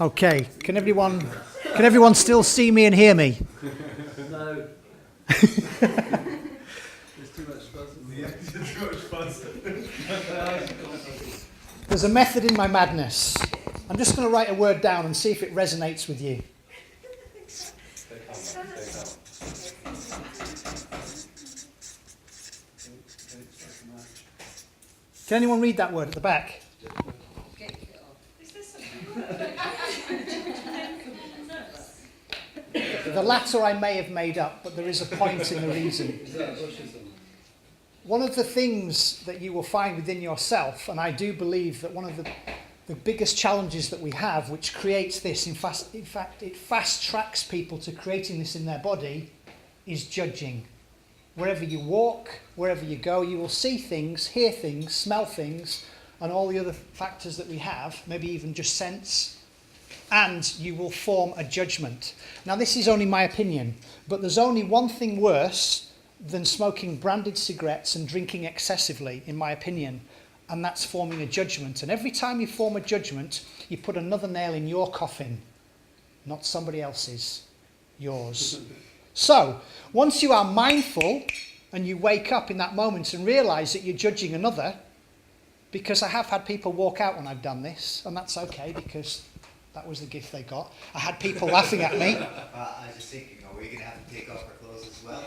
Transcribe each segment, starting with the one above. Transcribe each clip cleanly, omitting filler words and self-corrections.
Okay, can everyone still see me and hear me? No. There's too much buzzing. Yeah, there's too much buzzing. There's a method in my madness. I'm just going to write a word down and see if it resonates with you. Can anyone read that word at the back? The latter I may have made up, but there is a point in the reason. One of the things that you will find within yourself, and I do believe that one of the biggest challenges that we have, which creates this, in fact, it fast tracks people to creating this in their body, is judging. Wherever you walk, wherever you go, you will see things, hear things, smell things, and all the other factors that we have, maybe even just sense, and you will form a judgment. Now, this is only my opinion, but there's only one thing worse than smoking branded cigarettes and drinking excessively, in my opinion, and that's forming a judgment. And every time you form a judgment, you put another nail in your coffin, not somebody else's, yours. So, once you are mindful and you wake up in that moment and realise that you're judging another, because I have had people walk out when I've done this, and that's okay because that was the gift they got. I had people laughing at me. I was just thinking, are we going to have to take off our clothes as well?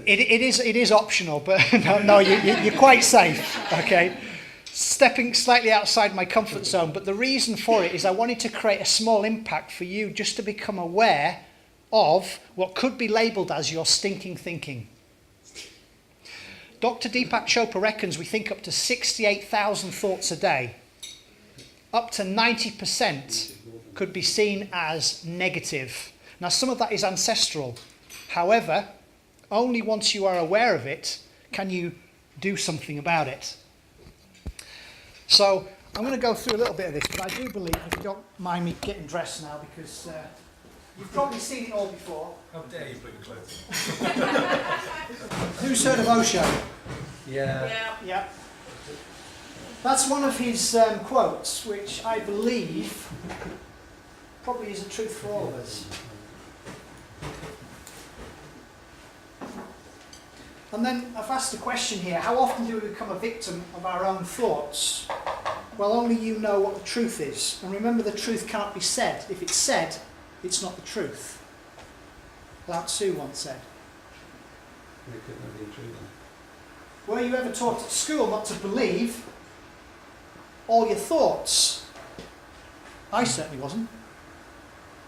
It is optional, but no, you're quite safe, okay? Stepping slightly outside my comfort zone, but the reason for it is I wanted to create a small impact for you just to become aware of what could be labelled as your stinking thinking. Dr. Deepak Chopra reckons we think up to 68,000 thoughts a day. Up to 90% could be seen as negative. Now, some of that is ancestral. However, only once you are aware of it can you do something about it. So, I'm going to go through a little bit of this, but I do believe, if you don't mind me getting dressed now, because you've probably seen it all before. How dare you put your clothes on? Who's heard of Osho? Yeah. That's one of his quotes, which I believe probably is a truth for all of us. And then I've asked a question here, how often do we become a victim of our own thoughts? Well, only you know what the truth is. And remember, the truth cannot be said. If it's said, it's not the truth. Lao Tzu once said. It could not be true then. Were you ever taught at school not to believe all your thoughts? I certainly wasn't.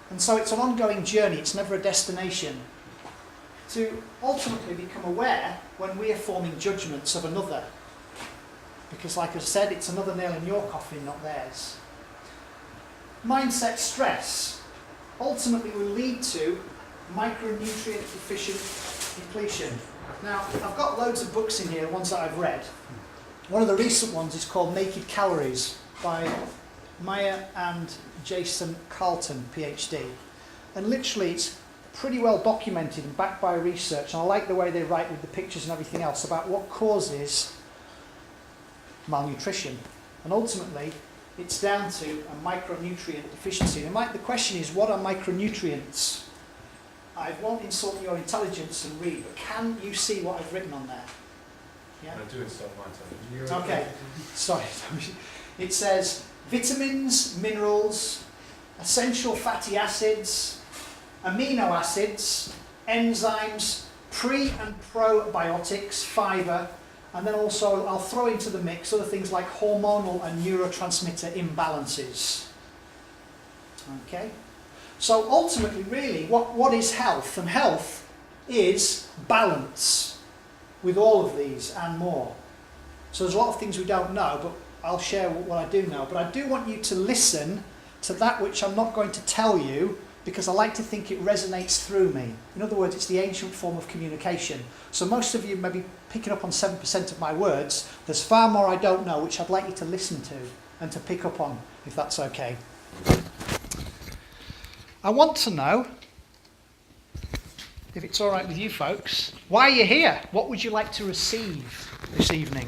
And so it's an ongoing journey, it's never a destination. To ultimately become aware when we are forming judgments of another. Because like I said, it's another nail in your coffin, not theirs. Mindset stress ultimately will lead to micronutrient deficient depletion. Now, I've got loads of books in here, ones that I've read. One of the recent ones is called Naked Calories by Maya and Jason Carlton, PhD. And literally it's pretty well documented and backed by research, and I like the way they write with the pictures and everything else about what causes malnutrition. And ultimately, it's down to a micronutrient deficiency. And the question is, what are micronutrients? I won't insult your intelligence and read, but can you see what I've written on there? Yeah? I do insult my intelligence. Okay, sorry. It says vitamins, minerals, essential fatty acids, amino acids, enzymes, pre- and probiotics, fibre, and then also I'll throw into the mix other things like hormonal and neurotransmitter imbalances. Okay? So ultimately, really, what is health? And health is balance with all of these and more. So there's a lot of things we don't know, but I'll share what I do know. But I do want you to listen to that which I'm not going to tell you, because I like to think it resonates through me. In other words, it's the ancient form of communication. So most of you may be picking up on 7% of my words. There's far more I don't know, which I'd like you to listen to and to pick up on, if that's okay. I want to know, if it's all right with you folks, why are you here? What would you like to receive this evening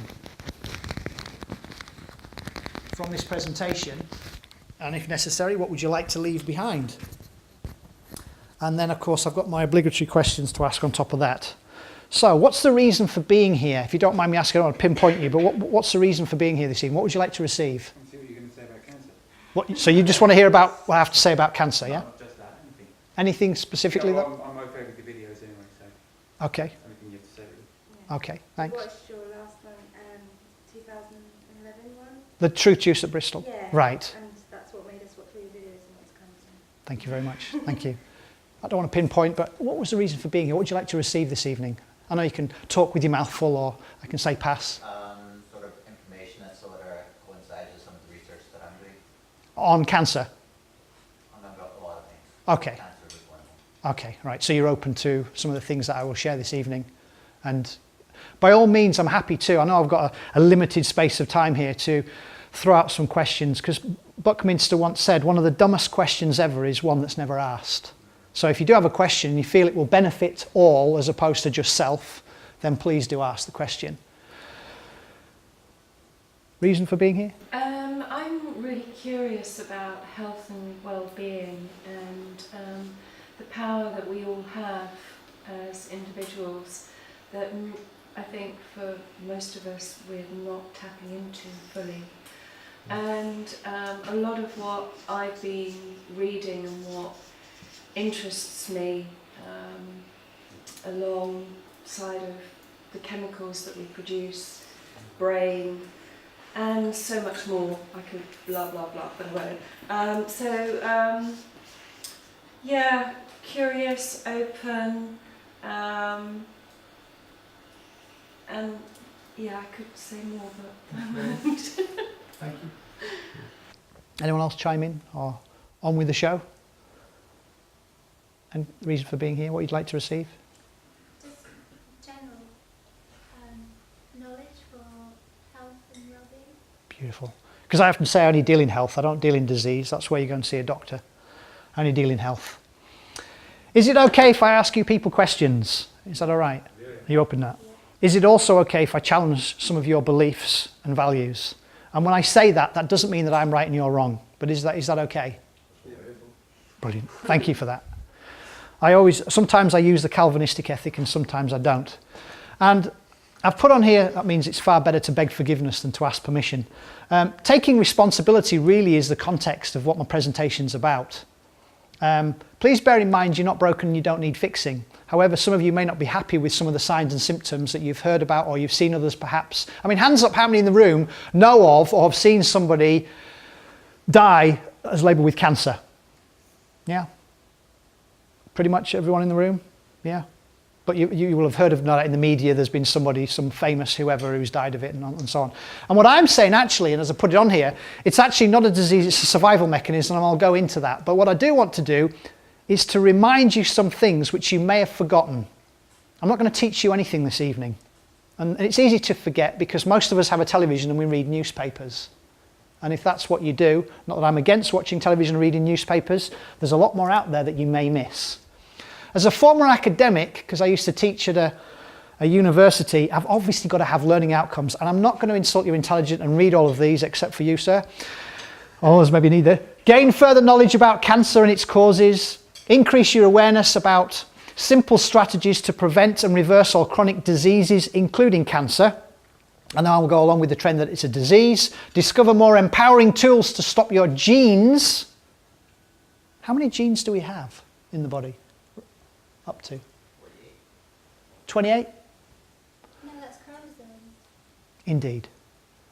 from this presentation? And if necessary, what would you like to leave behind? And then, of course, I've got my obligatory questions to ask on top of that. So, what's the reason for being here? If you don't mind me asking, I don't want to pinpoint you, but what's the reason for being here this evening? What would you like to receive? See what you're going to say about cancer. So you just want to hear about what I have to say about cancer, yeah? Not just that, anything. Anything specifically? Yeah, well, I'm okay with the videos anyway, so Okay, anything you have to say. Really. okay, thanks. Watched your last one, 2011 one. The Truthjuice at Bristol? Yeah. Right, And that's what made us watch all your videos and what's coming. thank you very much, thank you. I don't want to pinpoint, but what was the reason for being here? What would you like to receive this evening? I know you can talk with your mouth full, or I can say pass. Sort of information that sort of coincides with some of the research that I'm doing On cancer? on a lot of things. Okay. Cancer was one of them. Okay, right. So you're open to some of the things that I will share this evening. And by all means, I'm happy to. I know I've got a limited space of time here to throw out some questions, because Buckminster once said, one of the dumbest questions ever is one that's never asked. So if you do have a question and you feel it will benefit all as opposed to just self, then please do ask the question. Reason for being here? I'm really curious about health and well-being and the power that we all have as individuals that I think for most of us we're not tapping into fully. And a lot of what I've been reading and what interests me alongside of the chemicals that we produce, brain, and so much more. I could blah blah blah, but I won't. Yeah, curious, open, and yeah, I could say more, but I won't. Thank you. Anyone else chime in or on with the show? And reason for being here, what you'd like to receive? Just general knowledge for health and well-being. Beautiful. Because I often say I only deal in health, I don't deal in disease. That's where you go and see a doctor. I only deal in health. Is it okay if I ask you people questions? Is that all right? Yeah. Are you open to that? Yeah. Is it also okay if I challenge some of your beliefs and values? And when I say that, that doesn't mean that I'm right and you're wrong. But is that okay? Yeah. Brilliant. Thank you for that. Sometimes I use the Calvinistic ethic and sometimes I don't. And I've put on here, that means it's far better to beg forgiveness than to ask permission. Taking responsibility really is the context of what my presentation's about. Please bear in mind you're not broken and you don't need fixing. However, some of you may not be happy with some of the signs and symptoms that you've heard about or you've seen others perhaps. I mean, hands up how many in the room know of or have seen somebody die as labelled with cancer? Yeah? Pretty much everyone in the room? Yeah? But you will have heard of that in the media. There's been somebody, some famous whoever who's died of it and so on. And what I'm saying actually, and as I put it on here, it's actually not a disease, it's a survival mechanism, and I'll go into that. But what I do want to do is to remind you some things which you may have forgotten. I'm not going to teach you anything this evening. And it's easy to forget because most of us have a television and we read newspapers. And if that's what you do, not that I'm against watching television and reading newspapers, there's a lot more out there that you may miss. As a former academic, because I used to teach at a university, I've obviously got to have learning outcomes. And I'm not going to insult your intelligence and read all of these, except for you, sir. Or others maybe neither. Gain further knowledge about cancer and its causes. Increase your awareness about simple strategies to prevent and reverse all chronic diseases, including cancer. And now I'll go along with the trend that it's a disease. Discover more empowering tools to stop your genes. How many genes do we have in the body? Up to? 28? No, that's chromosomes. Indeed.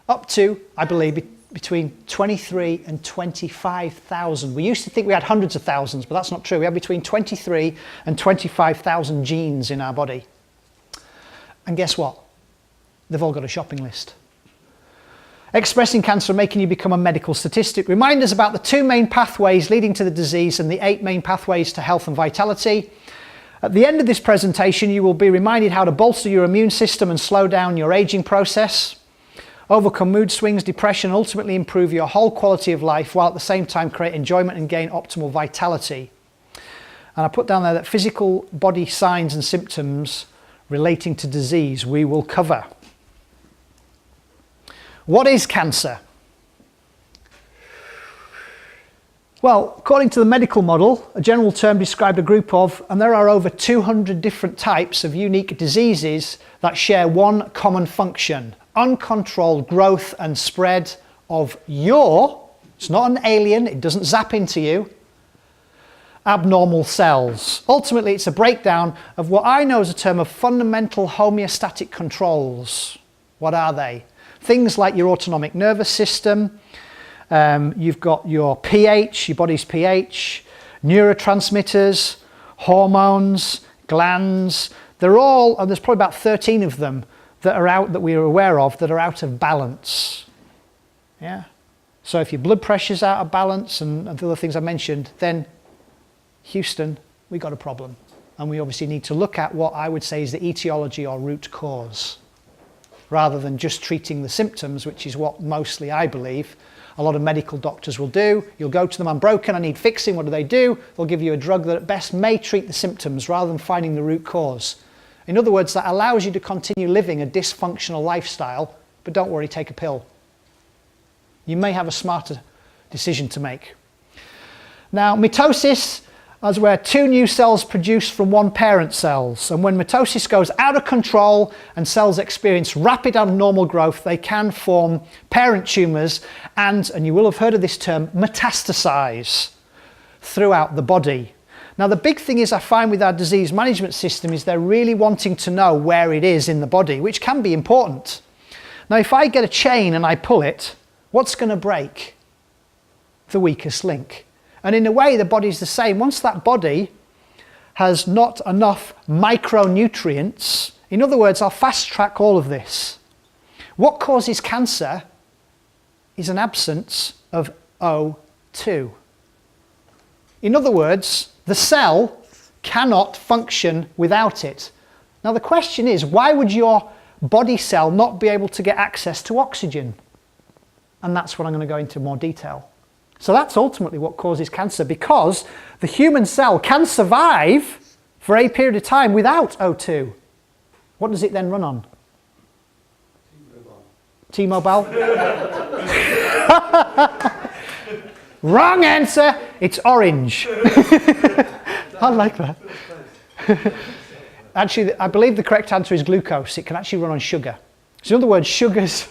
Up to, I believe, between 23 and 25,000. We used to think we had hundreds of thousands, but that's not true. We have between 23 and 25,000 genes in our body. And guess what? They've all got a shopping list. Expressing cancer and making you become a medical statistic. Remind us about the 2 main pathways leading to the disease and the 8 main pathways to health and vitality. At the end of this presentation, you will be reminded how to bolster your immune system and slow down your aging process, overcome mood swings, depression, and ultimately improve your whole quality of life while at the same time create enjoyment and gain optimal vitality. And I put down there that physical body signs and symptoms relating to disease we will cover. What is cancer? Well, according to the medical model, a general term described a group of, and there are over 200 different types of unique diseases that share one common function: uncontrolled growth and spread of it's not an alien, it doesn't zap into you, abnormal cells. Ultimately, it's a breakdown of what I know as a term of fundamental homeostatic controls. What are they? Things like your autonomic nervous system, you've got your pH, your body's pH, neurotransmitters, hormones, glands. They're all, and there's probably about 13 of them that we are aware of that are out of balance. Yeah. So if your blood pressure's out of balance and the other things I mentioned, then Houston, we got a problem. And we obviously need to look at what I would say is the etiology or root cause, rather than just treating the symptoms, which is what mostly I believe a lot of medical doctors will do. You'll go to them, I'm broken, I need fixing. What do? They'll give you a drug that at best may treat the symptoms rather than finding the root cause. In other words, that allows you to continue living a dysfunctional lifestyle, but don't worry, take a pill. You may have a smarter decision to make. Now, mitosis is where two new cells produce from one parent cells. And when mitosis goes out of control and cells experience rapid abnormal growth, they can form parent tumours and you will have heard of this term, metastasize throughout the body. Now, the big thing is I find with our disease management system is they're really wanting to know where it is in the body, which can be important. Now, if I get a chain and I pull it, what's going to break? The weakest link. And in a way, the body's the same. Once that body has not enough micronutrients, in other words, I'll fast track all of this. What causes cancer is an absence of O2. In other words, the cell cannot function without it. Now the question is, why would your body cell not be able to get access to oxygen? And that's what I'm going to go into more detail. So that's ultimately what causes cancer, because the human cell can survive for a period of time without O2. What does it then run on? T-Mobile? Wrong answer. It's orange. I like that. Actually, I believe the correct answer is glucose. It can actually run on sugar. So in other words, sugar's...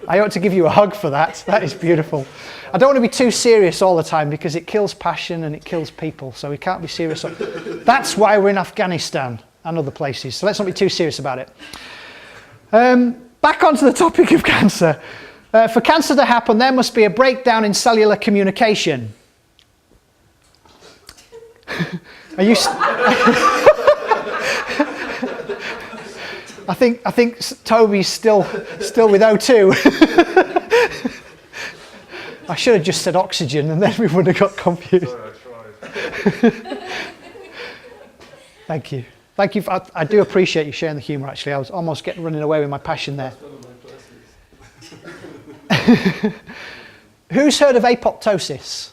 I ought to give you a hug for that. That is beautiful. I don't want to be too serious all the time because it kills passion and it kills people. So we can't be serious. That's why we're in Afghanistan and other places. So let's not be too serious about it. Back onto the topic of cancer. For cancer to happen, there must be a breakdown in cellular communication. Are you... I think Toby's still with O2. I should have just said oxygen and then we would have got confused. Sorry, I tried. Thank you. Thank you. I do appreciate you sharing the humour, actually. I was almost running away with my passion there. Who's heard of apoptosis?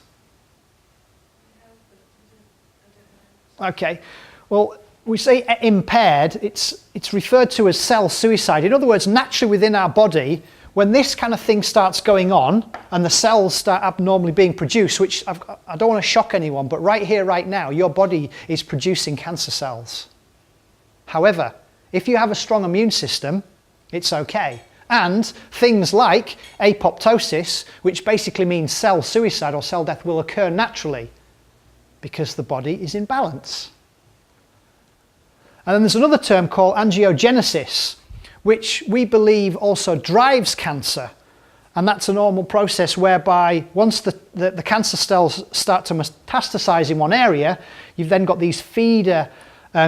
Okay. Well, we say impaired, it's referred to as cell suicide. In other words, naturally within our body, when this kind of thing starts going on and the cells start abnormally being produced, which I don't want to shock anyone, but right here, right now, your body is producing cancer cells. However, if you have a strong immune system, it's okay. And things like apoptosis, which basically means cell suicide or cell death, will occur naturally because the body is in balance. And then there's another term called angiogenesis, which we believe also drives cancer. And that's a normal process whereby once the cancer cells start to metastasize in one area, you've then got these feeder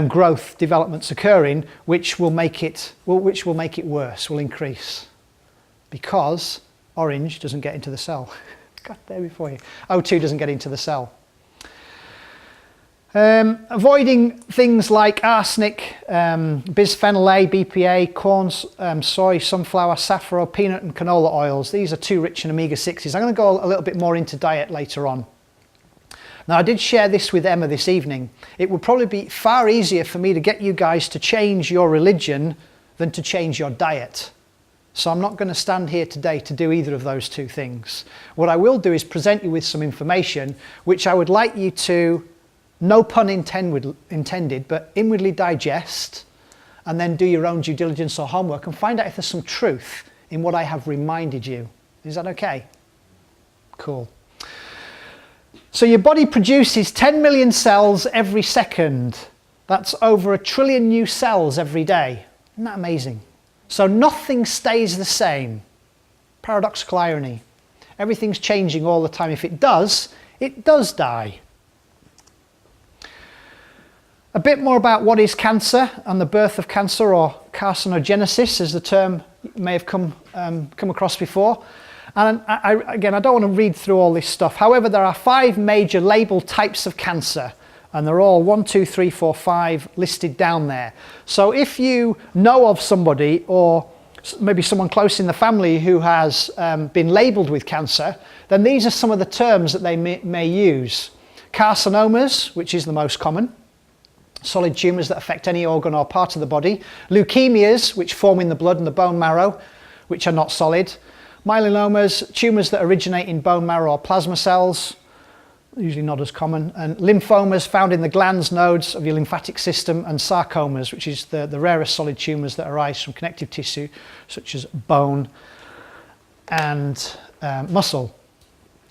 growth developments occurring, which will make it worse, will increase. Because orange doesn't get into the cell. God, there before you. O2 doesn't get into the cell. Avoiding things like arsenic, bisphenol A, BPA, corn, soy, sunflower, saffrow, peanut and canola oils. These are too rich in omega-6s. I'm going to go a little bit more into diet later on. Now, I did share this with Emma this evening. It would probably be far easier for me to get you guys to change your religion than to change your diet. So I'm not going to stand here today to do either of those two things. What I will do is present you with some information which I would like you to, no pun intended, but inwardly digest, and then do your own due diligence or homework and find out if there's some truth in what I have reminded you. Is that okay? Cool. So your body produces 10 million cells every second. That's over 1 trillion new cells every day. Isn't that amazing? So nothing stays the same. Paradoxical irony. Everything's changing all the time. If it does die. A bit more about what is cancer and the birth of cancer, or carcinogenesis, as the term you may have come across before. And again, I don't want to read through all this stuff. However, there are 5 major labeled types of cancer, and they're all 1, 2, 3, 4, 5 listed down there. So if you know of somebody, or maybe someone close in the family who has been labelled with cancer, then these are some of the terms that they may use. Carcinomas, which is the most common. Solid tumours that affect any organ or part of the body. Leukemias, which form in the blood and the bone marrow, which are not solid. Myelomas, tumours that originate in bone marrow or plasma cells, usually not as common. And lymphomas found in the glands, nodes of your lymphatic system. And sarcomas, which is the rarest solid tumours that arise from connective tissue, such as bone and muscle.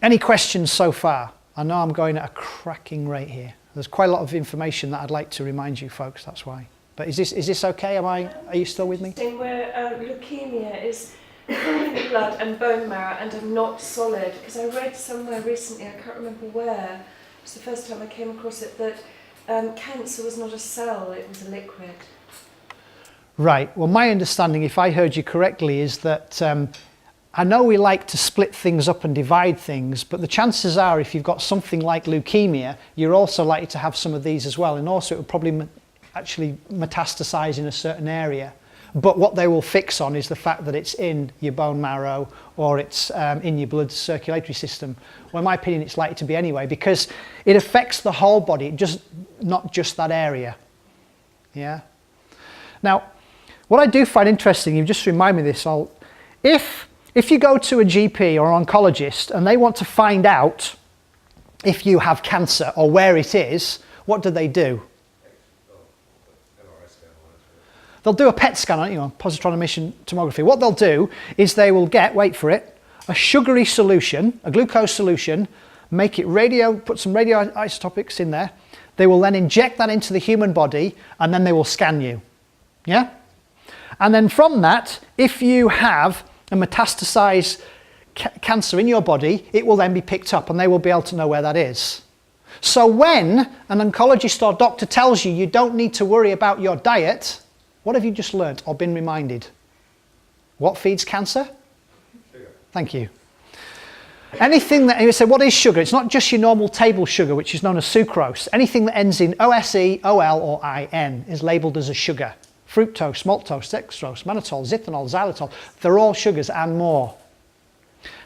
Any questions so far? I know I'm going at a cracking rate here. There's quite a lot of information that I'd like to remind you folks, that's why. But is this okay? Are you still with me? Where leukemia is in the blood and bone marrow and are not solid, because I read somewhere recently, I can't remember where, it's the first time I came across it, that cancer was not a cell, it was a liquid. Right, well my understanding, if I heard you correctly, is that I know we like to split things up and divide things, but the chances are if you've got something like leukemia, you're also likely to have some of these as well, and also it will probably actually metastasize in a certain area. But what they will fix on is the fact that it's in your bone marrow or it's in your blood circulatory system. Well, in my opinion, it's likely to be anyway, because it affects the whole body, not just that area. Yeah. Now, what I do find interesting, you just remind me of this, if you go to a GP or an oncologist and they want to find out if you have cancer or where it is, what do? They'll do a PET scan, positron emission tomography. What they'll do is they will get, wait for it, a sugary solution, a glucose solution, make it put some radioisotopics in there. They will then inject that into the human body and then they will scan you. Yeah? And then from that, if you have a metastasized cancer in your body, it will then be picked up and they will be able to know where that is. So when an oncologist or doctor tells you you don't need to worry about your diet, what have you just learnt or been reminded? What feeds cancer? Sugar. Thank you. Anything that, you say, what is sugar? It's not just your normal table sugar, which is known as sucrose. Anything that ends in OSE, OL or IN is labelled as a sugar. Fructose, maltose, dextrose, mannitol, xylitol, xylitol, they're all sugars and more.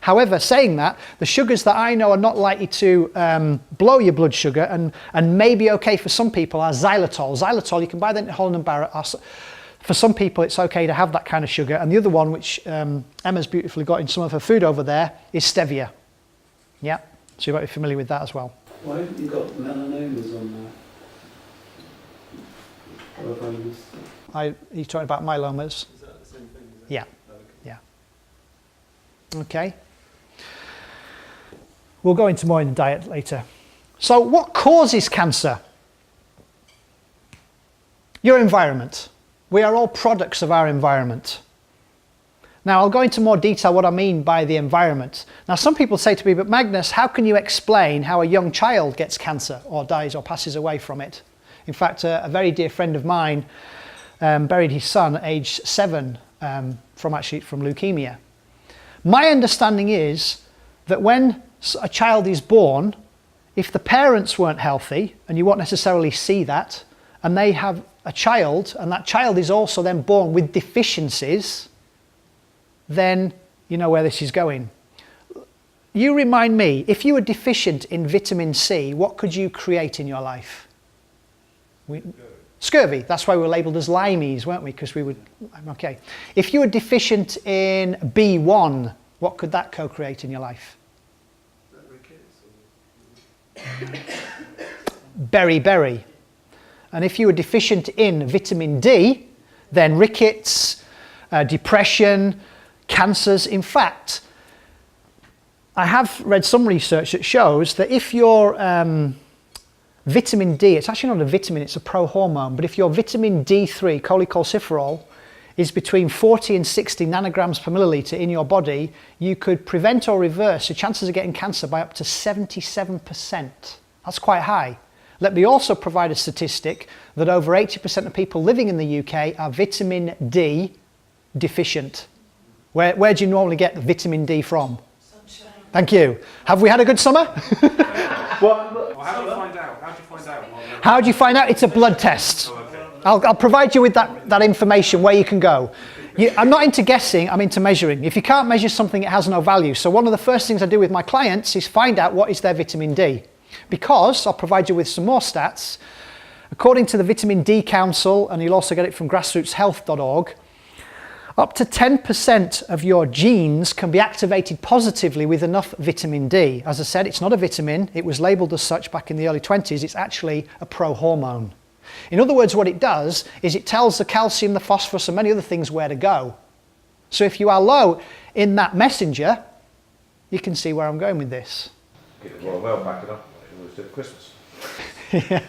However, saying that, the sugars that I know are not likely to blow your blood sugar and may be okay for some people are xylitol. Xylitol, you can buy that in Holland and Barrett. For some people, it's okay to have that kind of sugar. And the other one, which Emma's beautifully got in some of her food over there, is stevia. Yeah, so you might be familiar with that as well. Why haven't you got melanomas on there? Or have I missed it? He's talking about myelomas. Is that the same thing? Is it? Yeah. Okay. Yeah. Okay. We'll go into more in the diet later. So what causes cancer? Your environment. We are all products of our environment. Now I'll go into more detail what I mean by the environment. Now some people say to me, but Magnus, how can you explain how a young child gets cancer or dies or passes away from it? In fact, a very dear friend of mine buried his son at age 7 from leukemia. My understanding is that when a child is born, if the parents weren't healthy, and you won't necessarily see that, and they have a child, and that child is also then born with deficiencies, then you know where this is going. You remind me, if you were deficient in vitamin C, what could you create in your life? Scurvy, that's why we were labelled as limeys, weren't we? Because we would, okay. If you were deficient in B1, what could that co-create in your life? Beriberi. And if you were deficient in vitamin D, then rickets, depression, cancers. In fact, I have read some research that shows that if your vitamin D, it's actually not a vitamin, it's a pro-hormone, but if your vitamin D3, cholecalciferol, is between 40 and 60 nanograms per milliliter in your body, you could prevent or reverse the chances of getting cancer by up to 77%. That's quite high. Let me also provide a statistic that over 80% of people living in the UK are vitamin D deficient. Where do you normally get vitamin D from? Sunshine. Thank you. Have we had a good summer? Well, how do you find out? How do you find out? How do you find out? It's a blood test. Oh, okay. I'll provide you with that information where you can go. I'm not into guessing, I'm into measuring. If you can't measure something, it has no value. So one of the first things I do with my clients is find out what is their vitamin D. Because, I'll provide you with some more stats, according to the Vitamin D Council, and you'll also get it from grassrootshealth.org, up to 10% of your genes can be activated positively with enough vitamin D. As I said, it's not a vitamin, it was labelled as such back in the early 20s, it's actually a pro-hormone. In other words, what it does is it tells the calcium, the phosphorus and many other things where to go. So if you are low in that messenger, you can see where I'm going with this. Well, back it up. It was at Christmas. Yeah.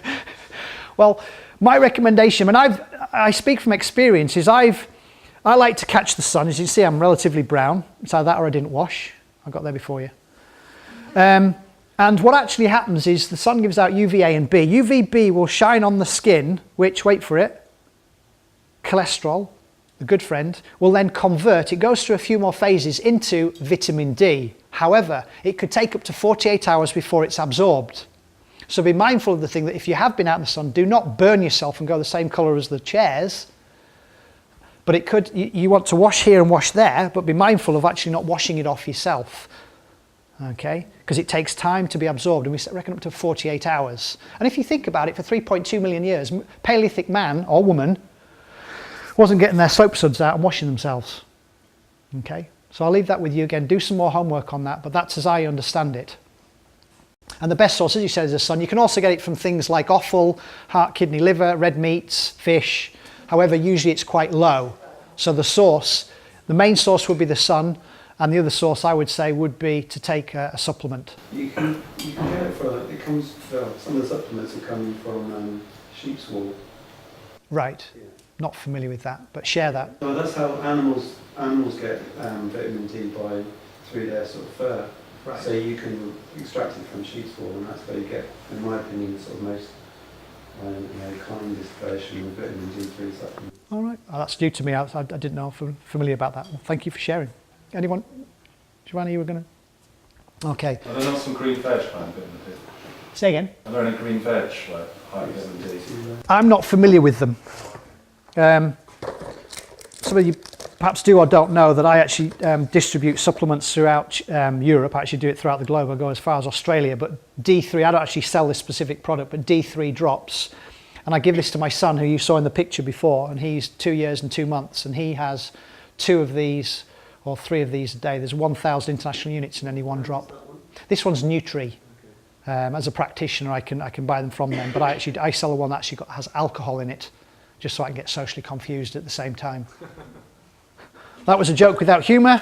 Well, my recommendation, and I speak from experience, is I like to catch the sun. As you can see, I'm relatively brown. It's either that or I didn't wash. I got there before you. And what actually happens is the sun gives out UVA and B. UVB will shine on the skin, which, wait for it, cholesterol, a good friend, will then convert. It goes through a few more phases into vitamin D. However, it could take up to 48 hours before it's absorbed. So be mindful of the thing that if you have been out in the sun, do not burn yourself and go the same colour as the chairs. But it could, you want to wash here and wash there, but be mindful of actually not washing it off yourself. Okay? Because it takes time to be absorbed, and we reckon up to 48 hours. And if you think about it, for 3.2 million years, Paleolithic man or woman wasn't getting their soap suds out and washing themselves. Okay? So I'll leave that with you again. Do some more homework on that, but that's as I understand it. And the best source, as you said, is the sun. You can also get it from things like offal, heart, kidney, liver, red meats, fish. However, usually it's quite low. So the source, the main source would be the sun, and the other source I would say would be to take a supplement. You can get it from, it comes, some of the supplements are coming from sheep's wool. Right. Yeah. Not familiar with that, but share that. So that's how animals get vitamin D through their sort of fur. Right. So you can extract it from sheep's wool, and that's where you get, in my opinion, the sort of most kindest version of vitamin D3 supplement. All right. Oh, that's new to me. I didn't know. I'm familiar about that. Well, thank you for sharing. Anyone? Joanna, you were going to? Okay. Are there not some green veg like vitamin D? Say again. Are there any green veg like high vitamin D? I'm not familiar with them. Some of you perhaps do or don't know that I actually distribute supplements throughout Europe. I actually do it throughout the globe. I go as far as Australia. But D3, I don't actually sell this specific product, but D3 drops. And I give this to my son, who you saw in the picture before, and he's 2 years and 2 months, and he has 2 of these or 3 of these a day. There's 1,000 international units in any one drop. This one's Nutri. As a practitioner, I can buy them from them, but I sell the one that actually has alcohol in it, just so I can get socially confused at the same time. That was a joke without humour.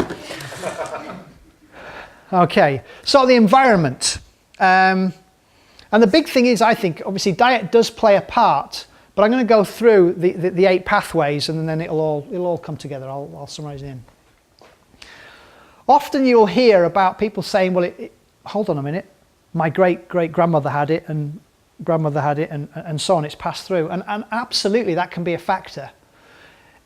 Okay, so the environment. And the big thing is, I think, obviously diet does play a part, but I'm going to go through the 8 pathways, and then it'll all come together. I'll summarise it in. Often you'll hear about people saying, well, hold on a minute, my great-great-grandmother had it, and grandmother had it, and so on, it's passed through. And absolutely that can be a factor.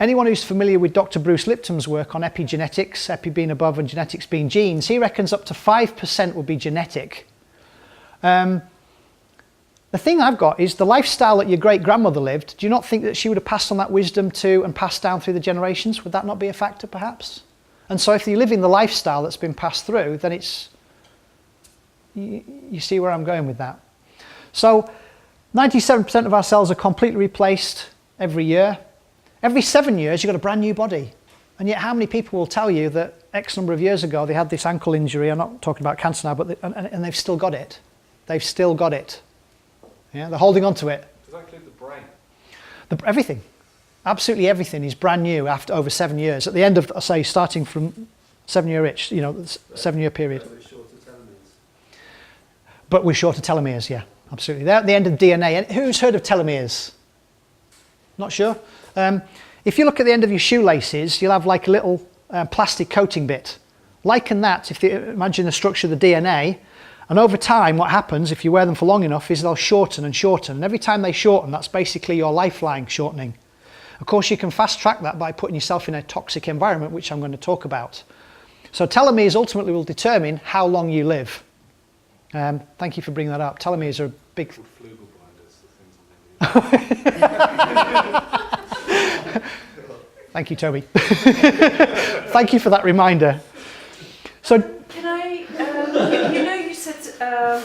Anyone who's familiar with Dr. Bruce Lipton's work on epigenetics, epi being above and genetics being genes, he reckons up to 5% will be genetic. The thing I've got is the lifestyle that your great-grandmother lived, do you not think that she would have passed on that wisdom to and passed down through the generations? Would that not be a factor, perhaps? And so if you live in the lifestyle that's been passed through, then it's... You see where I'm going with that. So 97% of our cells are completely replaced every year. Every 7 years, you've got a brand new body. And yet how many people will tell you that X number of years ago they had this ankle injury, I'm not talking about cancer now, but and they've still got it. They've still got it. Yeah, they're holding on to it. Does that include the brain? Everything. Absolutely everything is brand new after over 7 years. At the end of, say, starting from 7-year itch, 7-year period. So it's shorter telomeres. But we're short of telomeres, yeah, absolutely. They're at the end of DNA. And who's heard of telomeres? Not sure? If you look at the end of your shoelaces, you'll have like a little plastic coating bit. Liken that, if you imagine the structure of the DNA, and over time what happens, if you wear them for long enough, is they'll shorten and shorten. And every time they shorten, that's basically your lifeline shortening. Of course, you can fast track that by putting yourself in a toxic environment, which I'm going to talk about. So telomeres ultimately will determine how long you live. Thank you for bringing that up. Telomeres are a big... Flugel blinders, the things on Thank you, Toby. Thank you for that reminder. So, Can I, you said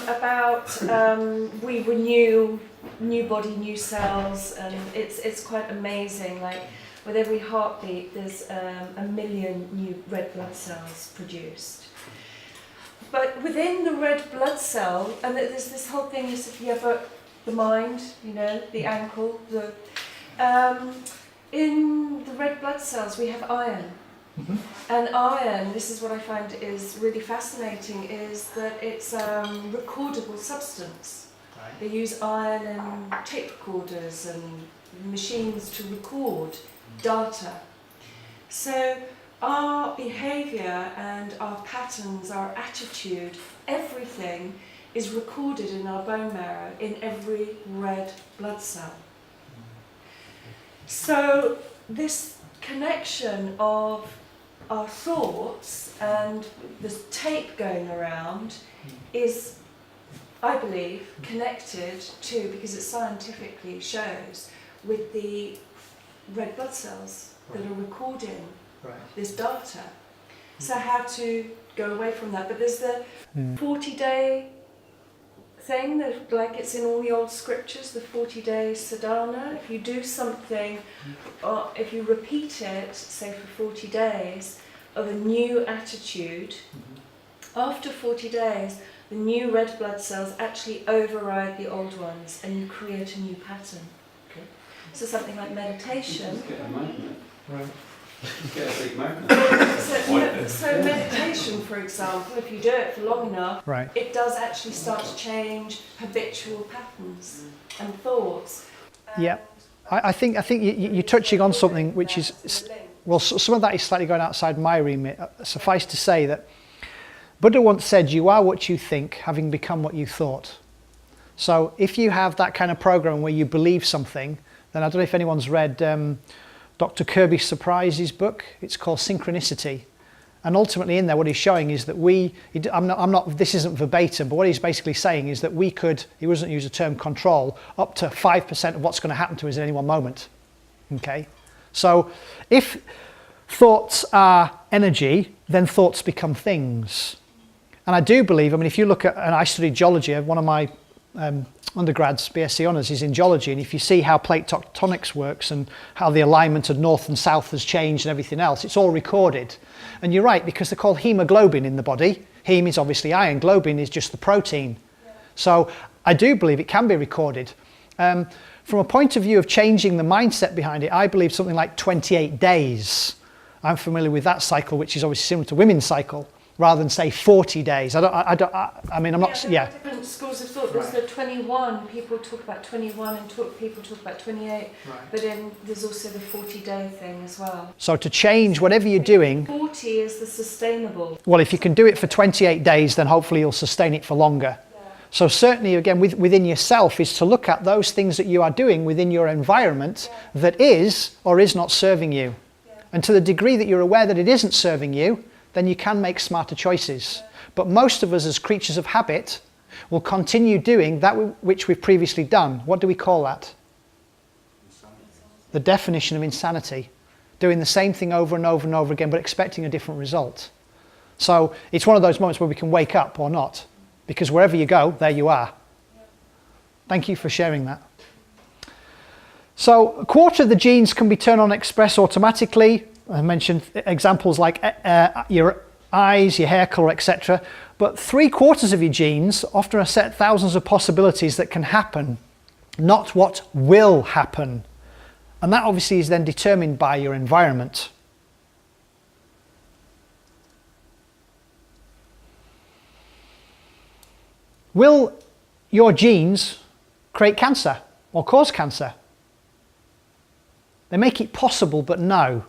about we renew new body, new cells, and it's quite amazing. Like with every heartbeat, there's 1 million new red blood cells produced. But within the red blood cell, and there's this whole thing is if you have the mind, the ankle, in the red blood cells we have iron. Mhm. And iron, this is what I find is really fascinating, is that it's a recordable substance. Right. They use iron and tape recorders and machines to record data. So our behaviour and our patterns, our attitude, everything is recorded in our bone marrow in every red blood cell. So this connection of our thoughts and the tape going around is, I believe, connected to, because it scientifically shows, with the red blood cells that are recording this data. So how to go away from that. But there's the 40-day thing, that, like it's in all the old scriptures, the 40-day sadhana. If you do something, or if you repeat it, say for 40 days, of a new attitude, after 40 days, the new red blood cells actually override the old ones and you create a new pattern. Okay. So something like meditation. Just get a magnet. Right. Just get a big magnet. So meditation, for example, if you do it for long enough, Right. it does actually start to change habitual patterns and thoughts. Yeah. I think you're touching on something which is, well, some of that is slightly going outside my remit. Suffice to say that Buddha once said, you are what you think, having become what you thought. So if you have that kind of program where you believe something, then I don't know if anyone's read Dr. Kirby Surprise's book. It's called Synchronicity. And ultimately in there, what he's showing is that this isn't verbatim, but what he's basically saying is that we could, he doesn't use the term control, up to 5% of what's going to happen to us at any one moment. Okay? So if thoughts are energy, then thoughts become things. And I do believe, if you look at, and I studied geology, one of my undergrads, BSc honours, is in geology, and if you see how plate tectonics works and how the alignment of north and south has changed and everything else, it's all recorded. And you're right, because they're called hemoglobin in the body. Heme is obviously iron, globin is just the protein. So I do believe it can be recorded. From a point of view of changing the mindset behind it, I believe something like 28 days. I'm familiar with that cycle, which is obviously similar to women's cycle, rather than say 40 days. I'm not, There are different schools of thought. There's the 21, people talk about 21 and people talk about 28, but then there's also the 40-day thing as well. So to change whatever you're doing... 40 is the sustainable. Well, if you can do it for 28 days, then hopefully you'll sustain it for longer. Yeah. So certainly, again, within yourself is to look at those things that you are doing within your environment that is or is not serving you. Yeah. And to the degree that you're aware that it isn't serving you, then you can make smarter choices. Yeah. But most of us as creatures of habit will continue doing that which we've previously done. What do we call that? Insanity. The definition of insanity. Doing the same thing over and over and over again, but expecting a different result. So it's one of those moments where we can wake up or not. Because wherever you go, there you are. Thank you for sharing that. So a quarter of the genes can be turned on express automatically. I mentioned examples like your eyes, your hair colour, etc. But 3/4 of your genes often are set thousands of possibilities that can happen, not what will happen. And that obviously is then determined by your environment. Will your genes create cancer or cause cancer? They make it possible, but no,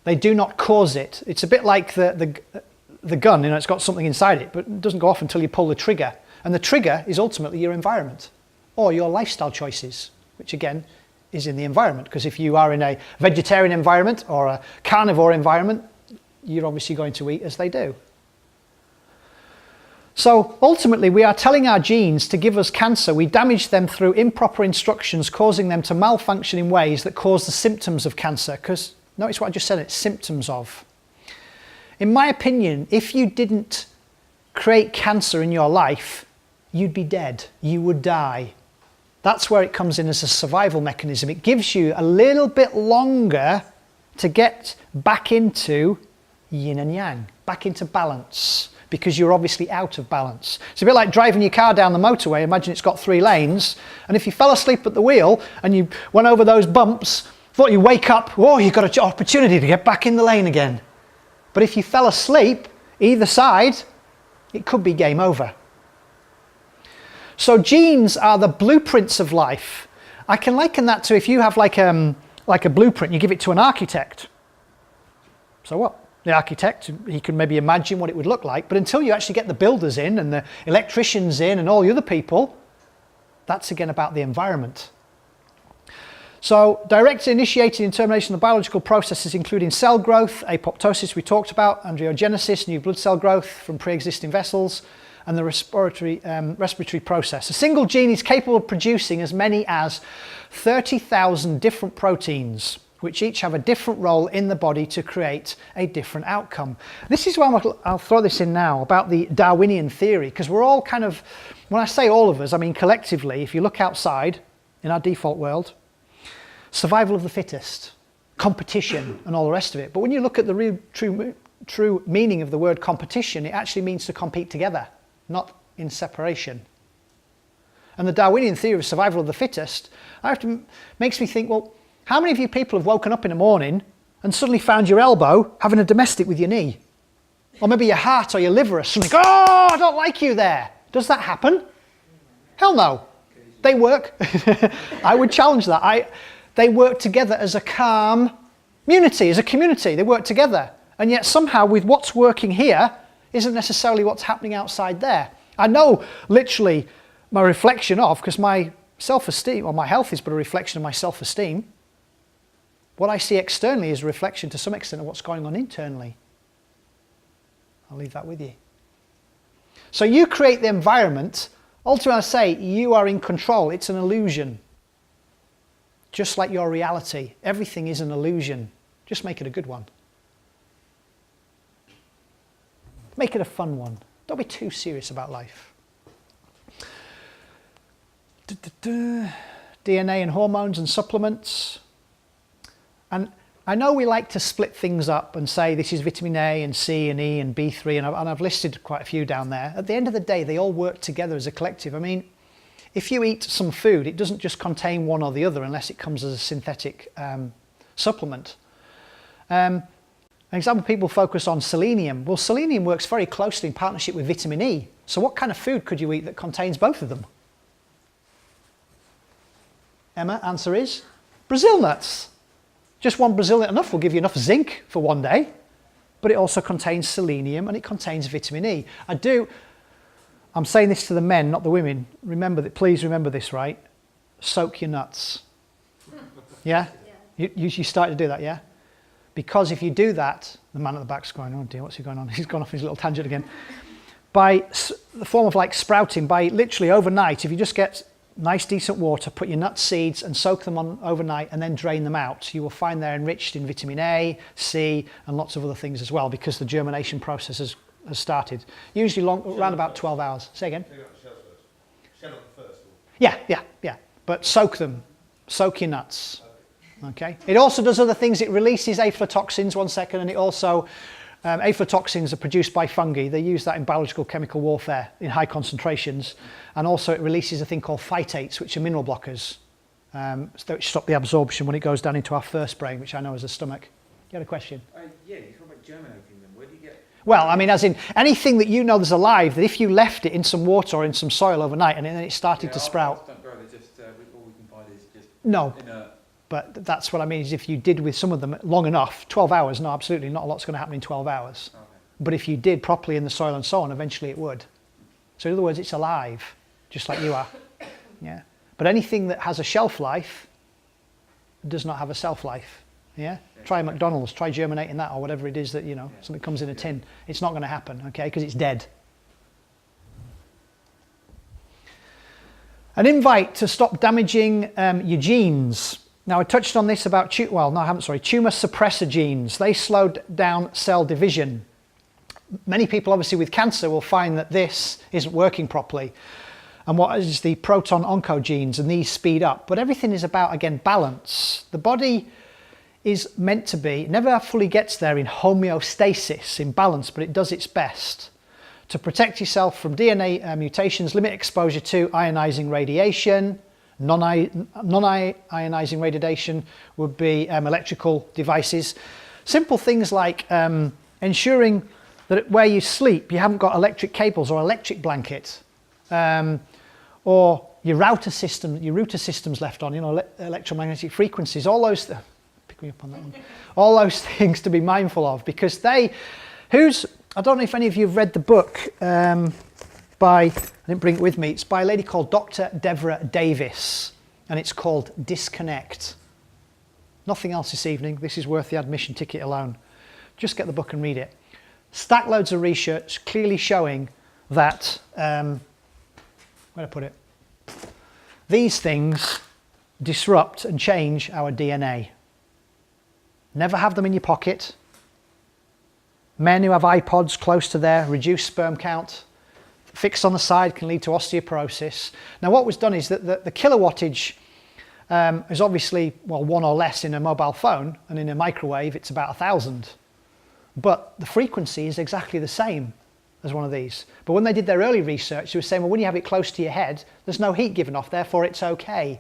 they do not cause it. It's a bit like the gun, it's got something inside it, but it doesn't go off until you pull the trigger. And the trigger is ultimately your environment or your lifestyle choices, which again is in the environment. Because if you are in a vegetarian environment or a carnivore environment, you're obviously going to eat as they do. So ultimately, we are telling our genes to give us cancer. We damage them through improper instructions, causing them to malfunction in ways that cause the symptoms of cancer. Because notice what I just said, it's symptoms of. In my opinion, if you didn't create cancer in your life, you'd be dead. You would die. That's where it comes in as a survival mechanism. It gives you a little bit longer to get back into yin and yang, back into balance, because you're obviously out of balance. It's a bit like driving your car down the motorway. Imagine it's got 3 lanes, and if you fell asleep at the wheel and you went over those bumps, thought you wake up, oh, you've got an opportunity to get back in the lane again. But if you fell asleep either side, it could be game over. So genes are the blueprints of life. I can liken that to if you have like a blueprint, you give it to an architect. So what? The architect, he can maybe imagine what it would look like, but until you actually get the builders in and the electricians in and all the other people, that's again about the environment. So direct, initiated, and termination of biological processes including cell growth, apoptosis we talked about, embryogenesis, new blood cell growth from pre-existing vessels, and the respiratory process. A single gene is capable of producing as many as 30,000 different proteins, which each have a different role in the body to create a different outcome. This is why I'll throw this in now about the Darwinian theory, because we're all kind of, when I say all of us, I mean collectively, if you look outside in our default world, survival of the fittest, competition and all the rest of it. But when you look at the real true meaning of the word competition, it actually means to compete together, not in separation. And the Darwinian theory of survival of the fittest makes me think, well, how many of you people have woken up in the morning and suddenly found your elbow having a domestic with your knee? Or maybe your heart or your liver are suddenly, oh, I don't like you there. Does that happen? Hell no. They work. I would challenge that. They work together as a calm community, as a community. They work together. And yet somehow with what's working here isn't necessarily what's happening outside there. I know literally my reflection of, because my self-esteem, or my health is but a reflection of my self-esteem. What I see externally is a reflection to some extent of what's going on internally. I'll leave that with you. So you create the environment. Ultimately, I say you are in control. It's an illusion. Just like your reality. Everything is an illusion. Just make it a good one. Make it a fun one. Don't be too serious about life. DNA and hormones and supplements. And I know we like to split things up and say this is vitamin A and C and E and B3, and I've listed quite a few down there. At the end of the day, they all work together as a collective. I mean, if you eat some food, it doesn't just contain one or the other unless it comes as a synthetic supplement. An example, people focus on selenium. Well, selenium works very closely in partnership with vitamin E. So what kind of food could you eat that contains both of them? Emma, answer is Brazil nuts. Just one Brazil nut enough will give you enough zinc for one day, but it also contains selenium and it contains vitamin E. I'm saying this to the men, not the women. Remember that, please remember this, right? Soak your nuts. Yeah? You start to do that, yeah? Because if you do that, the man at the back's going, oh dear, what's he going on? He's gone off his little tangent again. By the form of like sprouting, by literally overnight, if you just get nice decent water, put your nut seeds and soak them on overnight and then drain them out, you will find they're enriched in vitamin A, C and lots of other things as well, because the germination process has started. Usually around about 12 hours. Say again? Yeah. But soak them. Soak your nuts. Okay. It also does other things. It releases aflatoxins, one second, and it also, aflatoxins are produced by fungi. They use that in biological chemical warfare in high concentrations. And also it releases a thing called phytates, which are mineral blockers, which stop the absorption when it goes down into our first brain, which I know is the stomach. You had a question? Yeah, you talk about germinating them. Where do you get... Well, I mean, as in anything that you know there's alive, that if you left it in some water or in some soil overnight and then it started to sprout. Don't grow, they're just, all we can find is just... No. Inert. But that's what I mean, is if you did with some of them long enough, 12 hours, no, absolutely, not a lot's going to happen in 12 hours. Okay. But if you did properly in the soil and so on, eventually it would. So in other words, it's alive, just like you are. Yeah. But anything that has a shelf life does not have a self life. Yeah. Try McDonald's, try germinating that or whatever it is that, you know, something comes in a tin. It's not going to happen, okay, because it's dead. An invite to stop damaging your genes. Now, I touched on this about, tumour suppressor genes. They slowed down cell division. Many people, obviously, with cancer will find that this isn't working properly. And what is the proton oncogenes, and these speed up. But everything is about, again, balance. The body is meant to be, it never fully gets there in homeostasis, in balance, but it does its best to protect yourself from DNA mutations, limit exposure to ionizing radiation. Non-ionizing radiation would be electrical devices. Simple things like ensuring that where you sleep, you haven't got electric cables or electric blanket, or your router system's left on, you know, electromagnetic frequencies, all those, pick me up on that one, all those things to be mindful of, because I don't know if any of you have read the book I didn't bring it with me, it's by a lady called Dr. Deborah Davis, and it's called Disconnect. Nothing else this evening, this is worth the admission ticket alone. Just get the book and read it. Stack loads of research clearly showing that, where do I put it? These things disrupt and change our DNA. Never have them in your pocket. Men who have iPods close to their reduced sperm count, fixed on the side, can lead to osteoporosis. Now what was done is that the kilowattage is obviously, well, 1 or less in a mobile phone, and in a microwave it's about 1,000. But the frequency is exactly the same as one of these. But when they did their early research, they were saying, well, when you have it close to your head, there's no heat given off, therefore it's okay.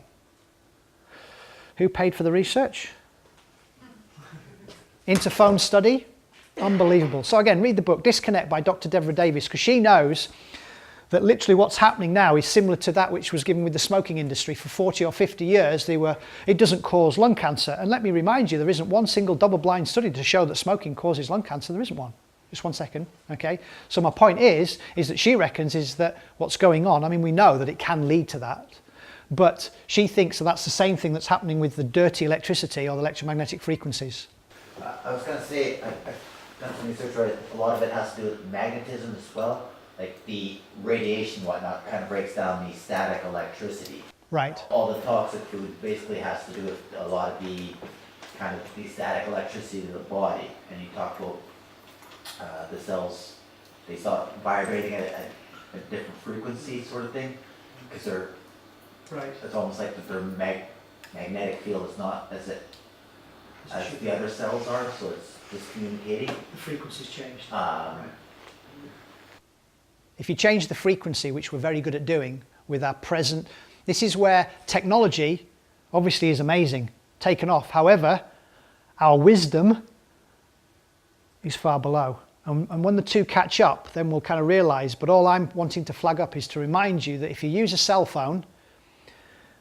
Who paid for the research? Interphone study. Unbelievable. So again, read the book, Disconnect by Dr. Deborah Davis, because she knows that literally what's happening now is similar to that which was given with the smoking industry for 40 or 50 years. It doesn't cause lung cancer. And let me remind you, there isn't one single double-blind study to show that smoking causes lung cancer. There isn't one. Just 1 second, okay? So my point is that she reckons is that what's going on, I mean, we know that it can lead to that, but she thinks that that's the same thing that's happening with the dirty electricity or the electromagnetic frequencies. I was going to say, I've done some research where a lot of it has to do with magnetism as well. Like the radiation and whatnot kind of breaks down the static electricity. Right. All the toxic food basically has to do with a lot of the kind of the static electricity to the body. And you talk about the cells, they start vibrating at a different frequency sort of thing, because they're, right. It's almost like that their magnetic field is not as the other cells are, so it's just communicating. The frequency's changed. Right. If you change the frequency, which we're very good at doing with our present, this is where technology obviously is amazing, taken off. However, our wisdom is far below. And when the two catch up, then we'll kind of realize, but all I'm wanting to flag up is to remind you that if you use a cell phone,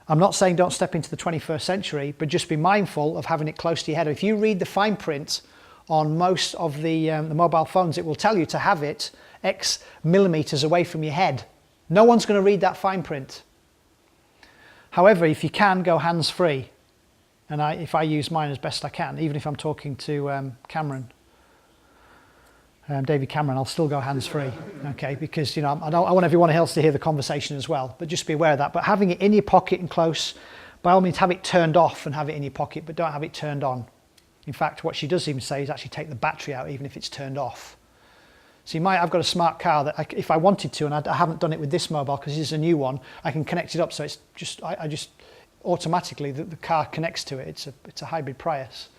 I'm not saying don't step into the 21st century, but just be mindful of having it close to your head. If you read the fine print on most of the mobile phones, it will tell you to have it X millimeters away from your head. No one's going to read that fine print. However, if you can, go hands-free. And if I use mine as best I can, even if I'm talking to Cameron, David Cameron, I'll still go hands-free, okay? Because, you know, I want everyone else to hear the conversation as well, but just be aware of that. But having it in your pocket and close, by all means, have it turned off and have it in your pocket, but don't have it turned on. In fact, what she does even say is actually take the battery out, even if it's turned off. So I've got a smart car that if I wanted to, and I haven't done it with this mobile because this is a new one, I can connect it up. So it's just, I just automatically, the car connects to it. It's a hybrid Prius.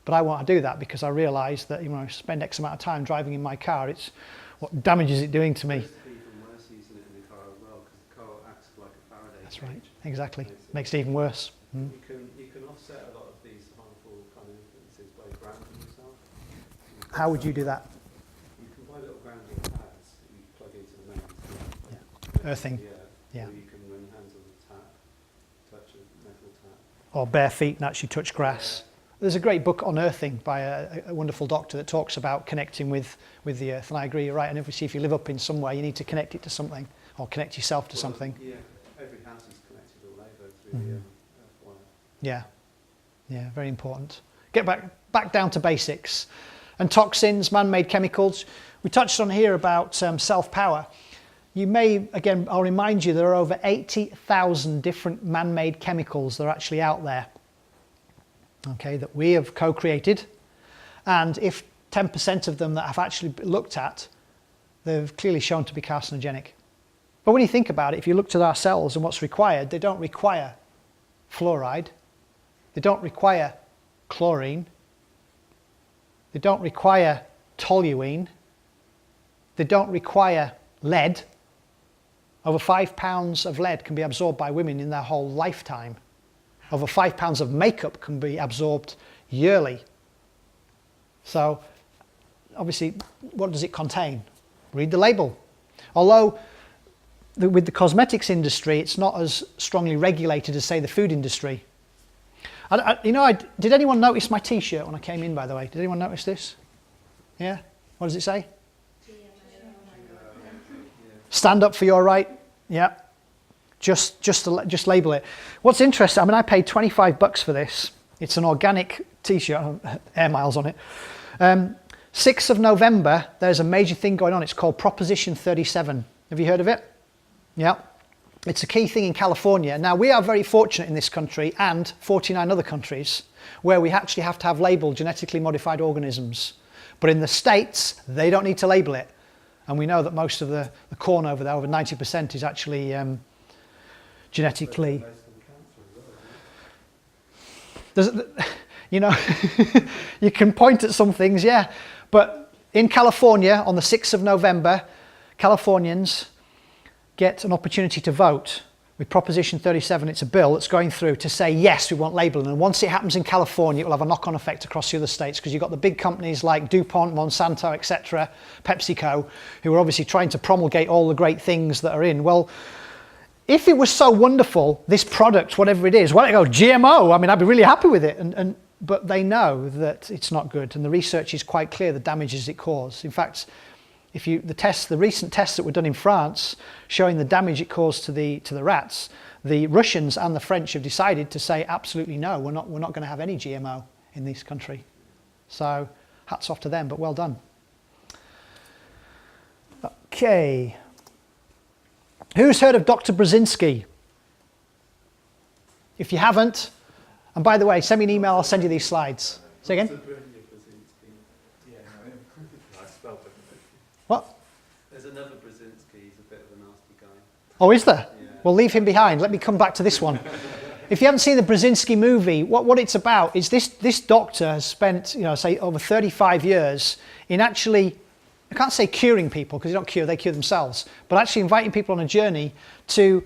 But I want to do that because I realise that I spend X amount of time driving in my car, it's what damage is it doing to me? It's even worse using it in the car as well, because the car acts like a Faraday That's cage. right, exactly. Makes it even worse. Mm. You can offset a lot of these harmful kind of influences by grounding yourself. How would you do that? You can buy little grounding pads that you plug into the mains. Yeah. Earthing. Yeah. Yeah. Or you can run your hands on the tap, touch a metal tap. Or bare feet and actually touch grass. There's a great book on earthing by a wonderful doctor that talks about connecting with the earth, and I agree, you're right. And obviously if you live up in somewhere, you need to connect it to something, or connect yourself to something. Yeah, every house is connected all over through the earth wire. Yeah, very important. Get back down to basics. And toxins, man-made chemicals. We touched on here about self-power. You may, again, I'll remind you, there are over 80,000 different man-made chemicals that are actually out there. Okay, that we have co-created, and if 10% of them that I've actually looked at, they've clearly shown to be carcinogenic. But when you think about it, if you looked at our cells and what's required, they don't require fluoride, they don't require chlorine, they don't require toluene, they don't require lead. Over 5 pounds of lead can be absorbed by women in their whole lifetime. Over 5 pounds of makeup can be absorbed yearly. So, obviously, what does it contain? Read the label. Although, with the cosmetics industry, it's not as strongly regulated as, say, the food industry. Did anyone notice my T-shirt when I came in, by the way? Did anyone notice this? Yeah? What does it say? Stand up for your right. Yeah. Just label it. What's interesting, I paid $25 for this. It's an organic T-shirt, air miles on it. 6th of November, there's a major thing going on. It's called Proposition 37. Have you heard of it? Yeah. It's a key thing in California. Now, we are very fortunate in this country and 49 other countries where we actually have to have labeled genetically modified organisms. But in the States, they don't need to label it. And we know that most of the corn over there, over 90%, is actually genetically. You can point at some things, yeah. But in California, on the 6th of November, Californians get an opportunity to vote with Proposition 37. It's a bill that's going through to say, yes, we want labelling. And once it happens in California, it will have a knock-on effect across the other states, because you've got the big companies like DuPont, Monsanto, etc., PepsiCo, who are obviously trying to promulgate all the great things that are in. Well, if it was so wonderful, this product, whatever it is, why don't you go GMO? I'd be really happy with it. But they know that it's not good, and the research is quite clear the damages it caused. In fact, the recent tests that were done in France showing the damage it caused to the rats, the Russians and the French have decided to say absolutely no, we're not going to have any GMO in this country. So hats off to them, but well done. Okay. Who's heard of Dr. Brzezinski? If you haven't, and by the way, send me an email, I'll send you these slides. Say again? What? There's another Brzezinski, he's a bit of a nasty guy. Oh, is there? Yeah. Well, leave him behind. Let me come back to this one. If you haven't seen the Brzezinski movie, what it's about is this doctor has spent, say over 35 years in actually, I can't say curing people, because they don't cure, they cure themselves, but actually inviting people on a journey to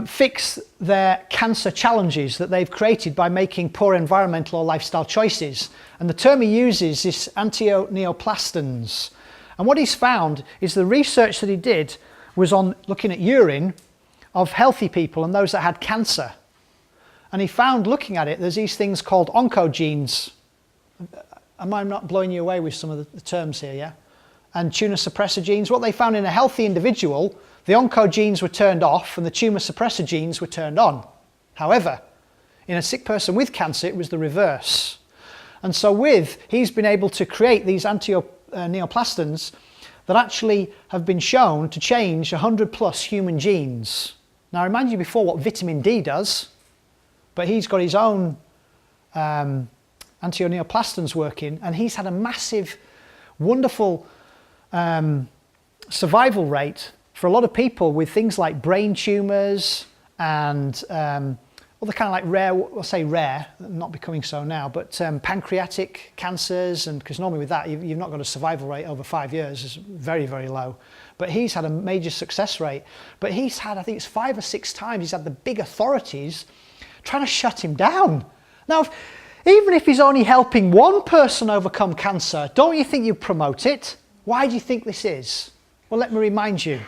fix their cancer challenges that they've created by making poor environmental or lifestyle choices. And the term he uses is anti-neoplastons. And what he's found is the research that he did was on looking at urine of healthy people and those that had cancer. And he found, looking at it, there's these things called oncogenes. Am I not blowing you away with some of the terms here, yeah? And tumour suppressor genes. What they found in a healthy individual, the oncogenes were turned off and the tumour suppressor genes were turned on. However, in a sick person with cancer, it was the reverse. And so he's been able to create these neoplastons that actually have been shown to change 100 plus human genes. Now, I reminded you before what vitamin D does, but he's got his own anti-neoplastons working, and he's had a massive, wonderful survival rate for a lot of people with things like brain tumours and other kind of like rare, we'll say rare, not becoming so now, but pancreatic cancers, and because normally with that you've not got a survival rate over 5 years, it's very, very low. But he's had a major success rate. But he's had, I think it's 5 or 6 times, he's had the big authorities trying to shut him down. Now, even if he's only helping one person overcome cancer, don't you think you'd promote it? Why do you think this is? Well, let me remind you.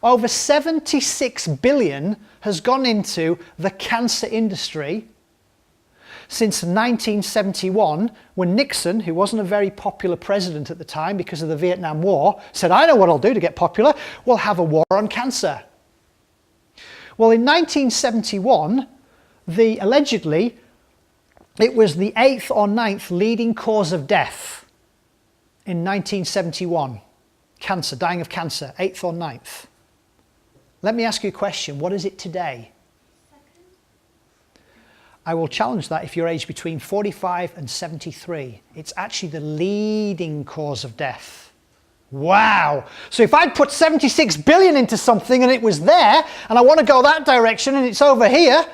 Over 76 billion has gone into the cancer industry since 1971, when Nixon, who wasn't a very popular president at the time because of the Vietnam War, said, I know what I'll do to get popular, we'll have a war on cancer. Well, in 1971, allegedly, it was the 8th or 9th leading cause of death in 1971. Cancer, dying of cancer, 8th or 9th. Let me ask you a question. What is it today? I will challenge that if you're aged between 45 and 73. It's actually the leading cause of death. Wow. So if I'd put 76 billion into something and it was there, and I want to go that direction and it's over here,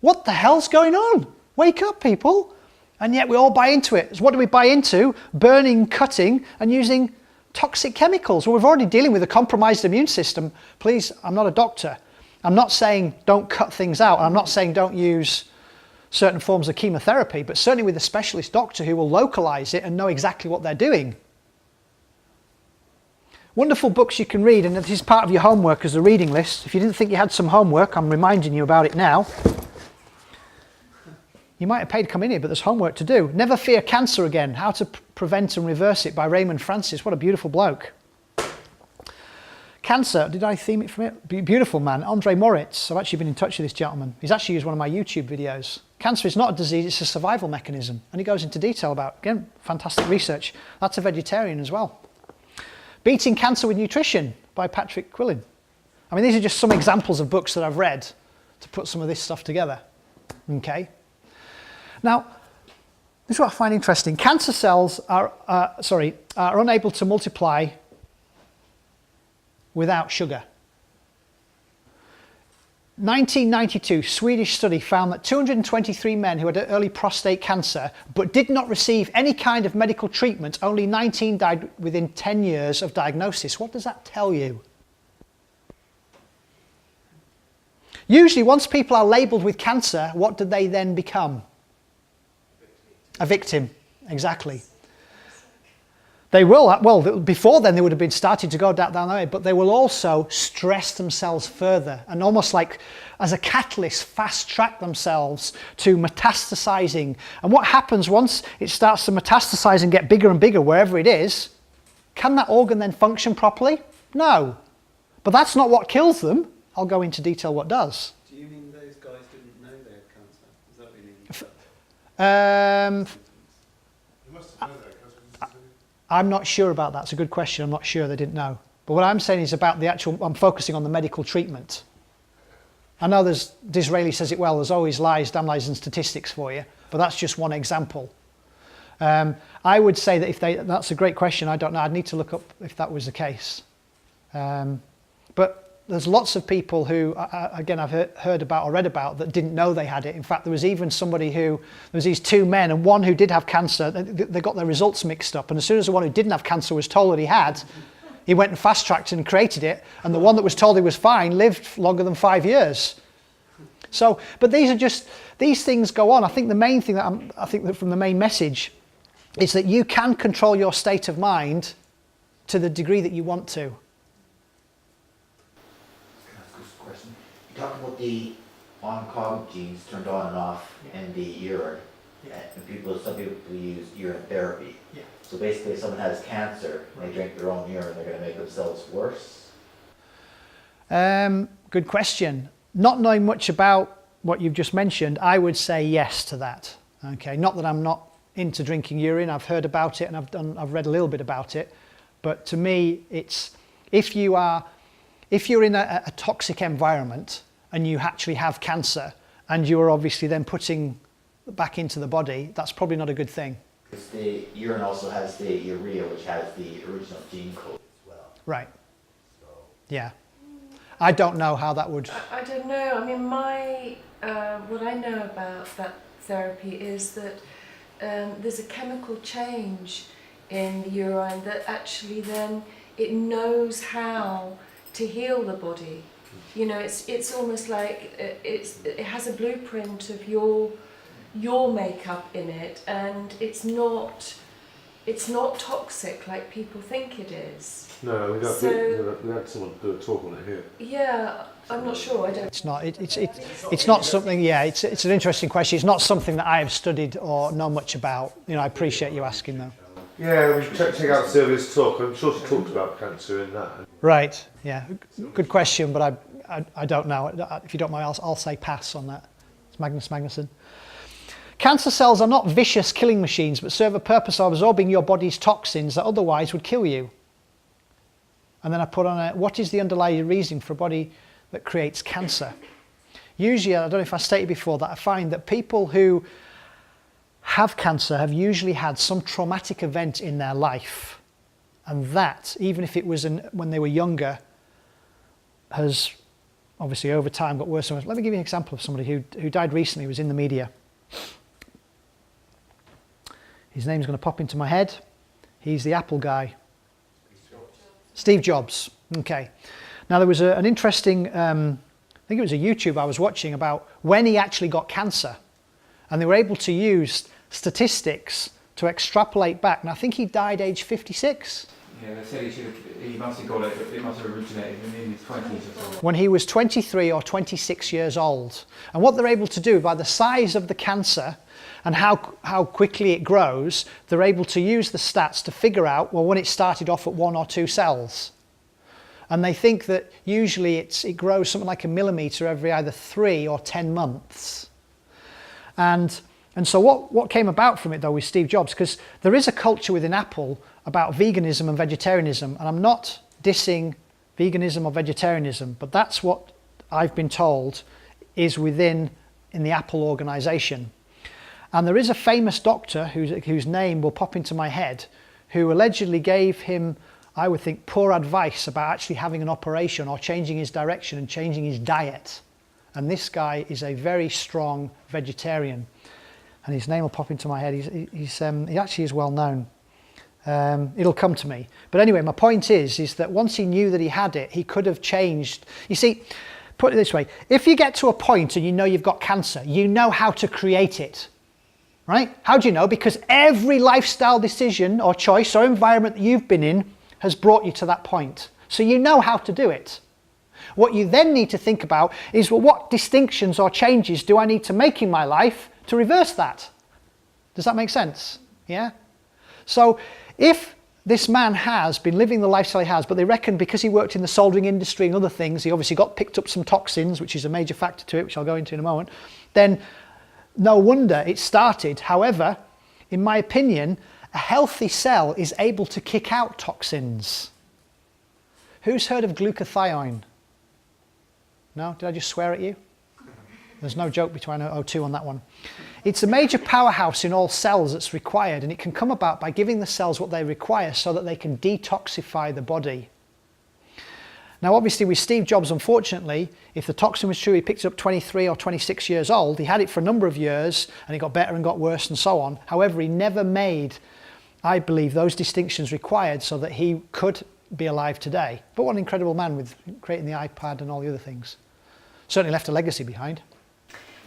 what the hell's going on? Wake up, people. And yet we all buy into it. So what do we buy into? Burning, cutting, and using toxic chemicals. Well, we're already dealing with a compromised immune system. Please, I'm not a doctor. I'm not saying don't cut things out. I'm not saying don't use certain forms of chemotherapy, but certainly with a specialist doctor who will localize it and know exactly what they're doing. Wonderful books you can read, and this is part of your homework as a reading list. If you didn't think you had some homework, I'm reminding you about it now. You might have paid to come in here, but there's homework to do. Never Fear Cancer Again, How to Prevent and Reverse It by Raymond Francis. What a beautiful bloke. Cancer, did I theme it from it? Beautiful man, Andre Moritz. I've actually been in touch with this gentleman. He's actually used one of my YouTube videos. Cancer is not a disease, it's a survival mechanism. And he goes into detail about, again, fantastic research. That's a vegetarian as well. Beating Cancer with Nutrition by Patrick Quillin. I mean, these are just some examples of books that I've read to put some of this stuff together. Okay. Now, this is what I find interesting. Cancer cells are unable to multiply without sugar. 1992 Swedish study found that 223 men who had early prostate cancer but did not receive any kind of medical treatment, only 19 died within 10 years of diagnosis. What does that tell you? Usually once people are labelled with cancer, what do they then become? A victim, exactly. They will, well, before then they would have been starting to go down that way, but they will also stress themselves further and almost like as a catalyst fast track themselves to metastasizing. And what happens once it starts to metastasize and get bigger and bigger wherever it is, can that organ then function properly? No. But that's not what kills them. I'll go into detail what does. Do you mean those guys didn't know they had cancer? Is that what you mean? I'm not sure about that. It's a good question. I'm not sure. They didn't know. But what I'm saying is about the actual, I'm focusing on the medical treatment. I know Disraeli says it well, there's always lies, damn lies and statistics for you, but that's just one example. I would say that that's a great question. I don't know. I'd need to look up if that was the case. But there's lots of people who, again, I've heard about or read about that didn't know they had it. In fact, there was even somebody there was these 2 men, and one who did have cancer, they got their results mixed up. And as soon as the one who didn't have cancer was told that he had, he went and fast-tracked and created it. And the one that was told he was fine lived longer than 5 years. So, but these things go on. I think the main thing I think that from the main message is that you can control your state of mind to the degree that you want to. You talked about the on-cog genes turned on and off in the urine. Yeah. And some people use urine therapy. Yeah. So basically if someone has cancer and they drink their own urine, they're going to make themselves worse? Good question. Not knowing much about what you've just mentioned, I would say yes to that. Okay, not that I'm not into drinking urine. I've heard about it and I've read a little bit about it. But to me, it's if you're in a toxic environment and you actually have cancer and you are obviously then putting back into the body, that's probably not a good thing. Because the urine also has the urea, which has the original gene code as well. Right. So Yeah. I don't know how that would... I don't know. I mean, what I know about that therapy is that there's a chemical change in the urine that actually then it knows how to heal the body. You know, it's almost like it has a blueprint of your makeup in it, and it's not toxic like people think it is. No, we had someone do a talk on it here. Yeah, I'm not sure. I don't. It's not. It's not something. Yeah, it's an interesting question. It's not something that I have studied or know much about. You know, I appreciate you asking though. Yeah, we should check out Sylvia's talk. I'm sure she talked about cancer in that. Right. Yeah. Good question, but I don't know. If you don't mind, I'll say pass on that. It's Magnus Magnuson. Cancer cells are not vicious killing machines, but serve a purpose of absorbing your body's toxins that otherwise would kill you. And then I put on what is the underlying reason for a body that creates cancer? Usually, I don't know if I stated before that, I find that people who have cancer have usually had some traumatic event in their life. And that, even if it was when they were younger, has obviously over time got worse and worse. Let me give you an example of somebody who died recently, who was in the media. His name's going to pop into my head. He's the Apple guy. Steve Jobs. Okay. Now there was an interesting, I think it was a YouTube I was watching about when he actually got cancer. And they were able to use statistics to extrapolate back. And I think he died age 56. Yeah, they said he must have got it, but it must have originated in his 20s or something. When he was 23 or 26 years old. And what they're able to do, by the size of the cancer and how quickly it grows, they're able to use the stats to figure out, well, when it started off at 1 or 2 cells. And they think that usually it grows something like a millimetre every either 3 or 10 months. And so what came about from it, though, with Steve Jobs, because there is a culture within Apple about veganism and vegetarianism, and I'm not dissing veganism or vegetarianism, but that's what I've been told is in the Apple organisation. And there is a famous doctor whose name will pop into my head, who allegedly gave him, I would think, poor advice about actually having an operation or changing his direction and changing his diet. And this guy is a very strong vegetarian. And his name will pop into my head. He actually is well known. It'll come to me. But anyway, my point is that once he knew that he had it, he could have changed. You see, put it this way, if you get to a point and you know you've got cancer, you know how to create it, right? How do you know? Because every lifestyle decision or choice or environment that you've been in has brought you to that point. So you know how to do it. What you then need to think about is, well, what distinctions or changes do I need to make in my life to reverse that? Does that make sense? Yeah? So if this man has been living the lifestyle he has, but they reckon because he worked in the soldering industry and other things, he obviously picked up some toxins, which is a major factor to it, which I'll go into in a moment, then no wonder it started. However, in my opinion, a healthy cell is able to kick out toxins. Who's heard of glutathione? No? Did I just swear at you? There's no joke between O2 on that one. It's a major powerhouse in all cells that's required, and it can come about by giving the cells what they require so that they can detoxify the body. Now obviously with Steve Jobs, unfortunately, if the toxin was true, he picked it up 23 or 26 years old. He had it for a number of years and it got better and got worse and so on. However, he never made, I believe, those distinctions required so that he could be alive today. But what an incredible man with creating the iPad and all the other things. Certainly left a legacy behind.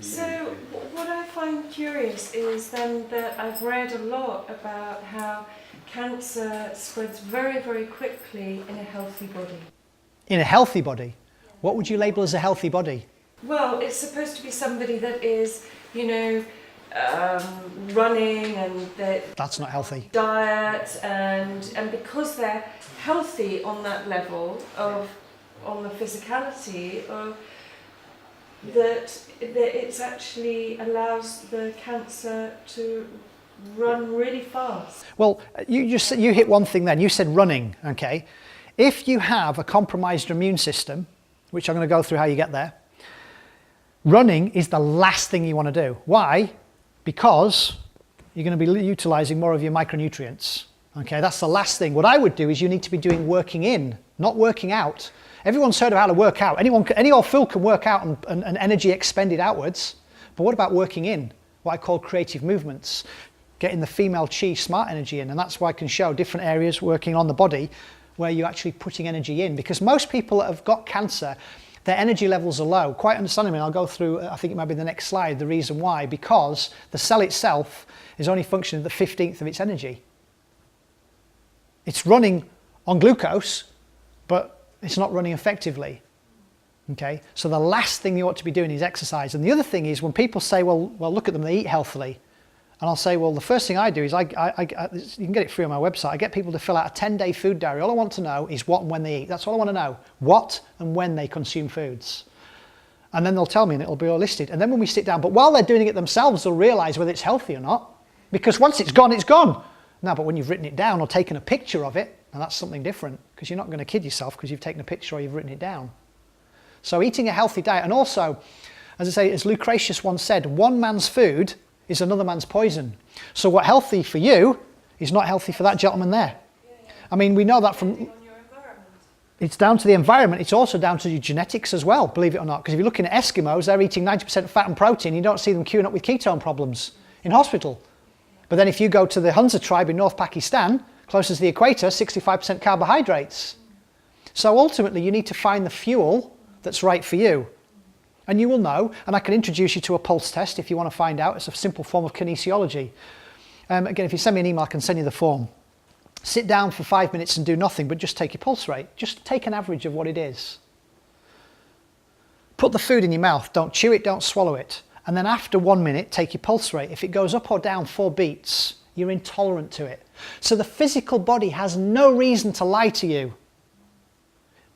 So what I find curious is then that I've read a lot about how cancer spreads very, very quickly in a healthy body. In a healthy body? What would you label as a healthy body? Well, it's supposed to be somebody that is, you know, running and that's not healthy. Diet and because they're healthy on that level on the physicality of that it actually allows the cancer to run really fast. Well, you hit one thing then. You said running, okay? If you have a compromised immune system, which I'm going to go through how you get there, running is the last thing you want to do. Why? Because you're going to be utilising more of your micronutrients. Okay, that's the last thing. What I would do is you need to be doing working in, not working out. Everyone's heard of how to work out. Any old fool can work out and energy expended outwards. But what about working in? What I call creative movements. Getting the female chi smart energy in. And that's why I can show different areas working on the body where you're actually putting energy in. Because most people that have got cancer, their energy levels are low. Quite understandably, I'll go through, I think it might be the next slide, the reason why. Because the cell itself is only functioning at the 15th of its energy. It's running on glucose, but it's not running effectively. Okay, so the last thing you ought to be doing is exercise. And the other thing is when people say, well, look at them, they eat healthily. And I'll say, well, the first thing I do is, you can get it free on my website, I get people to fill out a 10-day food diary. All I want to know is what and when they eat. That's all I want to know. What and when they consume foods. And then they'll tell me and it'll be all listed. And then when we sit down, but while they're doing it themselves, they'll realise whether it's healthy or not. Because once it's gone, it's gone. No, but when you've written it down or taken a picture of it, and that's something different, because you're not going to kid yourself because you've taken a picture or you've written it down. So eating a healthy diet, and also, as I say, as Lucretius once said, one man's food is another man's poison. So what's healthy for you is not healthy for that gentleman there. I mean, we know that from... It's down to the environment. It's also down to your genetics as well, believe it or not. Because if you're looking at Eskimos, they're eating 90% fat and protein. You don't see them queuing up with ketone problems in hospital. But then if you go to the Hunza tribe in North Pakistan, closest to the equator, 65% carbohydrates. So ultimately, you need to find the fuel that's right for you. And you will know, and I can introduce you to a pulse test if you want to find out. It's a simple form of kinesiology. Again, if you send me an email, I can send you the form. Sit down for 5 minutes and do nothing, but just take your pulse rate. Just take an average of what it is. Put the food in your mouth. Don't chew it, don't swallow it. And then after 1 minute, take your pulse rate. If it goes up or down 4 beats, you're intolerant to it. So the physical body has no reason to lie to you.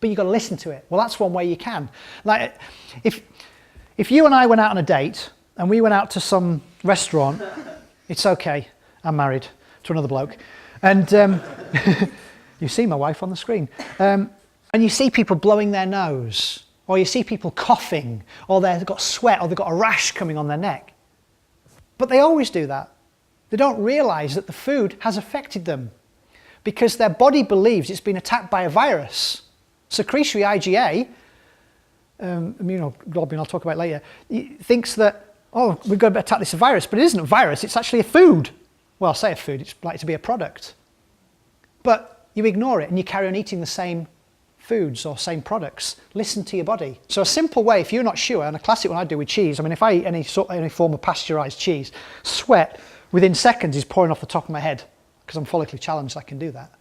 But you've got to listen to it. Well, that's one way you can. Like, if you and I went out on a date, and we went out to some restaurant, it's okay, I'm married to another bloke, and you see my wife on the screen, and you see people blowing their nose, or you see people coughing, or they've got sweat, or they've got a rash coming on their neck. But they always do that. They don't realise that the food has affected them because their body believes it's been attacked by a virus. Secretory IgA, immunoglobulin, I'll talk about later, thinks that, oh, we've got to attack this virus, but it isn't a virus, it's actually a food. Well, I say a food, it's likely to be a product. But you ignore it and you carry on eating the same foods or same products. Listen to your body. So a simple way, if you're not sure, and a classic one I do with cheese, I mean, if I eat any form of pasteurised cheese, sweat within seconds is pouring off the top of my head because I'm follically challenged, I can do that.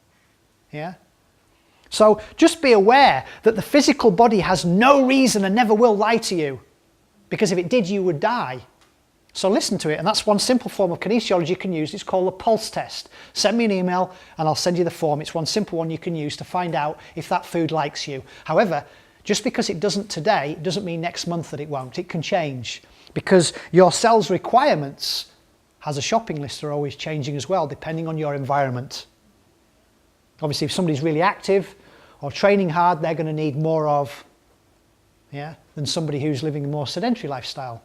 Yeah? So just be aware that the physical body has no reason and never will lie to you, because if it did, you would die. So listen to it, and that's one simple form of kinesiology you can use. It's called a pulse test. Send me an email and I'll send you the form. It's one simple one you can use to find out if that food likes you. However, just because it doesn't today, it doesn't mean next month that it won't. It can change, because your cell's requirements as a shopping list are always changing as well, depending on your environment. Obviously, if somebody's really active or training hard, they're going to need more of, than somebody who's living a more sedentary lifestyle.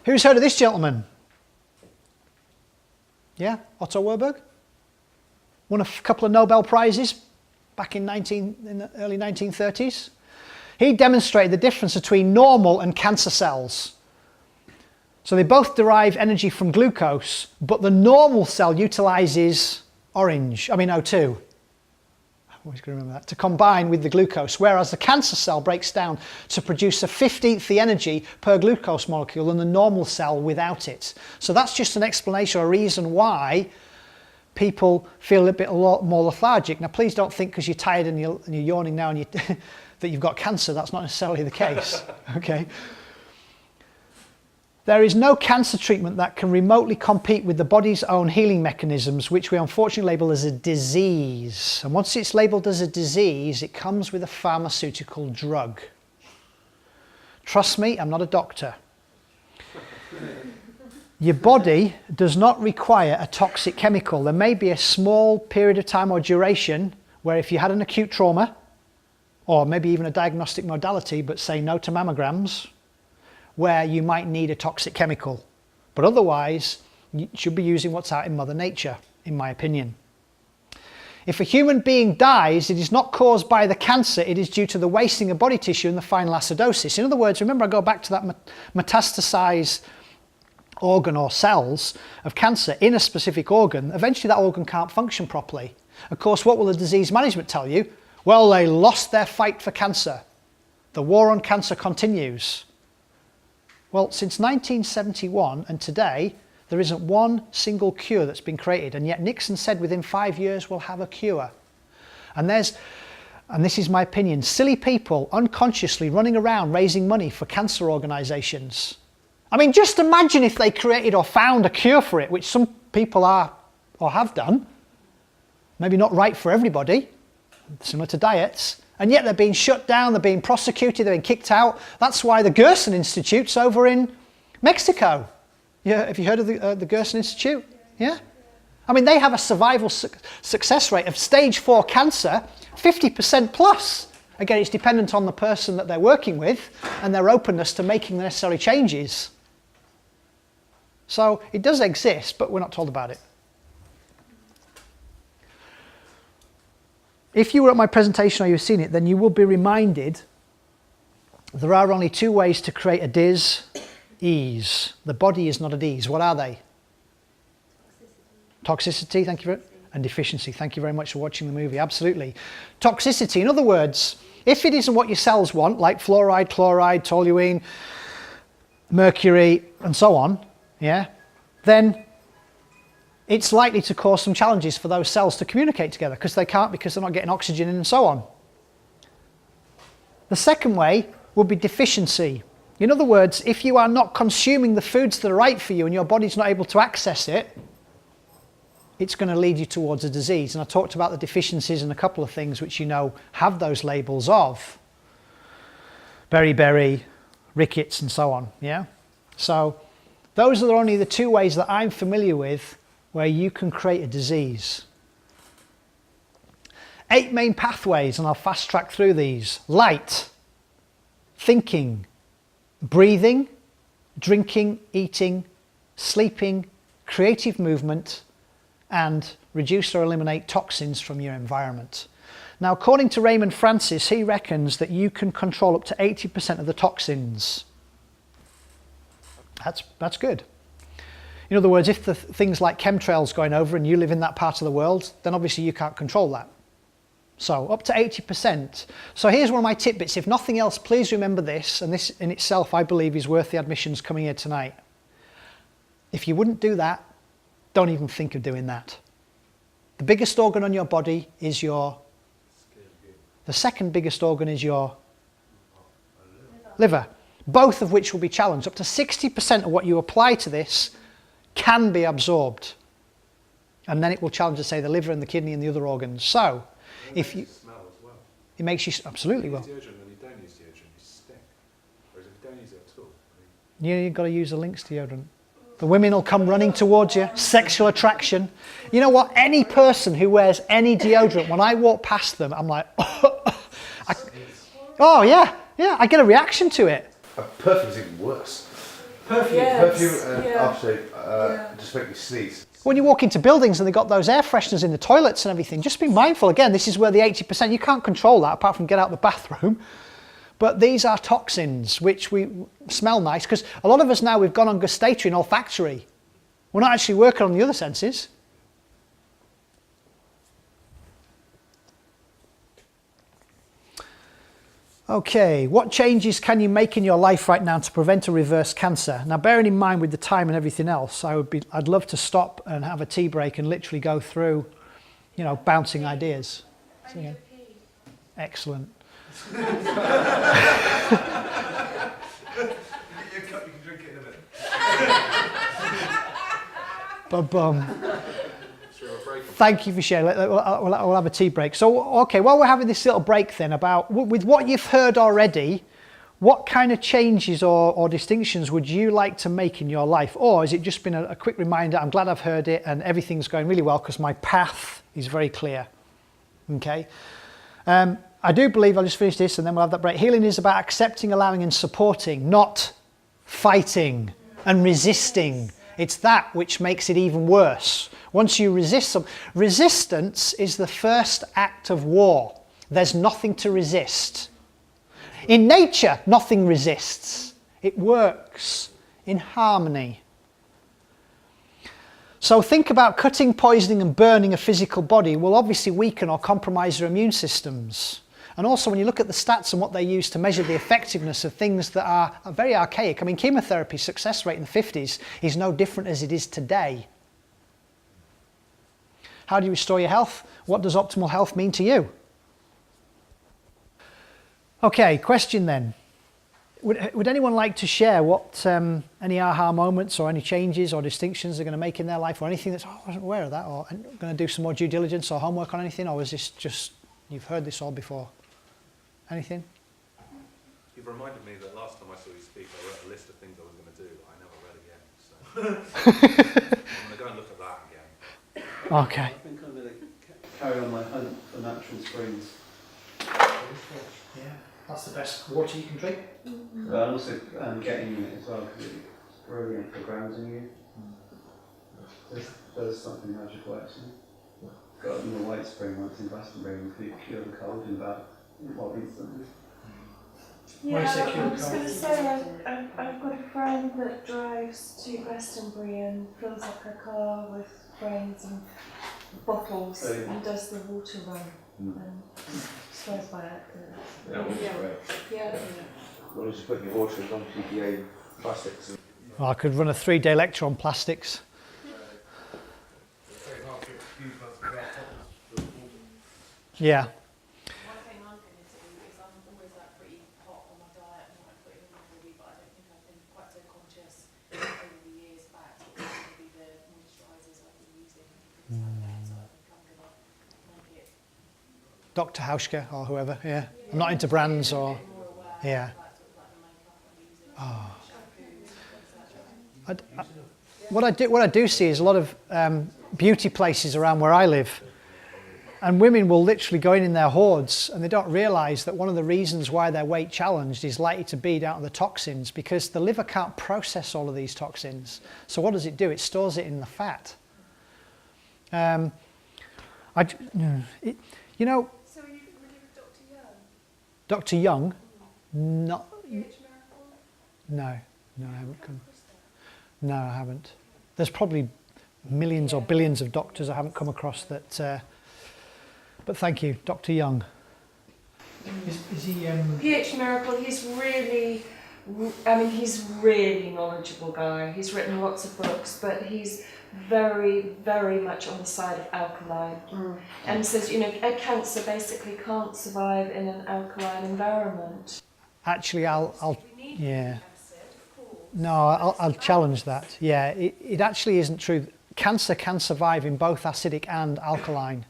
Who's heard of this gentleman? Yeah, Otto Warburg? Won a couple of Nobel Prizes back in the early 1930s. He demonstrated the difference between normal and cancer cells. So they both derive energy from glucose, but the normal cell utilises O2. I'm always going to remember that, to combine with the glucose, whereas the cancer cell breaks down to produce a 15th the energy per glucose molecule than the normal cell without it. So that's just an explanation or a reason why people feel a lot more lethargic. Now, please don't think because you're tired and you're yawning now and that you've got cancer. That's not necessarily the case. Okay. There is no cancer treatment that can remotely compete with the body's own healing mechanisms, which we unfortunately label as a disease. And once it's labelled as a disease, it comes with a pharmaceutical drug. Trust me, I'm not a doctor. Your body does not require a toxic chemical. There may be a small period of time or duration where if you had an acute trauma, or maybe even a diagnostic modality, but say no to mammograms, where you might need a toxic chemical. But otherwise, you should be using what's out in Mother Nature, in my opinion. If a human being dies, it is not caused by the cancer, it is due to the wasting of body tissue and the final acidosis. In other words, remember I go back to that metastasized organ or cells of cancer in a specific organ, eventually that organ can't function properly. Of course, what will the disease management tell you? Well, they lost their fight for cancer. The war on cancer continues. Well, since 1971 and today, there isn't one single cure that's been created, and yet Nixon said within 5 years we'll have a cure. And this is my opinion, silly people unconsciously running around raising money for cancer organisations. I mean, just imagine if they created or found a cure for it, which some people are or have done. Maybe not right for everybody, similar to diets, and yet they're being shut down, they're being prosecuted, they're being kicked out. That's why the Gerson Institute's over in Mexico. Yeah, have you heard of the Gerson Institute? Yeah? I mean, they have a survival success rate of stage 4 cancer, 50% plus. Again, it's dependent on the person that they're working with and their openness to making the necessary changes. So it does exist, but we're not told about it. If you were at my presentation or you've seen it, then you will be reminded there are only 2 ways to create a dis-ease. The body is not at ease. What are they? Toxicity, thank you very much. And deficiency. Thank you very much for watching the movie. Absolutely. Toxicity, in other words, if it isn't what your cells want, like fluoride, chloride, toluene, mercury, and so on, yeah, then it's likely to cause some challenges for those cells to communicate together because they can't, because they're not getting oxygen in and so on. The second way would be deficiency. In other words, if you are not consuming the foods that are right for you and your body's not able to access it, it's going to lead you towards a disease. And I talked about the deficiencies and a couple of things which you know have those labels of beriberi, rickets, and so on. Yeah. So those are only the 2 ways that I'm familiar with where you can create a disease. 8 main pathways, and I'll fast track through these: light, thinking, breathing, drinking, eating, sleeping, creative movement, and reduce or eliminate toxins from your environment. Now, according to Raymond Francis, he reckons that you can control up to 80% of the toxins. That's good. In other words, if the things like chemtrails going over and you live in that part of the world, then obviously you can't control that. So up to 80%. So here's one of my tidbits. If nothing else, please remember this, and this in itself I believe is worth the admissions coming here tonight. If you wouldn't do that, don't even think of doing that. The biggest organ on your body is your... The second biggest organ is your liver. Both of which will be challenged. Up to 60% of what you apply to this can be absorbed. And then it will challenge, say, the liver and the kidney and the other organs. So, if you... Smell as well. It makes you... Absolutely will. Deodorant, when you don't use deodorant, you stink. Whereas if you don't use it at all... You've got to use the Lynx deodorant. The women will come running towards you. Sexual attraction. You know what? Any person who wears any deodorant, when I walk past them, I'm like... oh, yeah. Yeah, I get a reaction to it. Perfume's even worse. Perfume and aftershave just make me sneeze. When you walk into buildings and they've got those air fresheners in the toilets and everything, just be mindful. Again, this is where the 80%, you can't control that apart from get out the bathroom. But these are toxins which we smell nice, because a lot of us now, we've gone on gustatory and olfactory. We're not actually working on the other senses. Okay, what changes can you make in your life right now to prevent or reverse cancer? Now, bearing in mind with the time and everything else, I'd love to stop and have a tea break and literally go through, you know, bouncing ideas. So, yeah. Excellent. You can drink it in a bit. Ba-bum. Thank you for sharing. We'll have a tea break. So, okay, while we're having this little break then, about with what you've heard already, what kind of changes or distinctions would you like to make in your life? Or has it just been a quick reminder, I'm glad I've heard it and everything's going really well because my path is very clear. Okay. I do believe, I'll just finish this and then we'll have that break. Healing is about accepting, allowing and supporting, not fighting and resisting. It's that which makes it even worse. Once you resist them, resistance is the first act of war. There's nothing to resist. In nature, nothing resists. It works in harmony. So think about cutting, poisoning and burning a physical body will obviously weaken or compromise your immune systems. And also when you look at the stats and what they use to measure the effectiveness of things that are very archaic. I mean, chemotherapy success rate in the 50s is no different as it is today. How do you restore your health? What does optimal health mean to you? Okay, question then. Would anyone like to share what any aha moments or any changes or distinctions they're going to make in their life, or anything that's, oh, I wasn't aware of that, or I'm going to do some more due diligence or homework on anything, or is this just, you've heard this all before? Anything? You've reminded me that last time I saw you speak, I wrote a list of things I was going to do that I never read again. So I'm going to go and look at that again. Okay. I think I'm going to carry on my hunt for natural springs. Yeah, that's the best water you can drink. But I'm also getting in it as well because it's brilliant for grounding you. There's something magical actually. Got in the White Spring once in Glastonbury and cure the cold in about instantly. Yeah, I was going to say, I've got a friend that drives to Glastonbury and fills up her car with grains and bottles and does the water run and swears by it. Yeah. Well, just put your water in non-PPA plastics. Well, I could run a 3-day lecture on plastics. Yeah. One thing I'm going to do is I'm always pretty hot on my diet and what I put in my body, but I don't think I've been quite so conscious over the years back. Maybe the moisturisers I've been using and things like that. So I think I'm going to make it. Dr. Hauschka or whoever, yeah. I'm not into brands or, yeah. Oh. What I do see is a lot of beauty places around where I live. And women will literally go in their hordes and they don't realise that one of the reasons why they're weight challenged is likely to be down to the toxins, because the liver can't process all of these toxins. So what does it do? It stores it in the fat. You know, So were you with Dr. Young? Dr. Young, not, PH Miracle? no, I haven't come. No, I haven't. There's probably millions or billions of doctors I haven't come across that. But thank you, Dr. Young. Is he? PH Miracle, he's really knowledgeable guy. He's written lots of books, but he's very, very much on the side of alkaline. And says, you know, a cancer basically can't survive in an alkaline environment. Actually, I'll yeah. No, I'll challenge that. Yeah, it actually isn't true. Cancer can survive in both acidic and alkaline.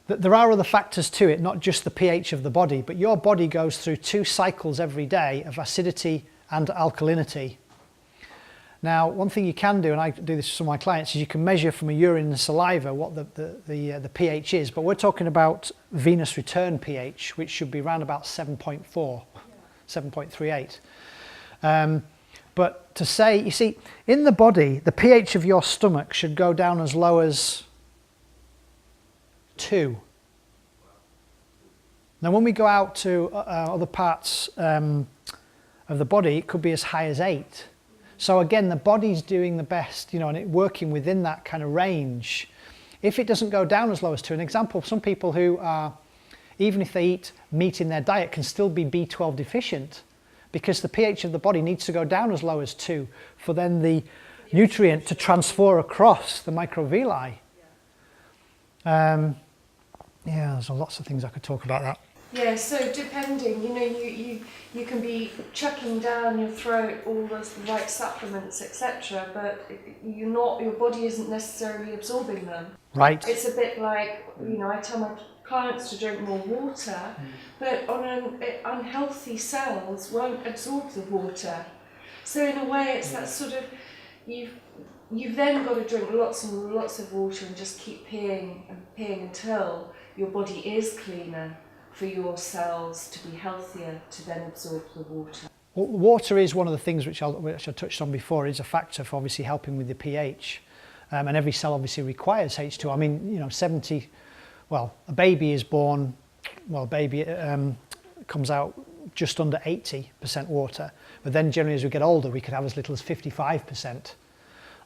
There are other factors to it, not just the pH of the body, but your body goes through 2 cycles every day of acidity and alkalinity. Now, one thing you can do, and I do this with some of my clients, is you can measure from a urine and saliva what the pH is, but we're talking about venous return pH, which should be around about 7.4, 7.38. But to say, you see, in the body, the pH of your stomach should go down as low as 2. Now when we go out to other parts of the body, it could be as high as 8. So again, the body's doing the best, you know, and it working within that kind of range. If it doesn't go down as low as 2, an example, some people who are, even if they eat meat in their diet, can still be B12 deficient, because the pH of the body needs to go down as low as 2 for then the nutrient to transfer across the microvilli. Yeah, there's lots of things I could talk about that. Yeah, so depending, you know, you can be chucking down your throat all the right supplements, etc., but your body isn't necessarily absorbing them. Right. It's a bit like, you know, I tell my clients to drink more water, but unhealthy cells won't absorb the water. So in a way, it's that sort of, you've then got to drink lots and lots of water and just keep peeing and peeing until your body is cleaner for your cells to be healthier to then absorb the water. Well, water is one of the things which I touched on before. Is a factor for obviously helping with the pH, and every cell obviously requires H2. I mean, you know, a baby is born, comes out just under 80% water, but then generally as we get older, we could have as little as 55%.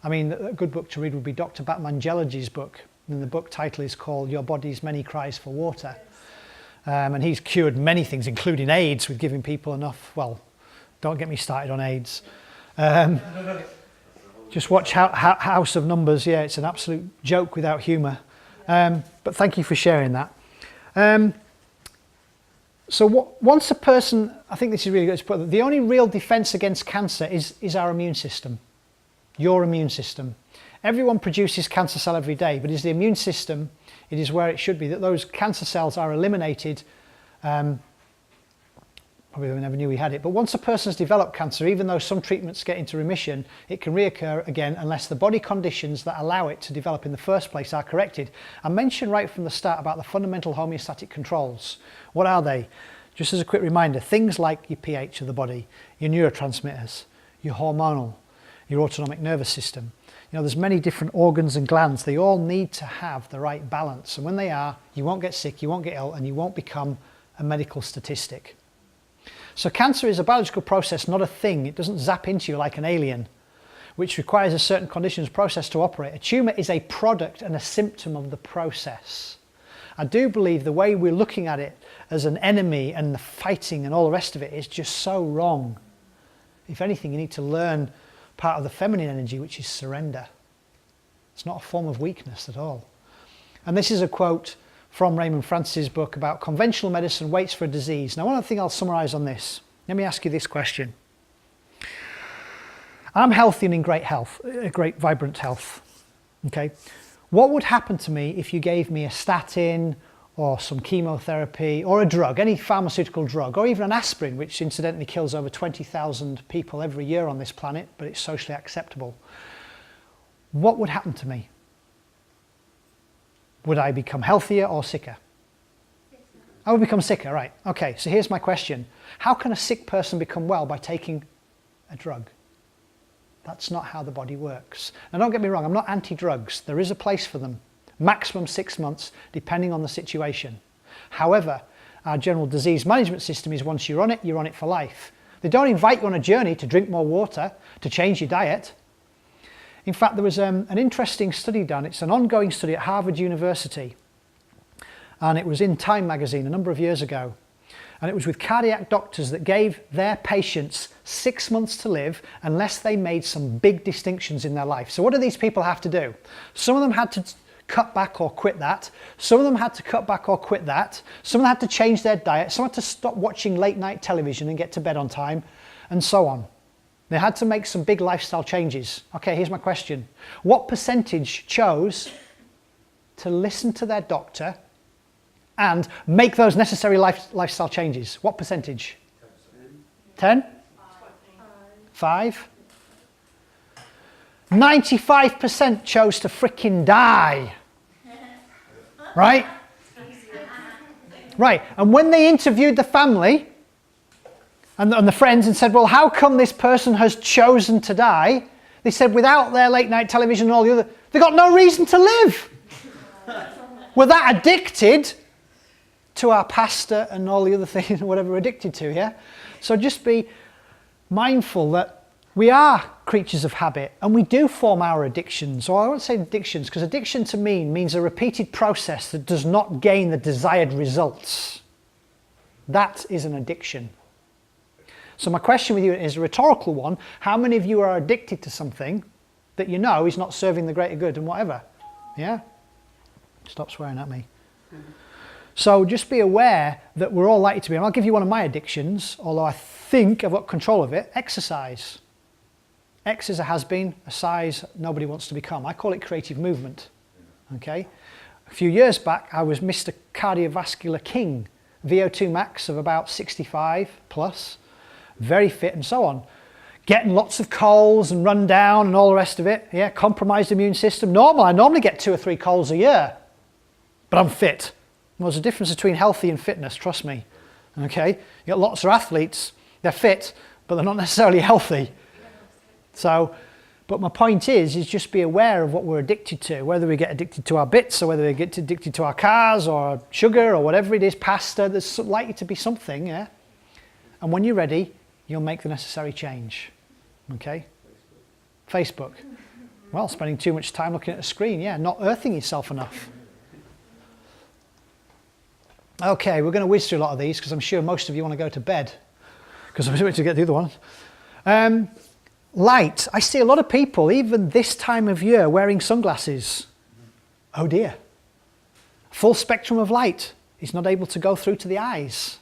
I mean, a good book to read would be Dr. Batmangelogy's book, and the book title is called Your Body's Many Cries for Water. And he's cured many things, including AIDS, with giving people enough, well, don't get me started on AIDS. Just watch House of Numbers. Yeah, it's an absolute joke without humour. But thank you for sharing that. Once a person, I think this is really good to put, the only real defence against cancer is our immune system, your immune system. Everyone produces cancer cell every day, but it's the immune system, it is where it should be, that those cancer cells are eliminated. Probably we never knew we had it, but once a person's developed cancer, even though some treatments get into remission, it can reoccur again unless the body conditions that allow it to develop in the first place are corrected. I mentioned right from the start about the fundamental homeostatic controls. What are they? Just as a quick reminder, things like your pH of the body, your neurotransmitters, your hormonal, your autonomic nervous system. You know, there's many different organs and glands. They all need to have the right balance. And when they are, you won't get sick, you won't get ill, and you won't become a medical statistic. So cancer is a biological process, not a thing. It doesn't zap into you like an alien, which requires a certain conditions process to operate. A tumour is a product and a symptom of the process. I do believe the way we're looking at it as an enemy and the fighting and all the rest of it is just so wrong. If anything, you need to learn part of the feminine energy, which is surrender. It's not a form of weakness at all. And this is a quote from Raymond Francis' book about conventional medicine waits for a disease. Now, one other thing I'll summarise on this. Let me ask you this question. I'm healthy and in great health, great vibrant health. Okay, what would happen to me if you gave me a statin or some chemotherapy or a drug, any pharmaceutical drug, or even an aspirin, which incidentally kills over 20,000 people every year on this planet, but it's socially acceptable? What would happen to me? Would I become healthier or sicker? I would become sicker, right. Okay, so here's my question. How can a sick person become well by taking a drug? That's not how the body works. Now don't get me wrong, I'm not anti-drugs. There is a place for them. Maximum 6 months, depending on the situation. However, our general disease management system is once you're on it for life. They don't invite you on a journey to drink more water, to change your diet. In fact, there was an interesting study done. It's an ongoing study at Harvard University. And it was in Time magazine a number of years ago. And it was with cardiac doctors that gave their patients 6 months to live unless they made some big distinctions in their life. So what do these people have to do? Some of them had to cut back or quit that. Some of them had to cut back or quit that. Some of them had to change their diet. Some had to stop watching late night television and get to bed on time, and so on. They had to make some big lifestyle changes. Okay, here's my question. What percentage chose to listen to their doctor and make those necessary lifestyle changes? What percentage? 10? 5? 95% chose to frickin' die. Right? Right, and when they interviewed the family and the friends and said, well, how come this person has chosen to die? They said, without their late night television and all the other, they got no reason to live. We're that addicted to our pasta and all the other things, whatever we're addicted to, yeah? So just be mindful that we are creatures of habit and we do form our addictions. Or I won't say addictions, because addiction to me means a repeated process that does not gain the desired results. That is an addiction. So my question with you is a rhetorical one. How many of you are addicted to something that you know is not serving the greater good and whatever? Yeah? Stop swearing at me. So just be aware that we're all likely to be, and I'll give you one of my addictions, although I think I've got control of it, exercise. X is a has-been, a size nobody wants to become. I call it creative movement. Okay? A few years back, I was Mr. Cardiovascular King, VO2 max of about 65 plus, very fit and so on. Getting lots of colds and run down and all the rest of it. Yeah, compromised immune system. I normally get 2 or 3 colds a year, but I'm fit. There's a difference between healthy and fitness, trust me. Okay? You got lots of athletes, they're fit, but they're not necessarily healthy. So, but my point is just be aware of what we're addicted to, whether we get addicted to our bits or whether we get addicted to our cars or sugar or whatever it is, pasta, there's likely to be something, yeah? And when you're ready, you'll make the necessary change, okay? Facebook. Well, spending too much time looking at a screen, yeah, not earthing yourself enough. Okay, we're going to whiz through a lot of these because I'm sure most of you want to go to bed because I'm waiting to get the other one. Light. I see a lot of people, even this time of year, wearing sunglasses. Oh dear. Full spectrum of light is not able to go through to the eyes.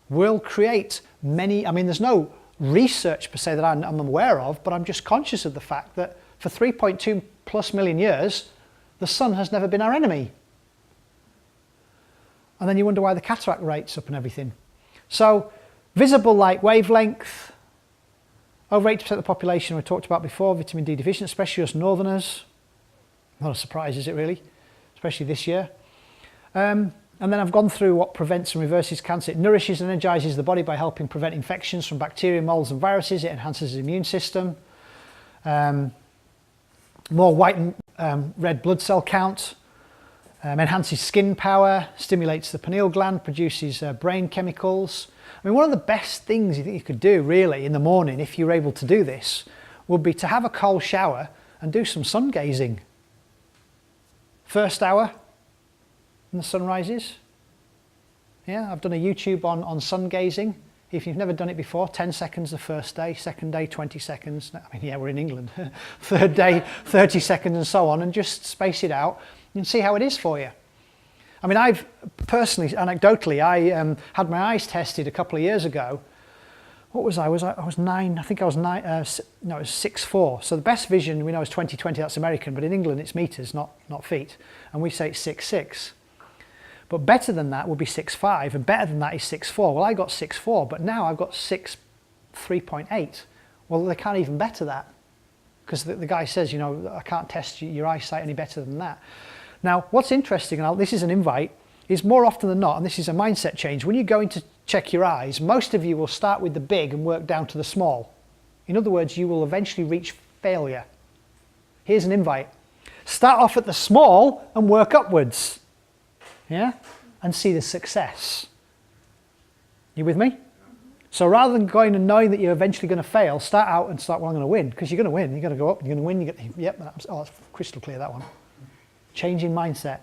Will create many, I mean, there's no research per se that I'm aware of, but I'm just conscious of the fact that for 3.2 plus million years, the sun has never been our enemy. And then you wonder why the cataract rate's up and everything. So, visible light wavelength, over 80% of the population we talked about before, vitamin D deficient, especially us northerners. Not a surprise, is it really? Especially this year. And then I've gone through what prevents and reverses cancer. It nourishes and energizes the body by helping prevent infections from bacteria, molds and viruses. It enhances the immune system. More white and red blood cell count. Enhances skin power, stimulates the pineal gland, produces brain chemicals. I mean, one of the best things you think you could do really in the morning, if you're able to do this, would be to have a cold shower and do some sun gazing. First hour when the sun rises. Yeah, I've done a YouTube on sun gazing. If you've never done it before, 10 seconds the first day, second day 20 seconds. I mean, yeah, we're in England. Third day 30 seconds and so on, and just space it out and see how it is for you. I mean, I've personally, anecdotally, I had my eyes tested a couple of years ago. What was I? I was 9, I think I was 9, no, it was 6'4". So the best vision we know is 20/20, that's American, but in England it's meters, not feet. And we say it's 6'6". But better than that would be 6'5", and better than that is 6'4". Well, I got 6'4", but now I've got 3.8. Well, they can't even better that. Because the guy says, you know, I can't test your eyesight any better than that. Now, what's interesting, and this is an invite, is more often than not, and this is a mindset change, when you're going to check your eyes, most of you will start with the big and work down to the small. In other words, you will eventually reach failure. Here's an invite. Start off at the small and work upwards. Yeah? And see the success. You with me? So rather than going and knowing that you're eventually going to fail, start out and start, well, I'm going to win, because you're going to win. You're going to go up, you're going to win. Yep, that's crystal clear, that one. Changing mindset.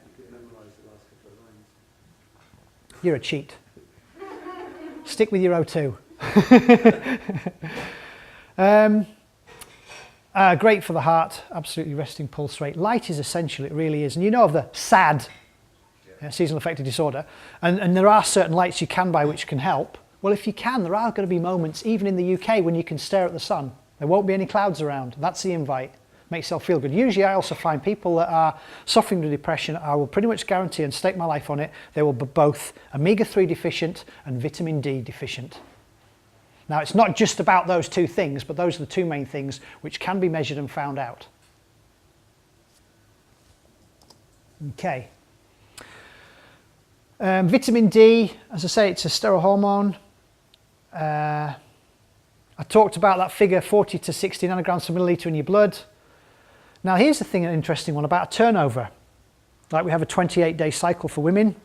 You're a cheat. Stick with your O2. Great for the heart, absolutely resting pulse rate. Light is essential, it really is. And you know of the SAD, seasonal affective disorder, and there are certain lights you can buy which can help. Well, if you can, there are going to be moments, even in the UK, when you can stare at the sun. There won't be any clouds around. That's the invite. Make yourself feel good. Usually I also find people that are suffering with depression, I will pretty much guarantee and stake my life on it, they will be both omega-3 deficient and vitamin D deficient. Now, it's not just about those two things, but those are the two main things which can be measured and found out. Okay. Vitamin D, as I say, it's a steroid hormone. I talked about that figure, 40 to 60 nanograms per milliliter in your blood. Now here's the thing, an interesting one about a turnover. Like we have a 28-day cycle for women,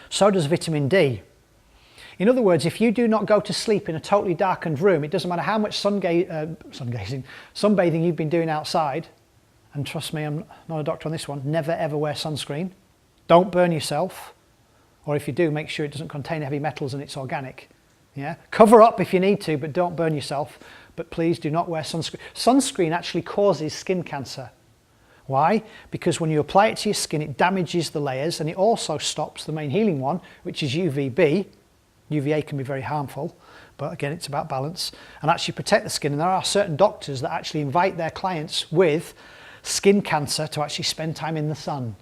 so does vitamin D. In other words, if you do not go to sleep in a totally darkened room, it doesn't matter how much sunbathing you've been doing outside, and trust me, I'm not a doctor on this one, never ever wear sunscreen. Don't burn yourself, or if you do, make sure it doesn't contain heavy metals and it's organic. Yeah? Cover up if you need to, but don't burn yourself. But please do not wear sunscreen. Sunscreen actually causes skin cancer. Why? Because when you apply it to your skin, it damages the layers, and it also stops the main healing one, which is UVB. UVA can be very harmful, but again, it's about balance, and actually protect the skin. And there are certain doctors that actually invite their clients with skin cancer to actually spend time in the sun.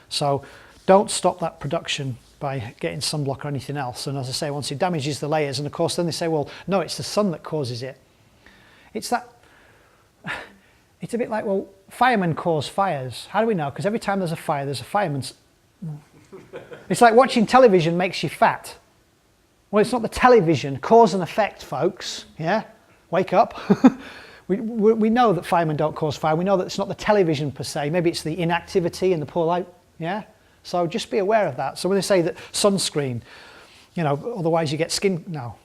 So don't stop that production by getting sunblock or anything else. And as I say, once it damages the layers, and of course then they say, well, no, it's the sun that causes it. It's that, it's a bit like, well, firemen cause fires. How do we know? Because every time there's a fire, there's a fireman. It's like watching television makes you fat. Well, it's not the television. Cause and effect, folks. Yeah? Wake up. we know that firemen don't cause fire. We know that it's not the television per se. Maybe it's the inactivity and the poor light. Yeah? So just be aware of that. So when they say that sunscreen, you know, otherwise you get skin... No,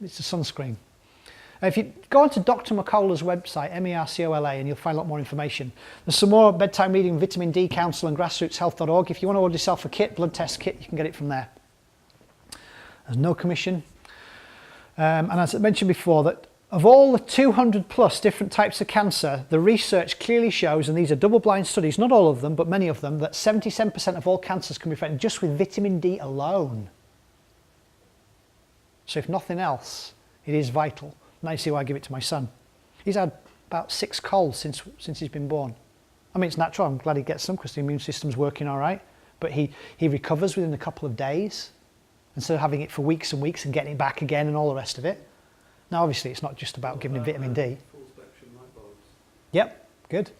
it's a sunscreen. If you go onto Dr. McCola's website, MERCOLA, and you'll find a lot more information. There's some more bedtime reading, vitamin D council and grassrootshealth.org. If you want to order yourself a kit, blood test kit, you can get it from there. There's no commission. And as I mentioned before, that of all the 200 plus different types of cancer, the research clearly shows, and these are double-blind studies, not all of them, but many of them, that 77% of all cancers can be prevented just with vitamin D alone. So if nothing else, it is vital. Now you see why I give it to my son. He's had about 6 colds since he's been born. I mean, it's natural. I'm glad he gets them because the immune system's working all right. But he recovers within a couple of days instead of having it for weeks and weeks and getting it back again and all the rest of it. Now, obviously, it's not just about giving him vitamin D. Full spectrum light bulbs. Yep, good.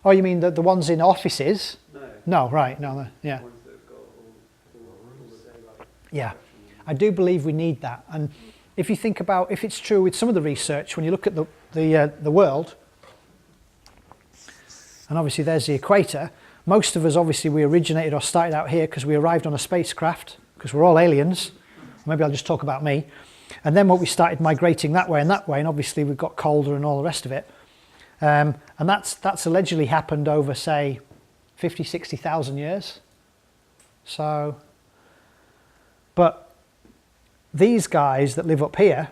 Oh, you mean the ones in offices? No. No, right. No, yeah. The ones that have got all the daylight. Yeah. I do believe we need that. And if you think about, if it's true with some of the research, when you look at the world, and obviously there's the equator, most of us obviously we originated or started out here because we arrived on a spacecraft, because we're all aliens. Maybe I'll just talk about me. And then what we started migrating that way, and obviously we've got colder and all the rest of it. And that's allegedly happened over, say, 50, 60,000 years. So, but these guys that live up here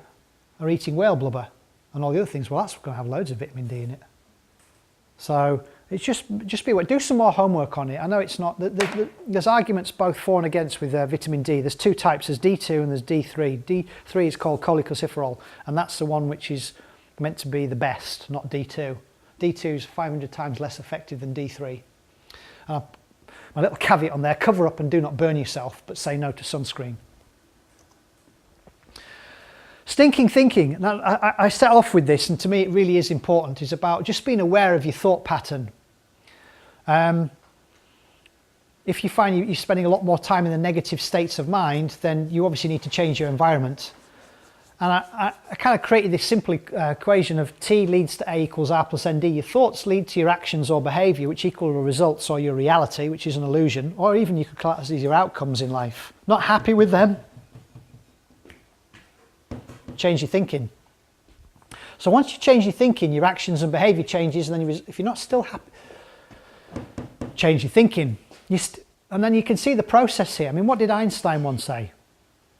are eating whale blubber and all the other things. Well, that's going to have loads of vitamin D in it. So it's just be aware. Do some more homework on it. I know it's not. There's arguments both for and against with vitamin D. There's 2 types. There's D2 and there's D3. D3 is called cholecalciferol, and that's the one which is meant to be the best, not D2. D2 is 500 times less effective than D3. My little caveat on there: cover up and do not burn yourself, but say no to sunscreen. Stinking thinking. Now, I set off with this, and to me it really is important. It's about just being aware of your thought pattern. If you find you're spending a lot more time in the negative states of mind, then you obviously need to change your environment. And I kind of created this simple equation of T leads to A equals R plus ND. Your thoughts lead to your actions or behaviour, which equal your results or your reality, which is an illusion, or even you could class these your outcomes in life. Not happy with them? Change your thinking. So once you change your thinking, your actions and behaviour changes, and then if you're not still happy, change your thinking. And then you can see the process here. I mean, what did Einstein once say?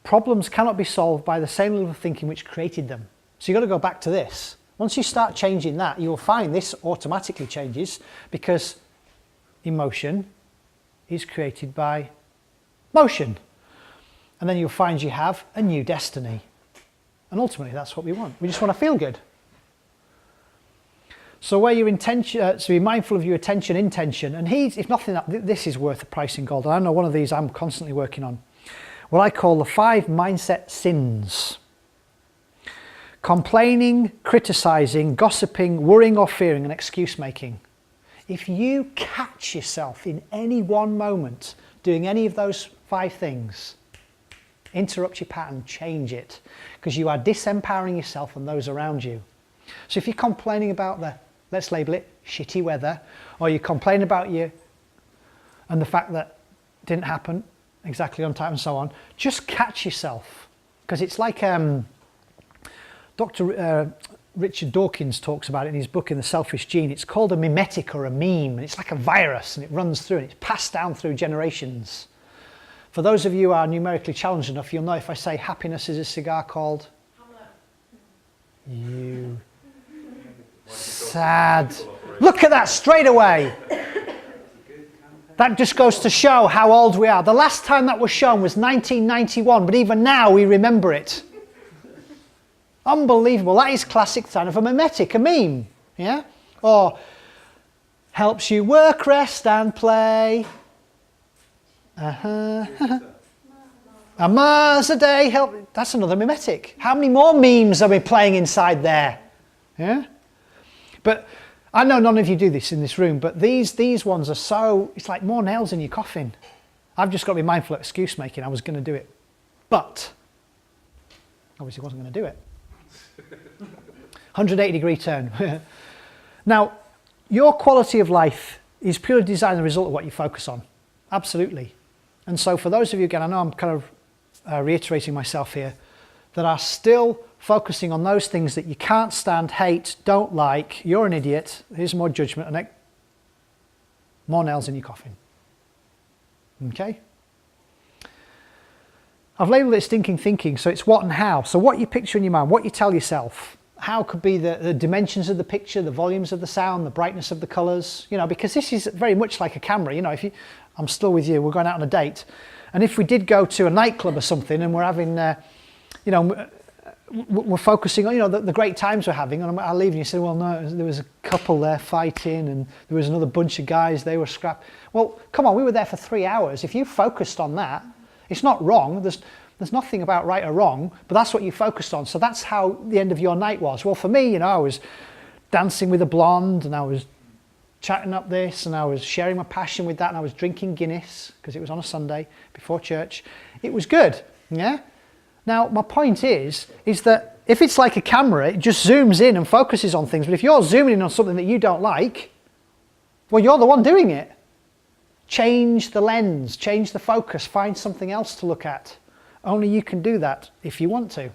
Problems cannot be solved by the same level of thinking which created them. So you've got to go back to this. Once you start changing that, you'll find this automatically changes, because emotion is created by motion. And then you'll find you have a new destiny. And ultimately, that's what we want. We just want to feel good. So where your intention, so be mindful of your attention, intention. And if nothing, this is worth the price in gold. And I know one of these I'm constantly working on. What I call the 5 mindset sins. Complaining, criticizing, gossiping, worrying or fearing, and excuse making. If you catch yourself in any one moment doing any of those 5 things, interrupt your pattern, change it, because you are disempowering yourself and those around you. So if you're complaining about the, let's label it, shitty weather, or you complain about you and the fact that it didn't happen exactly on time and so on, just catch yourself. Because it's like Dr. Richard Dawkins talks about it in his book In the Selfish Gene. It's called a mimetic or a meme, and it's like a virus, and it runs through and it's passed down through generations. For those of you who are numerically challenged enough, you'll know if I say happiness is a cigar called You Sad. Look at that straight away. That just goes to show how old we are. The last time that was shown was 1991, but even now we remember it. Unbelievable. That is classic sign of a mimetic, a meme. Yeah? Or helps you work, rest and play. A Mars a day help. That's another mimetic. How many more memes are we playing inside there? Yeah? But I know none of you do this in this room, but these ones are so, it's like more nails in your coffin. I've just got to be mindful of excuse making. I was going to do it. But Obviously wasn't going to do it. 180-degree turn. Now, your quality of life is purely designed as a result of what you focus on. Absolutely. And so for those of you, again, I know I'm kind of reiterating myself here, that are still focusing on those things that you can't stand, hate, don't like, you're an idiot, here's more judgment, and more nails in your coffin. Okay? I've labelled it stinking thinking, so it's what and how. So what you picture in your mind, what you tell yourself, how could be the dimensions of the picture, the volumes of the sound, the brightness of the colours, you know, because this is very much like a camera, you know, I'm still with you, we're going out on a date, and if we did go to a nightclub or something and we're having, you know, we're focusing on, you know, the great times we're having, and I leave and you say, well, no, there was a couple there fighting and there was another bunch of guys, they were scrapped. Well, come on, we were there for 3 hours. If you focused on that, it's not wrong. There's nothing about right or wrong, but that's what you focused on. So that's how the end of your night was. Well, for me, you know, I was dancing with a blonde and I was chatting up this and I was sharing my passion with that and I was drinking Guinness because it was on a Sunday before church. It was good, yeah? Now, my point is that if it's like a camera, it just zooms in and focuses on things. But if you're zooming in on something that you don't like, well, you're the one doing it. Change the lens, change the focus, find something else to look at. Only you can do that if you want to.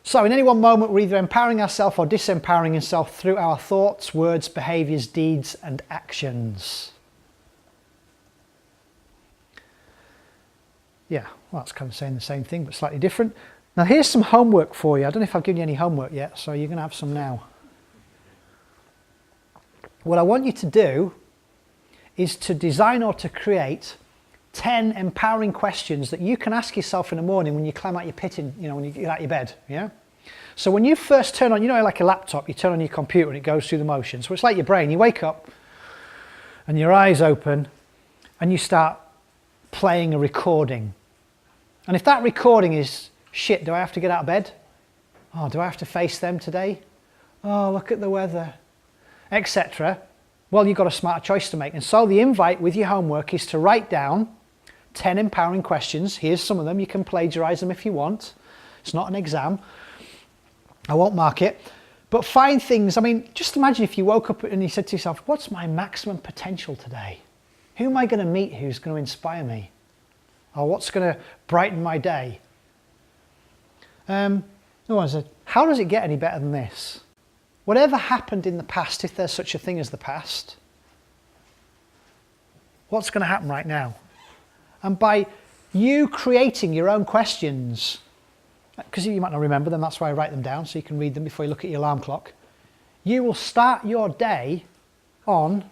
So in any one moment, we're either empowering ourselves or disempowering ourselves through our thoughts, words, behaviours, deeds, and actions. Yeah, well, that's kind of saying the same thing, but slightly different. Now, here's some homework for you. I don't know if I've given you any homework yet, so you're going to have some now. What I want you to do is to design or to create 10 empowering questions that you can ask yourself in the morning when you climb out your pit, you know, when you get out of your bed, yeah? So when you first turn on, you know, like a laptop, you turn on your computer and it goes through the motions. So it's like your brain. You wake up and your eyes open and you start playing a recording. And if that recording is, shit, do I have to get out of bed? Oh, do I have to face them today? Oh, look at the weather, etc. Well, you've got a smart choice to make. And so the invite with your homework is to write down 10 empowering questions. Here's some of them. You can plagiarize them if you want. It's not an exam. I won't mark it. But find things. I mean, just imagine if you woke up and you said to yourself, what's my maximum potential today? Who am I going to meet who's going to inspire me? Or what's going to brighten my day? No one said, how does it get any better than this? Whatever happened in the past, if there's such a thing as the past, what's going to happen right now? And by you creating your own questions, because you might not remember them, that's why I write them down, so you can read them before you look at your alarm clock, you will start your day on,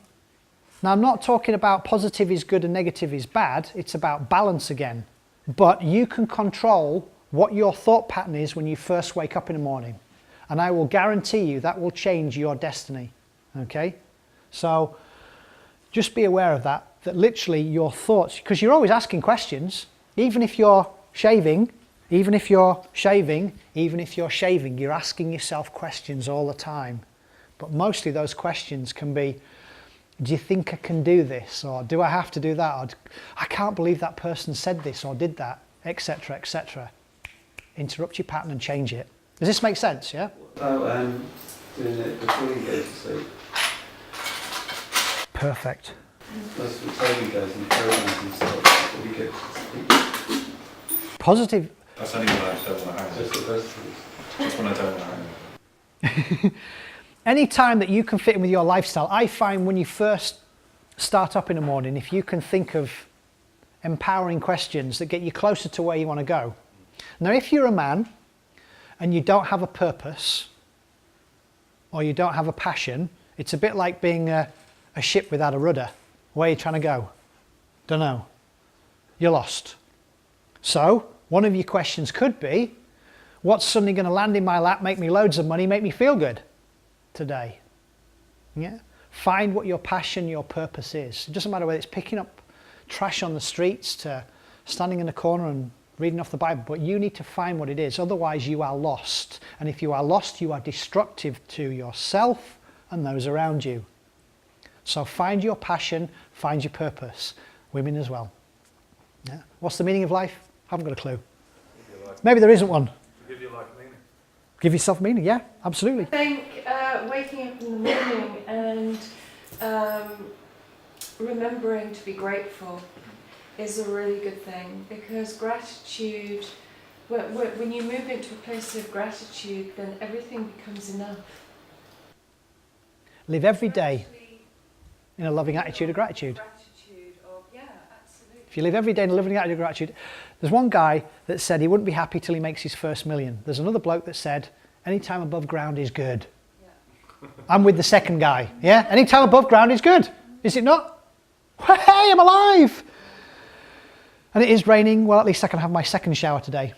now I'm not talking about positive is good and negative is bad, it's about balance again. But you can control what your thought pattern is when you first wake up in the morning. And I will guarantee you that will change your destiny, okay? So just be aware of that literally your thoughts, because you're always asking questions, even if you're shaving, even if you're shaving, even if you're shaving, you're asking yourself questions all the time. But mostly those questions can be, do you think I can do this? Or do I have to do that? Or I can't believe that person said this or did that, etc., etc. Interrupt your pattern and change it. Does this make sense, yeah? About doing it before you go to sleep. Perfect. That's what Toby does, and programs himself before he goes to sleep. Positive. That's only when I don't want to hang. Just the vegetables. That's when I don't want to hang. Any time that you can fit in with your lifestyle, I find when you first start up in the morning, if you can think of empowering questions that get you closer to where you want to go. Now, if you're a man and you don't have a purpose or you don't have a passion, it's a bit like being a ship without a rudder. Where are you trying to go? Don't know. You're lost. So, one of your questions could be, what's suddenly going to land in my lap, make me loads of money, make me feel good today? Yeah? Find what your passion, your purpose is. It doesn't matter whether it's picking up trash on the streets to standing in a corner and reading off the Bible, but you need to find what it is. Otherwise, you are lost. And if you are lost, you are destructive to yourself and those around you. So find your passion, find your purpose. Women as well. Yeah? What's the meaning of life? I haven't got a clue. Live your life Maybe there isn't one. Give your life meaning. Give yourself meaning, yeah, absolutely. I think waking up in the morning and remembering to be grateful is a really good thing, because gratitude, when you move into a place of gratitude, then everything becomes enough. Live every day in a loving attitude of gratitude. Yeah, absolutely. If you live every day in a loving attitude of gratitude, there's one guy that said he wouldn't be happy till he makes his first million. There's another bloke that said, any time above ground is good. Yeah. I'm with the second guy, yeah? Any time above ground is good, is it not? Hey, I'm alive! And it is raining, well, at least I can have my second shower today.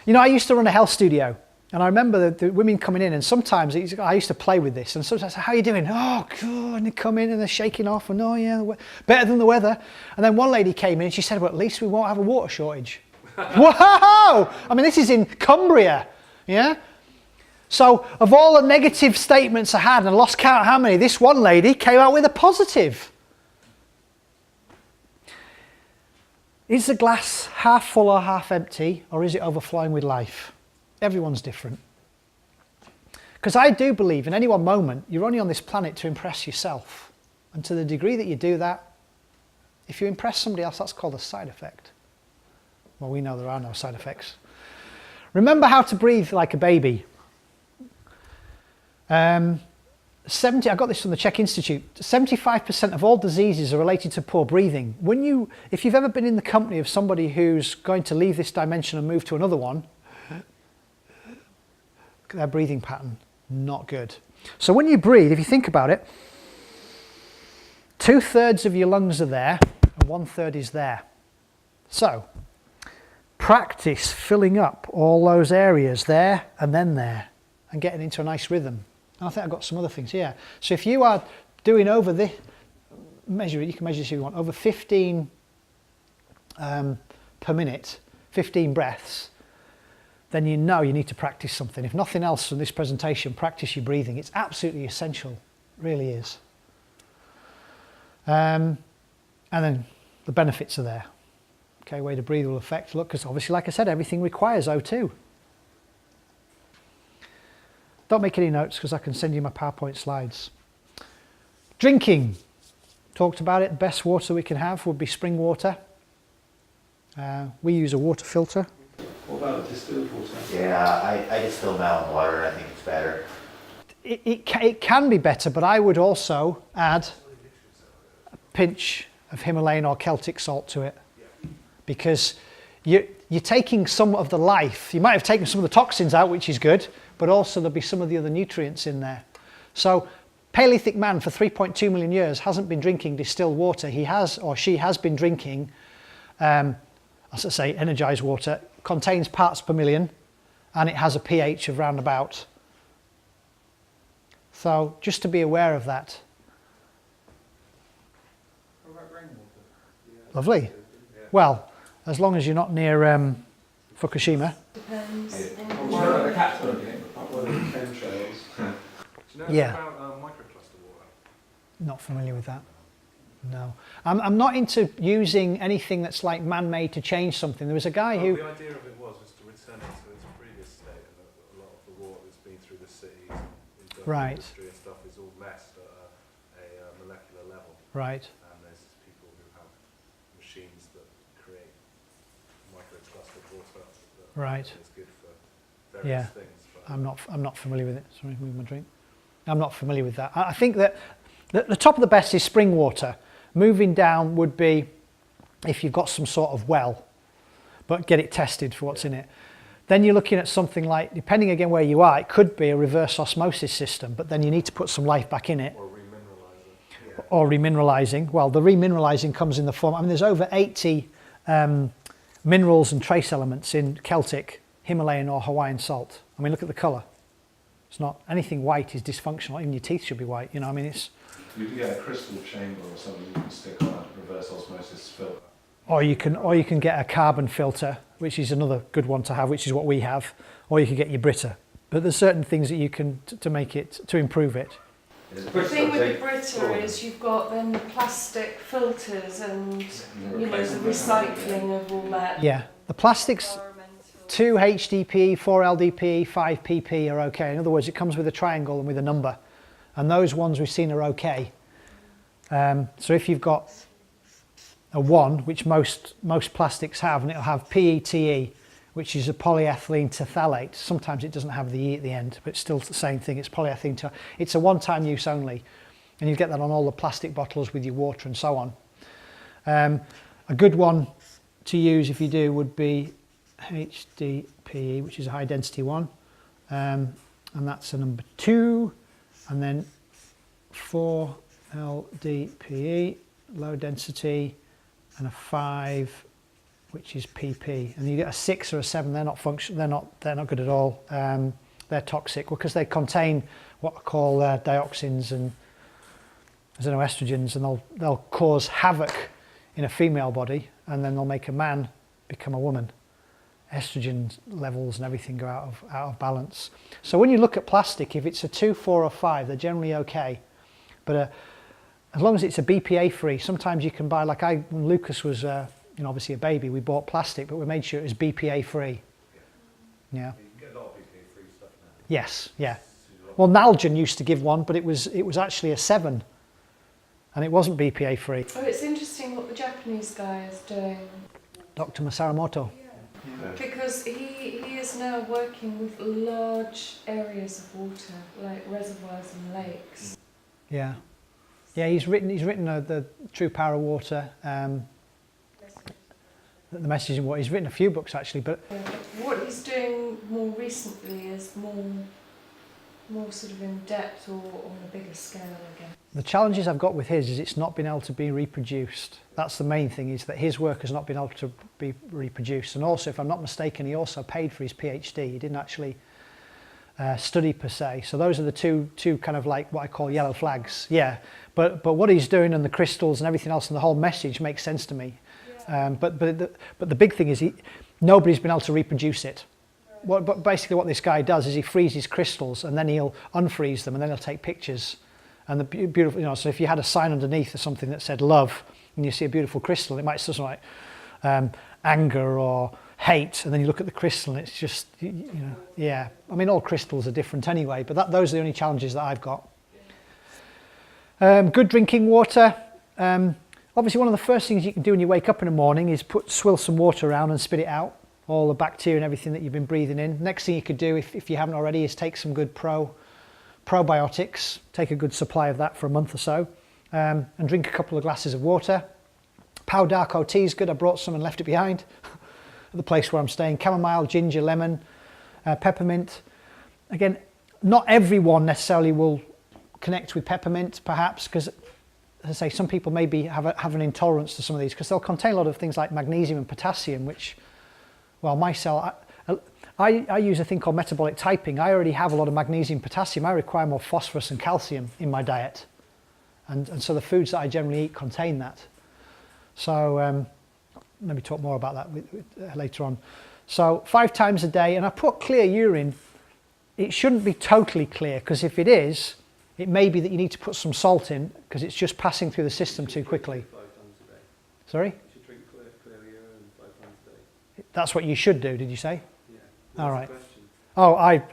You know, I used to run a health studio, and I remember the women coming in, and sometimes I used to play with this, and sometimes I said, how are you doing? Oh, good, and they come in and they're shaking off, and oh yeah, better than the weather. And then one lady came in and she said, well, at least we won't have a water shortage. Whoa! I mean, this is in Cumbria, yeah? So, of all the negative statements I had, and I lost count how many, this one lady came out with a positive. Is the glass half full or half empty, or is it overflowing with life? Everyone's different. Because I do believe in any one moment, you're only on this planet to impress yourself. And to the degree that you do that, if you impress somebody else, that's called a side effect. Well, we know there are no side effects. Remember how to breathe like a baby. I got this from the Czech Institute. 75% of all diseases are related to poor breathing. If you've ever been in the company of somebody who's going to leave this dimension and move to another one, look at their breathing pattern, not good. So when you breathe, if you think about it, 2/3 of your lungs are there and 1/3 is there. So practice filling up all those areas there and then there and getting into a nice rhythm. I think I've got some other things here. So if you are doing over this, measure it, you can measure this if you want, over 15 per minute, 15 breaths, then you know you need to practice something. If nothing else from this presentation, practice your breathing. It's absolutely essential, it really is. And then the benefits are there. Okay, way to breathe will affect, look, because obviously, like I said, everything requires O2. Don't make any notes because I can send you my PowerPoint slides. Drinking. Talked about it. The best water we can have would be spring water. We use a water filter. What about distilled water? Yeah, I distill my own water and I think it's better. It can be better, but I would also add a pinch of Himalayan or Celtic salt to it, because you're taking some of the life. You might have taken some of the toxins out, which is good, but also there'll be some of the other nutrients in there. So Paleolithic man for 3.2 million years hasn't been drinking distilled water. He has, or she has been drinking, as I say, energized water. Contains parts per million, and it has a pH of round about. So just to be aware of that. What about rainwater? Lovely. Well, as long as you're not near Fukushima. Depends. Well, the cat's got to Well, the chemtrails. Do you know Yeah. about microcluster water? Not familiar with that. No. I'm not into using anything that's like man-made to change something. There was a guy who... The idea of it was to return it to its previous state, and a lot of the water that's been through the cities and into Right. industry and stuff is all messed at a molecular level. Right. And there's people who have machines that create microclustered water that Right. is good for various Yeah. things. But I'm not familiar with it. Sorry, move my drink. I'm not familiar with that. I think that the top of the best is spring water. Moving down would be if you've got some sort of well, but get it tested for what's in it. Then you're looking at something like, depending again where you are, it could be a reverse osmosis system, but then you need to put some life back in it. or remineralizing. Yeah. Or remineralizing. Well, the remineralizing comes in the form, I mean, there's over 80 minerals and trace elements in Celtic, Himalayan or Hawaiian salt. I mean, look at the colour. It's not, anything white is dysfunctional. Even your teeth should be white, you know, I mean, it's... You can get a crystal chamber or something you can stick on a reverse osmosis filter. Or you can get a carbon filter, which is another good one to have, which is what we have. Or you can get your Brita. But there's certain things that you can, to make it, to improve it. The thing with the Brita is you've got then the plastic filters and, you know, the recycling of all that. Yeah, the plastics, 2 HDPE, 4 LDPE, 5 PP are okay. In other words, it comes with a triangle and with a number. And those ones we've seen are okay. So if you've got a 1, which most plastics have, and it'll have PETE, which is a polyethylene terephthalate. Sometimes it doesn't have the E at the end, but it's still the same thing. It's polyethylene terephthalate. It's a one-time use only. And you get that on all the plastic bottles with your water and so on. A good one to use if you do would be HDPE, which is a high density one. And that's a number 2. And then 4 LDPE, low density, and a 5, which is PP. And you get a 6 or a 7, they're not good at all. They're toxic because they contain what I call dioxins and xenoestrogens, and they'll cause havoc in a female body, and then they'll make a man become a woman. Estrogen levels and everything go out of balance. So when you look at plastic, if it's a 2, 4 or 5, they're generally okay. But as long as it's a BPA free, sometimes you can buy, like when Lucas was obviously a baby, we bought plastic, but we made sure it was BPA free. Yeah. You can get a lot of BPA free stuff now. Yes, yeah. Well, Nalgene used to give one, but it was actually a 7. And it wasn't BPA free. Oh, it's interesting what the Japanese guy is doing. Dr. Masaramoto. Because he is now working with large areas of water, like reservoirs and lakes. Yeah. Yeah, he's written the True Power of Water, the message in water. He's written a few books actually, but what he's doing more recently is more sort of in depth or on a bigger scale again. The challenges I've got with his is it's not been able to be reproduced. That's the main thing, is that his work has not been able to be reproduced. And also, if I'm not mistaken, he also paid for his PhD. He didn't actually study per se. So those are the two kind of like what I call yellow flags. Yeah, but what he's doing and the crystals and everything else and the whole message makes sense to me. But the big thing is nobody's been able to reproduce it. But basically what this guy does is he freezes crystals and then he'll unfreeze them and then he'll take pictures. And the beautiful, so if you had a sign underneath or something that said love and you see a beautiful crystal, it might say something like anger or hate, and then you look at the crystal and it's just, yeah. I mean, all crystals are different anyway, but those are the only challenges that I've got. Good drinking water. Obviously, one of the first things you can do when you wake up in the morning is swill some water around and spit it out. All the bacteria and everything that you've been breathing in. Next thing you could do, if you haven't already, is take some good probiotics, take a good supply of that for a month or so, and drink a couple of glasses of water. Pau D'Arco tea is good. I brought some and left it behind at the place where I'm staying. Chamomile, ginger, lemon, peppermint. Again, not everyone necessarily will connect with peppermint, perhaps, because, as I say, some people maybe have an intolerance to some of these, because they'll contain a lot of things like magnesium and potassium, which, well, my cell, I use a thing called metabolic typing. I already have a lot of magnesium, potassium. I require more phosphorus and calcium in my diet. And so the foods that I generally eat contain that. So maybe talk more about that later on. So 5 times a day, and I put clear urine. It shouldn't be totally clear, because if it is, it may be that you need to put some salt in, because it's just passing through the system too quickly. 5 times a day. Sorry? You should drink clear urine 5 times a day. That's what you should do, did you say? Yeah. All right. Oh, I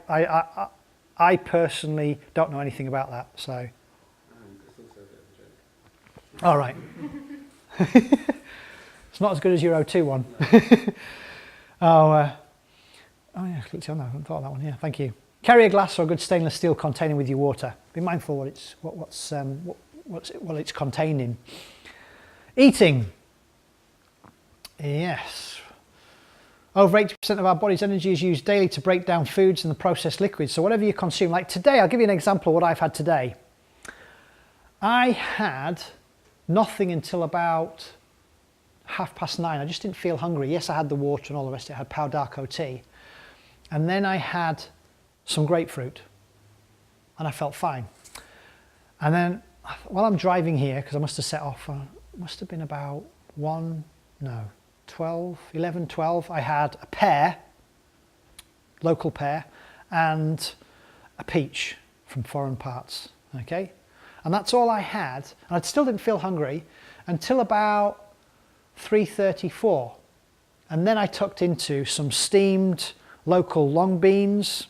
personally don't know anything about that, so. It's also a bit of a joke. All right. It's not as good as your O2 one. Oh yeah, I clicked on that. I haven't thought of that one. Yeah, thank you. Carry a glass or a good stainless steel container with your water. Be mindful what it's contained in. Eating. Yes. Over 80% of our body's energy is used daily to break down foods and the processed liquids. So whatever you consume, like today, I'll give you an example of what I've had today. I had nothing until about 9:30. I just didn't feel hungry. Yes, I had the water and all the rest of it. I had Pau D'Arco tea. And then I had some grapefruit and I felt fine. And then while I'm driving here, because I must have set off, must have been about 11, 12, I had a pear, local pear, and a peach from foreign parts, okay? And that's all I had, and I still didn't feel hungry until about 3:34. And then I tucked into some steamed local long beans.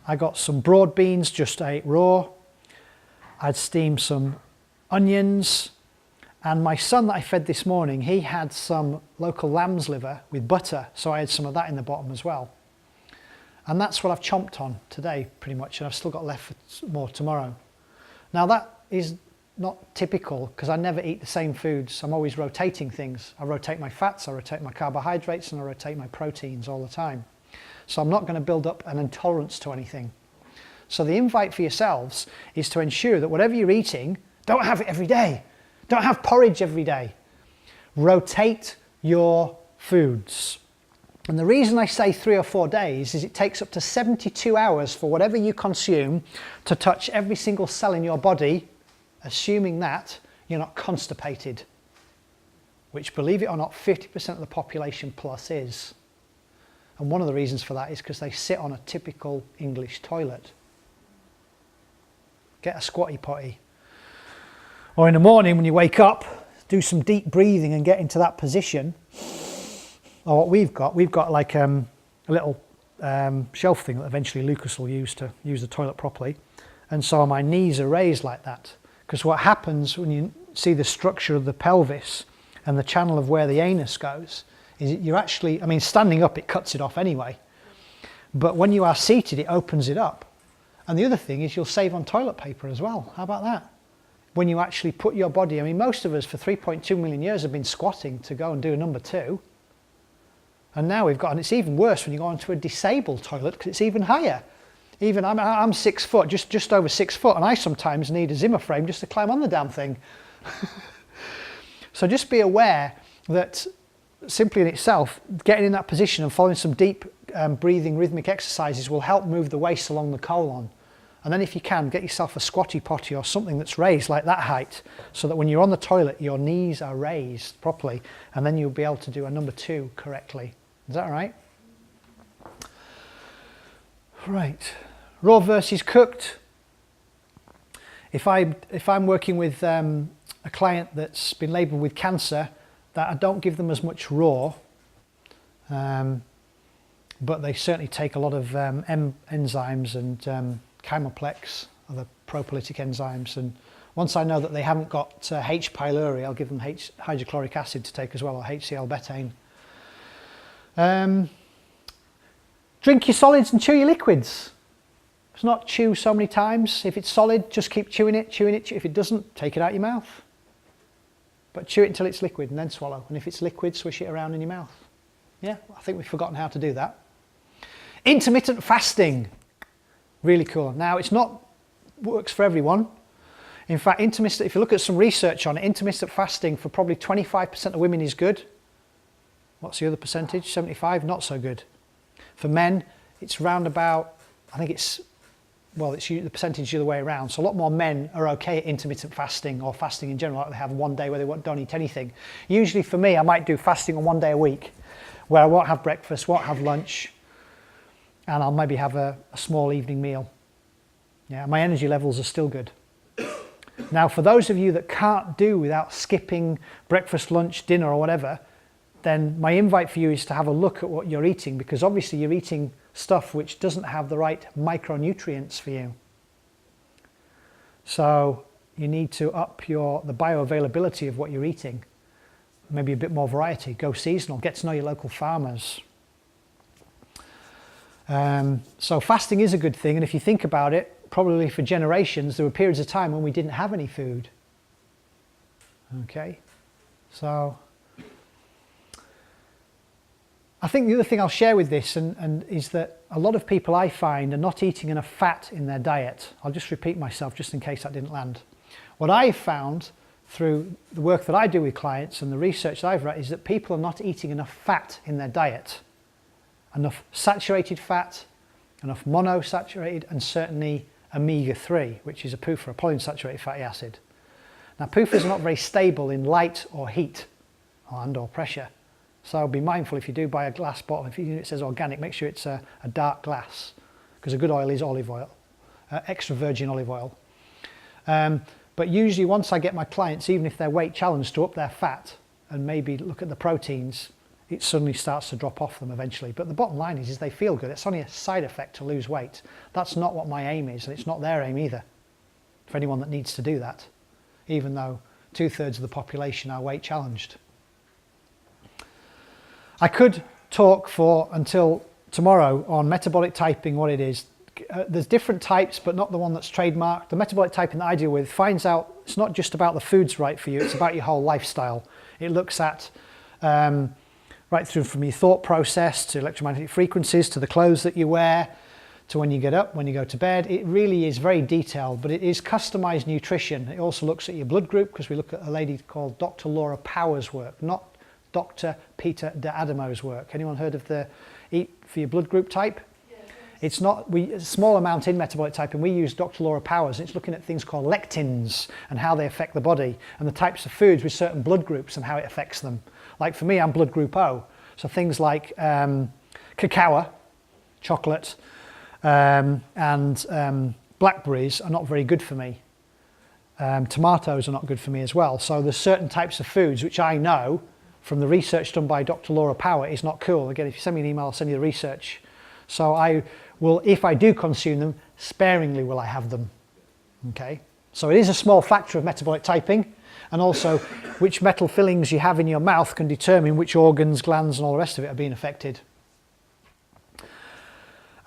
I got some broad beans, just ate raw. I'd steamed some onions. And my son that I fed this morning, he had some local lamb's liver with butter, so I had some of that in the bottom as well. And that's what I've chomped on today, pretty much, and I've still got left for more tomorrow. Now that is not typical, because I never eat the same foods. I'm always rotating things. I rotate my fats, I rotate my carbohydrates, and I rotate my proteins all the time. So I'm not going to build up an intolerance to anything. So the invite for yourselves is to ensure that whatever you're eating, don't have it every day. Don't have porridge every day. Rotate your foods. And the reason I say 3 or 4 days is it takes up to 72 hours for whatever you consume to touch every single cell in your body, assuming that you're not constipated, which, believe it or not, 50% of the population plus is. And one of the reasons for that is because they sit on a typical English toilet. Get a squatty potty. Or in the morning when you wake up, do some deep breathing and get into that position. Or what we've got like a little shelf thing that eventually Lucas will use to use the toilet properly. And so my knees are raised like that. Because what happens when you see the structure of the pelvis and the channel of where the anus goes, is you're actually, I mean, standing up it cuts it off anyway. But when you are seated, it opens it up. And the other thing is you'll save on toilet paper as well. How about that? When you actually put your body, I mean, most of us for 3.2 million years have been squatting to go and do a number 2. And now we've got, and it's even worse when you go onto a disabled toilet because it's even higher. Even I'm 6 foot, just over 6 foot, and I sometimes need a Zimmer frame just to climb on the damn thing. So just be aware that simply in itself, getting in that position and following some deep breathing rhythmic exercises will help move the waist along the colon. And then if you can, get yourself a squatty potty or something that's raised like that height, so that when you're on the toilet, your knees are raised properly, and then you'll be able to do a number 2 correctly. Is that all right? Right. Raw versus cooked. If I'm working with a client that's been labelled with cancer, that I don't give them as much raw, but they certainly take a lot of enzymes and chymoplex, other propolitic enzymes, and once I know that they haven't got H. pylori, I'll give them hydrochloric acid to take as well, or HCl betaine. Drink your solids and chew your liquids. It's not chew so many times. If it's solid, just keep chewing it. If it doesn't, take it out your mouth. But chew it until it's liquid and then swallow. And if it's liquid, swish it around in your mouth. Yeah, I think we've forgotten how to do that. Intermittent fasting. Really cool. Now, it's not works for everyone. In fact, if you look at some research on it, intermittent fasting for probably 25% of women is good. What's the other percentage? 75, not so good. For men, it's round about, I think it's the percentage the other way around. So a lot more men are okay at intermittent fasting or fasting in general, like they have one day where they don't eat anything. Usually for me, I might do fasting on 1 day a week, where I won't have breakfast, won't have lunch, and I'll maybe have a small evening meal. Yeah, my energy levels are still good. Now, for those of you that can't do without skipping breakfast, lunch, dinner, or whatever, then my invite for you is to have a look at what you're eating, because obviously you're eating stuff which doesn't have the right micronutrients for you. So you need to up the bioavailability of what you're eating. Maybe a bit more variety. Go seasonal. Get to know your local farmers. So fasting is a good thing, and if you think about it, probably for generations there were periods of time when we didn't have any food. Okay, so I think the other thing I'll share with this and is that a lot of people I find are not eating enough fat in their diet. I'll just repeat myself just in case that didn't land. What I've found through the work that I do with clients and the research that I've read is that people are not eating enough fat in their diet. Enough saturated fat, enough monosaturated, and certainly omega-3, which is a PUFA, a polyunsaturated fatty acid. Now, PUFAs are not very stable in light or heat or pressure. So be mindful if you do buy a glass bottle, if it says organic, make sure it's a dark glass, because a good oil is olive oil, extra virgin olive oil. But usually once I get my clients, even if they're weight challenged, to up their fat and maybe look at the proteins, it suddenly starts to drop off them eventually. But the bottom line is they feel good. It's only a side effect to lose weight. That's not what my aim is, and it's not their aim either, for anyone that needs to do that, even though 2/3 of the population are weight challenged. I could talk for until tomorrow on metabolic typing, what it is. There's different types, but not the one that's trademarked. The metabolic typing that I deal with finds out it's not just about the foods right for you, it's about your whole lifestyle. It looks at right through from your thought process to electromagnetic frequencies to the clothes that you wear to when you get up, when you go to bed. It really is very detailed, but it is customized nutrition. It also looks at your blood group, because we look at a lady called Dr. Laura Power's work, not Dr. Peter D'Adamo's work. Anyone heard of the Eat for Your Blood Group type? It's not, a small amount in metabolic typing. We use Dr. Laura Powers. It's looking at things called lectins and how they affect the body, and the types of foods with certain blood groups and how it affects them. Like for me, I'm blood group O. So things like cacao, chocolate, and blackberries are not very good for me. Tomatoes are not good for me as well. So there's certain types of foods which I know from the research done by Dr. Laura Power is not cool. Again, if you send me an email, I'll send you the research. So I will, if I do consume them, sparingly will I have them. Okay. So it is a small factor of metabolic typing, and also which metal fillings you have in your mouth can determine which organs, glands, and all the rest of it are being affected.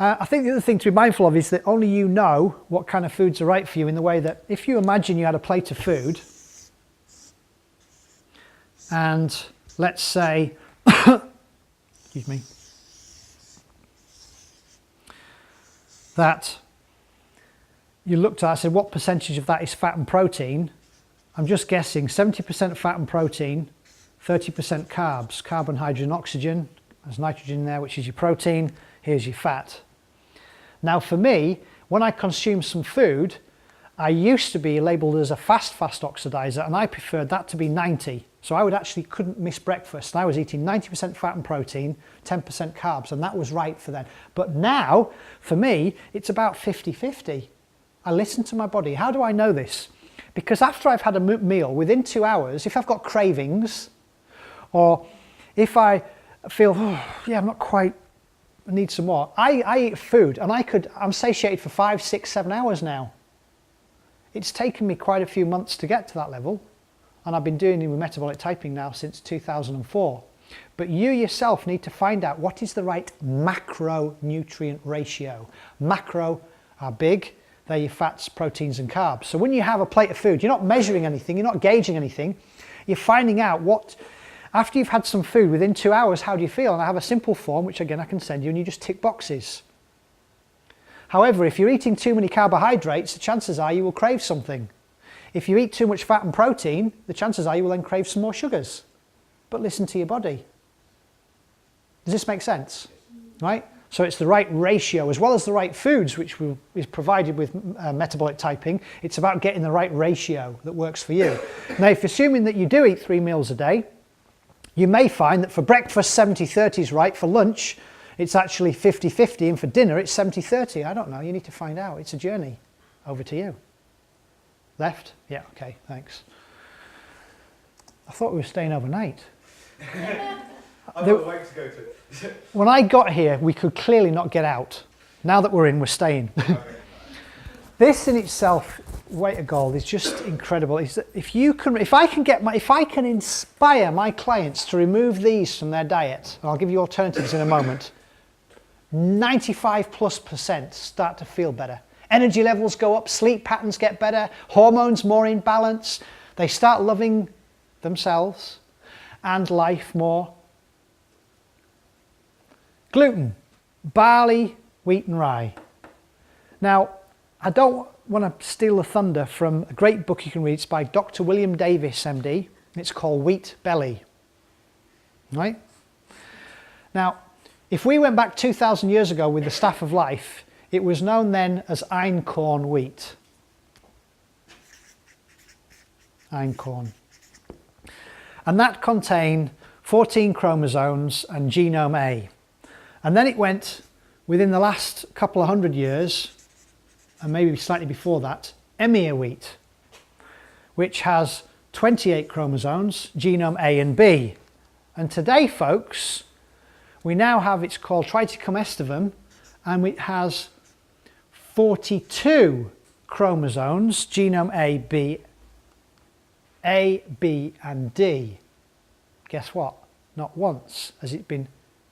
I think the other thing to be mindful of is that only you know what kind of foods are right for you, in the way that if you imagine you had a plate of food, and let's say, excuse me, that you looked at, I said, what percentage of that is fat and protein? I'm just guessing 70% fat and protein, 30% carbs, carbon, hydrogen, oxygen. There's nitrogen in there, which is your protein. Here's your fat. Now for me, when I consume some food, I used to be labelled as a fast oxidizer, and I preferred that to be 90. So I couldn't miss breakfast. I was eating 90% fat and protein, 10% carbs, and that was right for then. But now, for me, it's about 50-50. I listen to my body. How do I know this? Because after I've had a meal, within 2 hours, if I've got cravings, or if I feel, oh, yeah, I'm not quite, I need some more, I eat food, and I'm satiated for 5, 6, 7 hours now. It's taken me quite a few months to get to that level, and I've been doing it with metabolic typing now since 2004. But you yourself need to find out what is the right macronutrient ratio. Macro are big, they're your fats, proteins and carbs. So when you have a plate of food, you're not measuring anything, you're not gauging anything, you're finding out what, after you've had some food, within 2 hours, how do you feel? And I have a simple form, which again I can send you, and you just tick boxes. However, if you're eating too many carbohydrates, the chances are you will crave something. If you eat too much fat and protein, the chances are you will then crave some more sugars. But listen to your body. Does this make sense? Right? So it's the right ratio, as well as the right foods, which is provided with metabolic typing. It's about getting the right ratio that works for you. Now, if assuming that you do eat 3 meals a day, you may find that for breakfast 70-30 is right, for lunch it's actually 50-50, and for dinner it's 70-30. I don't know, you need to find out. It's a journey. Over to you. Left? Yeah, okay, thanks. I thought we were staying overnight. I've got a way to go to. When I got here, we could clearly not get out. Now that we're in, we're staying. Okay. This in itself, weight of gold, is just incredible. If I can inspire my clients to remove these from their diet, and I'll give you alternatives in a moment, 95+% start to feel better. Energy levels go up, sleep patterns get better, hormones more in balance. They start loving themselves and life more. Gluten, barley, wheat and rye. Now, I don't want to steal the thunder from a great book you can read. It's by Dr. William Davis, MD. It's called Wheat Belly. Right? Now, if we went back 2,000 years ago with the Staff of Life, it was known then as einkorn wheat. Einkorn. And that contained 14 chromosomes and genome A. And then it went, within the last couple of 100 years, and maybe slightly before that, emmer wheat, which has 28 chromosomes, genome A and B. And today, folks, we now have, it's called Triticum estivum, and it has 42 chromosomes, genome A, B and D. Guess what? Not once has it been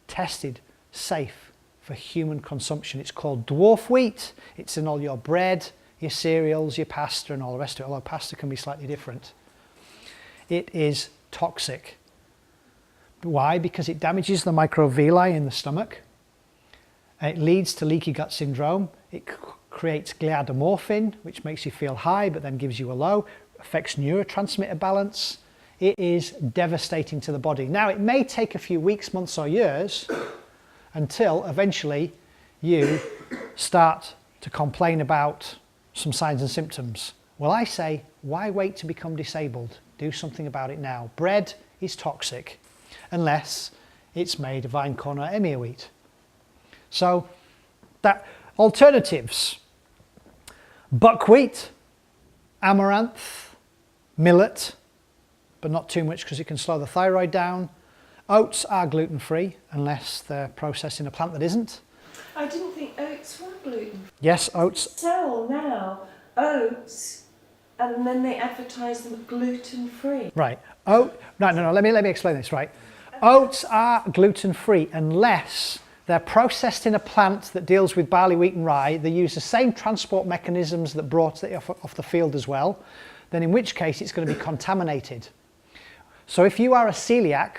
tested safe for human consumption. It's called dwarf wheat. It's in all your bread, your cereals, your pasta and all the rest of it, although pasta can be slightly different. It is toxic. Why? Because it damages the microvilli in the stomach. It leads to leaky gut syndrome. It creates gliadomorphin, which makes you feel high but then gives you a low, affects neurotransmitter balance. It is devastating to the body. Now, it may take a few weeks, months or years until eventually you start to complain about some signs and symptoms. Well, I say, why wait to become disabled? Do something about it now. Bread is toxic unless it's made of vine corn or emmer wheat. So, that alternatives: buckwheat, amaranth, millet, but not too much because it can slow the thyroid down. Oats are gluten-free unless they're processed in a plant that isn't. I didn't think oats were gluten. Yes, oats. Sell now oats, and then they advertise them gluten-free. Right. No. Let me explain this. Right. Oats are gluten-free unless they're processed in a plant that deals with barley, wheat, and rye. They use the same transport mechanisms that brought it off the field as well. Then, in which case, it's going to be contaminated. So, if you are a celiac,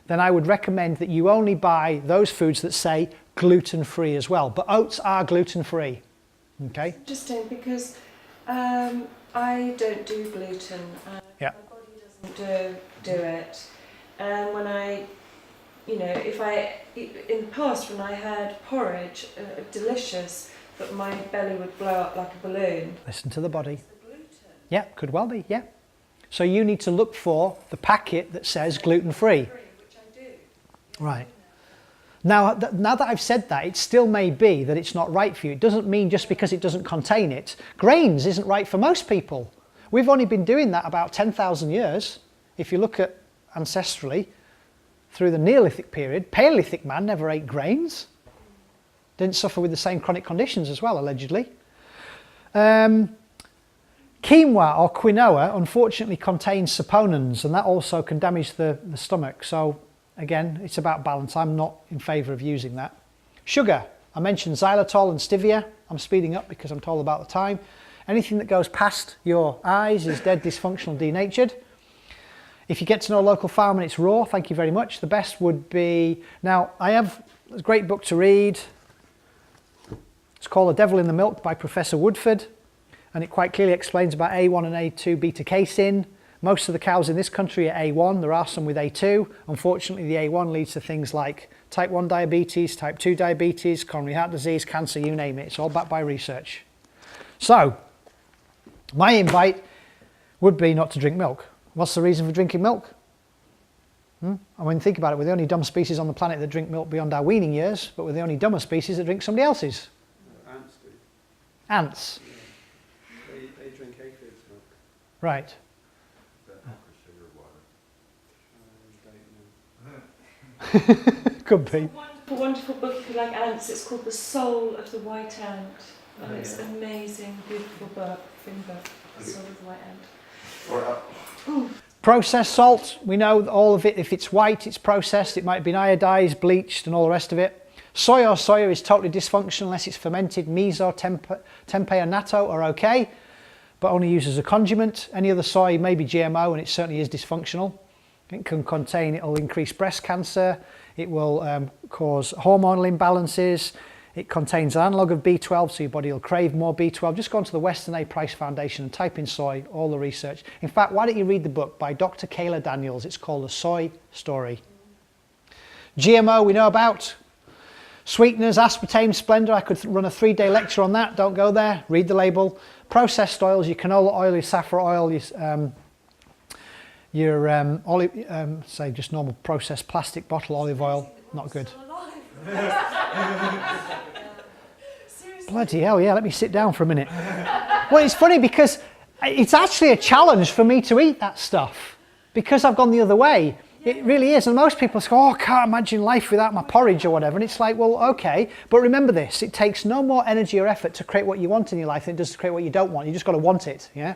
then I would recommend that you only buy those foods that say gluten-free as well. But oats are gluten-free. Okay. It's interesting because I don't do gluten. Yeah. My body doesn't do it. And when I, in the past when I had porridge, delicious, but my belly would blow up like a balloon. Listen to the body. It's the gluten. Yeah, could well be. Yeah. So you need to look for the packet that says gluten-free. Which I do. Right. Now that I've said that, it still may be that it's not right for you. It doesn't mean just because it doesn't contain it. Grains isn't right for most people. We've only been doing that about 10,000 years. If you look at ancestrally, through the Neolithic period, Paleolithic man never ate grains. Didn't suffer with the same chronic conditions as well, allegedly. Quinoa or quinoa unfortunately contains saponins, and that also can damage the stomach. So again, it's about balance. I'm not in favour of using that. Sugar. I mentioned xylitol and stevia. I'm speeding up because I'm told about the time. Anything that goes past your eyes is dead, dysfunctional, denatured. If you get to know a local farm and it's raw, thank you very much. The best would be... Now, I have a great book to read. It's called The Devil in the Milk by Professor Woodford. And it quite clearly explains about A1 and A2 beta-casein. Most of the cows in this country are A1. There are some with A2. Unfortunately, the A1 leads to things like type 1 diabetes, type 2 diabetes, coronary heart disease, cancer, you name it. It's all backed by research. So, my invite would be not to drink milk. What's the reason for drinking milk? I mean, think about it. We're the only dumb species on the planet that drink milk beyond our weaning years, but we're the only dumber species that drink somebody else's. Ants do. Ants. Yeah. They drink aphids milk. Right. Is that not for sugar water? Could be. Wonderful, wonderful book if you like ants. It's called The Soul of the White Ant. And Oh, it's yeah. an amazing, beautiful book, thin book, The Soul of the White Ant. Processed salt, we know that all of it, if it's white, it's processed. It might have been iodized, bleached, and all the rest of it. Soy or soya is totally dysfunctional unless it's fermented. Miso, tempeh, and natto are okay, but only used as a condiment. Any other soy may be GMO, and it certainly is dysfunctional. It'll increase breast cancer. It will cause hormonal imbalances. It contains an analogue of B12, so your body will crave more B12. Just go onto the Western A Price Foundation and type in soy, all the research. In fact, why don't you read the book by Dr. Kayla Daniels? It's called The Soy Story. GMO we know about. Sweeteners, aspartame, Splendor. I could run a 3-day lecture on that. Don't go there. Read the label. Processed oils, your canola oil, your saffron oil, your olive, say just normal processed plastic bottle olive oil. Not good. Bloody hell, yeah, let me sit down for a minute. Well, it's funny because it's actually a challenge for me to eat that stuff because I've gone the other way. It really is. And most people go, oh, I can't imagine life without my porridge or whatever. And it's like, well, okay. But remember this, it takes no more energy or effort to create what you want in your life than it does to create what you don't want. You just got to want it, yeah?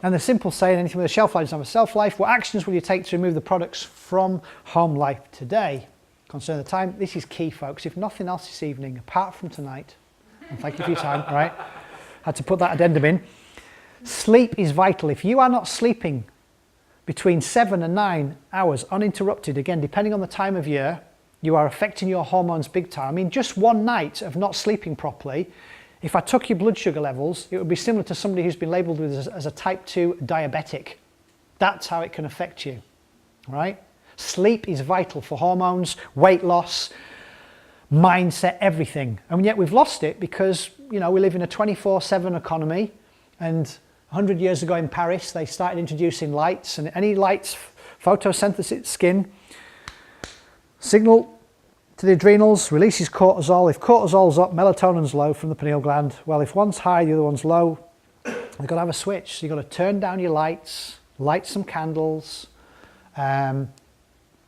And the simple saying, anything with a shelf life doesn't have a shelf life. What actions will you take to remove the products from home life today? Concern the time. This is key, folks. If nothing else this evening, apart from tonight, and thank you for your time, right? Had to put that addendum in. Sleep is vital. If you are not sleeping between 7 and 9 hours uninterrupted, again, depending on the time of year, you are affecting your hormones big time. I mean, just one night of not sleeping properly, if I took your blood sugar levels, it would be similar to somebody who's been labelled as a type 2 diabetic. That's how it can affect you, right? Sleep is vital for hormones, weight loss, mindset, everything. And yet we've lost it because, you know, we live in a 24/7 economy, and 100 years ago in Paris, they started introducing lights, and any lights, photosynthesis, skin, signal to the adrenals, releases cortisol. If cortisol's up, melatonin's low from the pineal gland. Well, if one's high, the other one's low, you've got to have a switch. So you've got to turn down your lights, light some candles,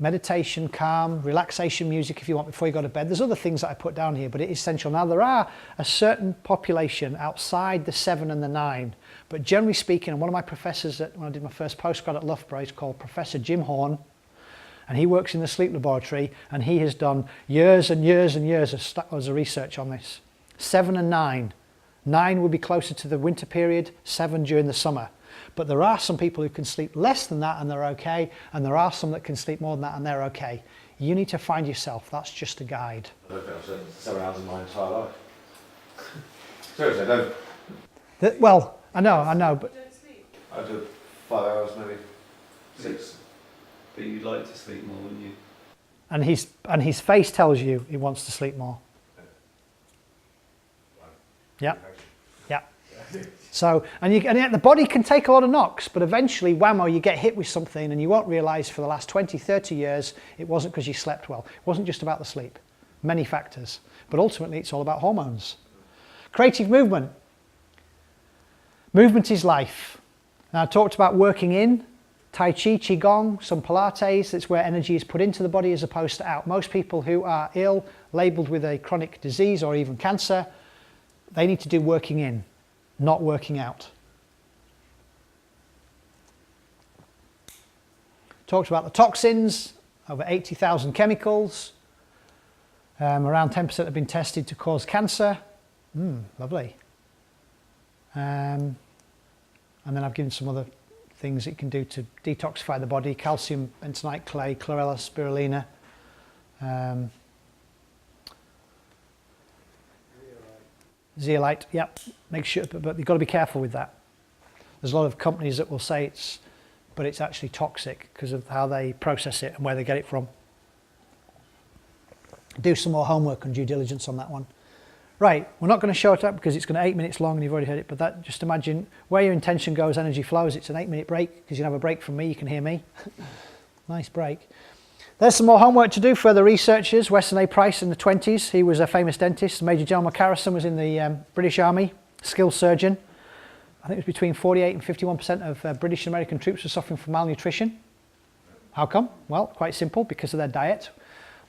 meditation, calm, relaxation music if you want before you go to bed. There's other things that I put down here, but it is essential. Now, there are a certain population outside the 7 and the 9, but generally speaking, and one of my professors when I did my first postgrad at Loughborough is called Professor Jim Horn, and he works in the sleep laboratory, and he has done years and years and years of research on this. 7 and 9. 9 would be closer to the winter period, 7 during the summer. But there are some people who can sleep less than that and they're okay, and there are some that can sleep more than that and they're okay. You need to find yourself. That's just a guide. I don't think I've slept 7 hours in my entire life. Seriously, I don't. Well, I know, but... You don't sleep? I do 5 hours, maybe 6. But you'd like to sleep more, wouldn't you? And his face tells you he wants to sleep more. Yeah. Yeah. So, and yet the body can take a lot of knocks, but eventually, whammo, you get hit with something and you won't realise for the last 20, 30 years, it wasn't because you slept well. It wasn't just about the sleep. Many factors. But ultimately, it's all about hormones. Creative movement. Movement is life. Now, I talked about working in, Tai Chi, Qigong, some Pilates. It's where energy is put into the body as opposed to out. Most people who are ill, labelled with a chronic disease or even cancer, they need to do working in, not working out. Talked about the toxins, over 80,000 chemicals. Around 10% have been tested to cause cancer. Lovely. And then I've given some other things it can do to detoxify the body: calcium, bentonite, clay, chlorella, spirulina. Zeolite, yep. Make sure, but you've got to be careful with that. There's a lot of companies that will say but it's actually toxic because of how they process it and where they get it from. Do some more homework and due diligence on that one. Right, we're not going to show it up because it's going to 8 minutes long and you've already heard it, but that, just imagine where your intention goes, energy flows. It's an 8-minute break because you have a break from me, you can hear me. Nice break. There's some more homework to do. Further researchers, Weston A. Price in the 20s, he was a famous dentist. Major General McCarrison was in the British Army, skilled surgeon. I think it was between 48 and 51% of British and American troops were suffering from malnutrition. How come? Well, quite simple, because of their diet.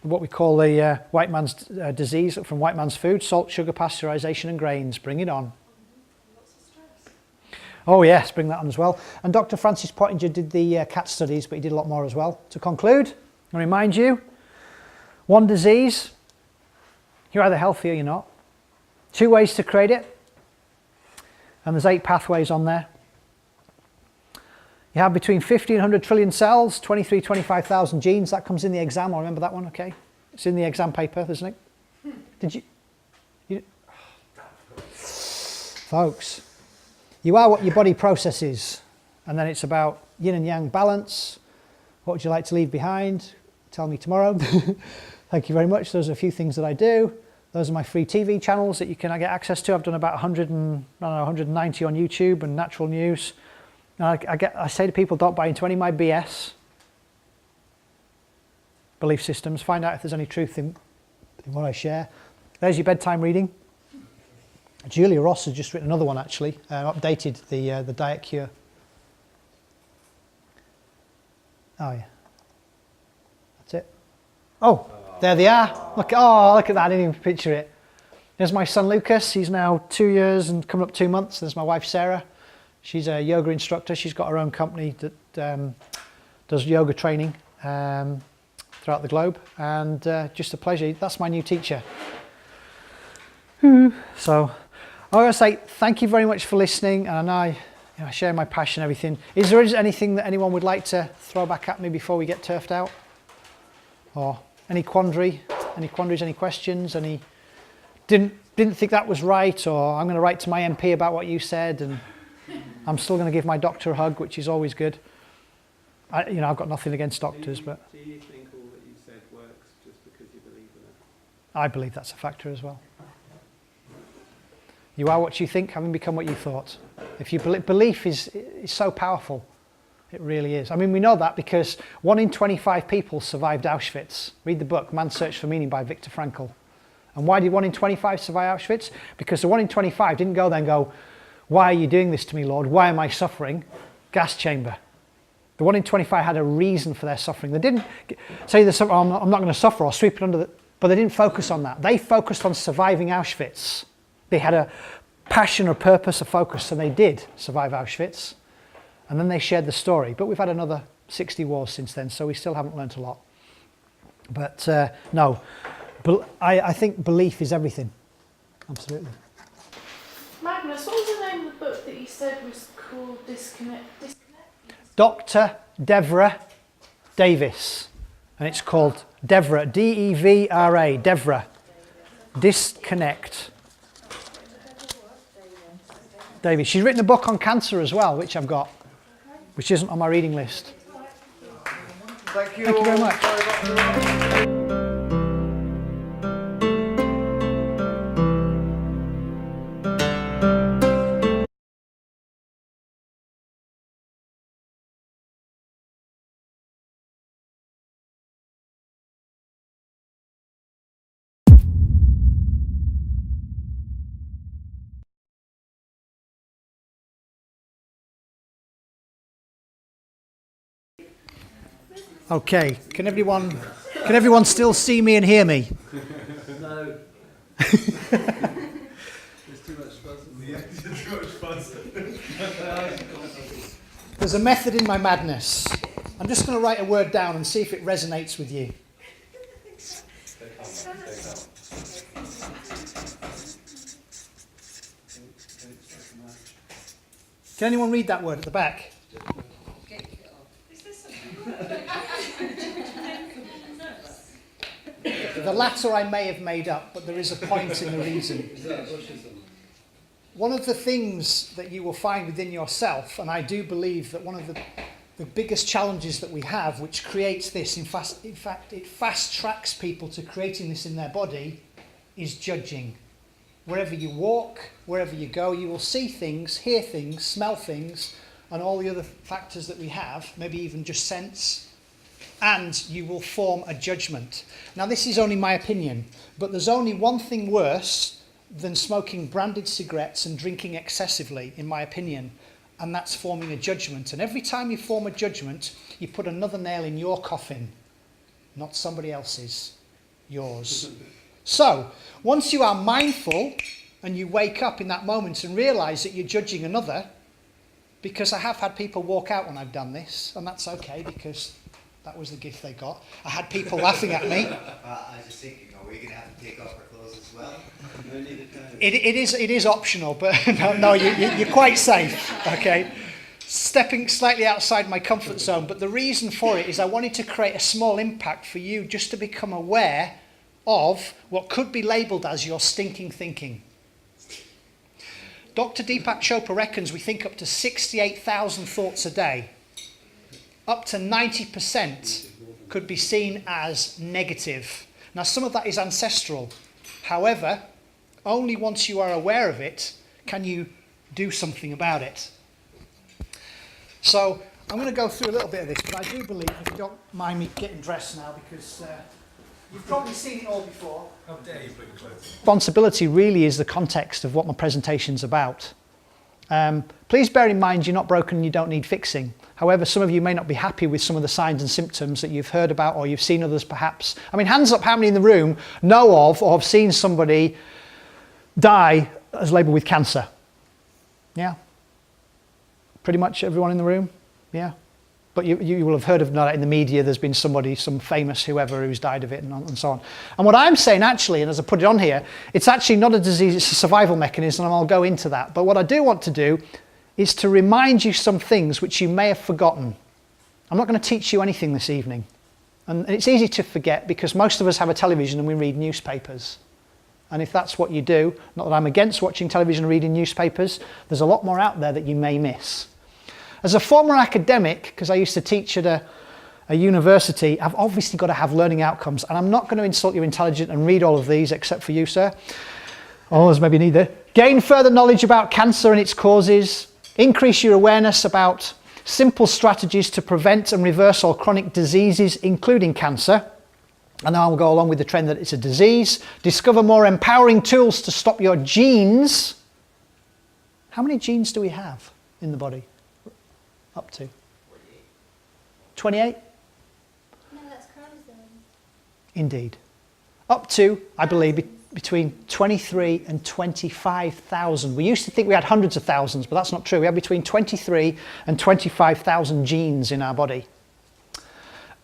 What we call the white man's disease from white man's food: salt, sugar, pasteurization and grains. Bring it on. Lots of stress. Oh yes, bring that on as well. And Dr. Francis Pottinger did the cat studies, but he did a lot more as well. To conclude, I remind you, one disease, you're either healthy or you're not. 2 ways to create it, and there's 8 pathways on there. You have between 50 and 100 trillion cells, 25,000 genes. That comes in the exam. I'll remember that one, okay? It's in the exam paper, isn't it? Did you? Folks, you are what your body processes. And then it's about yin and yang balance. What would you like to leave behind? Tell me tomorrow. Thank you very much. Those are a few things that I do. Those are my free TV channels that you can get access to. I've done about 190 on YouTube and natural news. I say to people, don't buy into any of my BS belief systems. Find out if there's any truth in what I share. There's your bedtime reading. Julia Ross has just written another one, actually, updated the diet cure. Oh yeah, Oh, there they are. Look at that, I didn't even picture it. There's my son Lucas, he's now 2 years and coming up 2 months. There's my wife Sarah. She's a yoga instructor. She's got her own company that does yoga training throughout the globe. And just a pleasure. That's my new teacher. So I want to say thank you very much for listening. And I share my passion and everything. Is there anything that anyone would like to throw back at me before we get turfed out? Or any quandary? Any quandaries, any questions? Any didn't think that was right, or I'm going to write to my MP about what you said, and I'm still going to give my doctor a hug, which is always good. I've got nothing against doctors, but Do you think all that you said works just because you believe in it? I believe that's a factor as well. You are what you think, having become what you thought. If you belief is so powerful, it really is. I mean, we know that because 1 in 25 people survived Auschwitz. Read the book Man's Search for Meaning by Viktor Frankl. And why did 1 in 25 survive Auschwitz? Because the 1 in 25 didn't go there and go, why are you doing this to me, Lord? Why am I suffering? Gas chamber. The 1 in 25 had a reason for their suffering. They didn't say, I'm not going to suffer, or sweep it under the... But they didn't focus on that. They focused on surviving Auschwitz. They had a passion, a purpose, a focus, and they did survive Auschwitz. And then they shared the story. But we've had another 60 wars since then, so we still haven't learnt a lot. But no. I think belief is everything. Absolutely. Magnus, what was the name of the book that you said was called Disconnect? Dr. Devra Davis. And it's called Devra, D-E-V-R-A, Devra. Disconnect. Davis. She's written a book on cancer as well, which I've got, which isn't on my reading list. Thank you. Thank you very much. Okay, can everyone still see me and hear me? No. There's too much fuzz. Yeah, there's too much fuzz. There's a method in my madness. I'm just going to write a word down and see if it resonates with you. Can anyone read that word at the back? The latter I may have made up, but there is a point in the reason. One of the things that you will find within yourself, and I do believe that one of the biggest challenges that we have, which creates this, in fact, it fast tracks people to creating this in their body, is judging. Wherever you walk, wherever you go, you will see things, hear things, smell things, and all the other factors that we have, maybe even just sense, and you will form a judgment. Now, this is only my opinion, but there's only one thing worse than smoking branded cigarettes and drinking excessively, in my opinion, and that's forming a judgment. And every time you form a judgment, you put another nail in your coffin, not somebody else's, yours. So, once you are mindful and you wake up in that moment and realise that you're judging another, because I have had people walk out when I've done this, and that's okay because that was the gift they got. I had people laughing at me. I was just thinking, are we going to have to take off our clothes as well? It is optional, but no, you're quite safe, okay? Stepping slightly outside my comfort zone, but the reason for it is I wanted to create a small impact for you just to become aware of what could be labelled as your stinking thinking. Dr. Deepak Chopra reckons we think up to 68,000 thoughts a day. Up to 90% could be seen as negative. Now, some of that is ancestral. However, only once you are aware of it can you do something about it. So, I'm going to go through a little bit of this, but I do believe, if you don't mind me getting dressed now, because you've probably seen it all before. How dare you put your clothes on? Responsibility really is the context of what my presentation's about. Please bear in mind you're not broken and you don't need fixing. However, some of you may not be happy with some of the signs and symptoms that you've heard about or you've seen others perhaps. I mean, hands up how many in the room know of or have seen somebody die as labelled with cancer? Yeah? Pretty much everyone in the room? Yeah? But you will have heard of that in the media. There's been somebody, some famous whoever who's died of it and so on. And what I'm saying actually, and as I put it on here, it's actually not a disease, it's a survival mechanism, and I'll go into that. But what I do want to do is to remind you some things which you may have forgotten. I'm not going to teach you anything this evening. And it's easy to forget because most of us have a television and we read newspapers. And if that's what you do, not that I'm against watching television and reading newspapers, there's a lot more out there that you may miss. As a former academic, because I used to teach at a university, I've obviously got to have learning outcomes. And I'm not going to insult your intelligence and read all of these, except for you, sir. Oh, there's maybe neither. Gain further knowledge about cancer and its causes. Increase your awareness about simple strategies to prevent and reverse all chronic diseases, including cancer. And I will go along with the trend that it's a disease. Discover more empowering tools to stop your genes. How many genes do we have in the body? Up to? 28? No, that's chromosomes. Indeed. Up to, I believe, between 23 and 25,000. We used to think we had hundreds of thousands, but that's not true. We have between 23 and 25,000 genes in our body.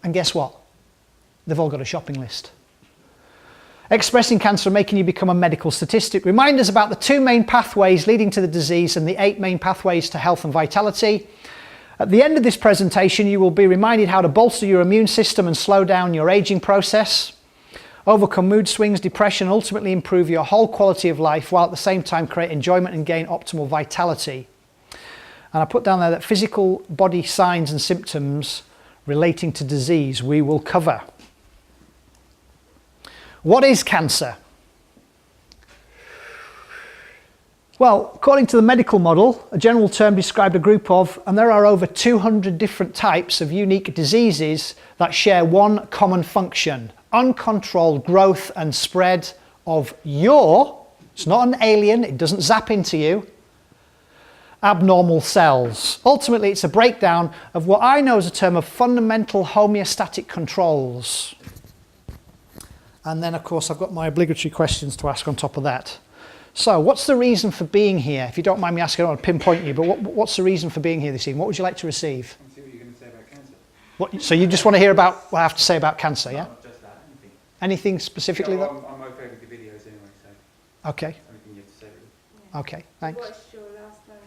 And guess what? They've all got a shopping list. Expressing cancer and making you become a medical statistic. Remind us about the 2 main pathways leading to the disease and the 8 main pathways to health and vitality. At the end of this presentation, you will be reminded how to bolster your immune system and slow down your aging process, overcome mood swings, depression, and ultimately improve your whole quality of life while at the same time create enjoyment and gain optimal vitality. And I put down there that physical body signs and symptoms relating to disease we will cover. What is cancer? Well, according to the medical model, a general term described a group of, and there are over 200 different types of unique diseases that share one common function: uncontrolled growth and spread of it's not an alien, it doesn't zap into you, abnormal cells. Ultimately, it's a breakdown of what I know as a term of fundamental homeostatic controls. And then, of course, I've got my obligatory questions to ask on top of that. So, what's the reason for being here? If you don't mind me asking, I don't want to pinpoint you, but what's the reason for being here this evening? What would you like to receive? I want to see what you're going to say about cancer. What, so you just want to hear about what I have to say about cancer, yeah? Not just that, anything. Anything specifically? No, that? I'm okay with the videos anyway, so Okay, anything you have to say really. okay, thanks. Watched your last one,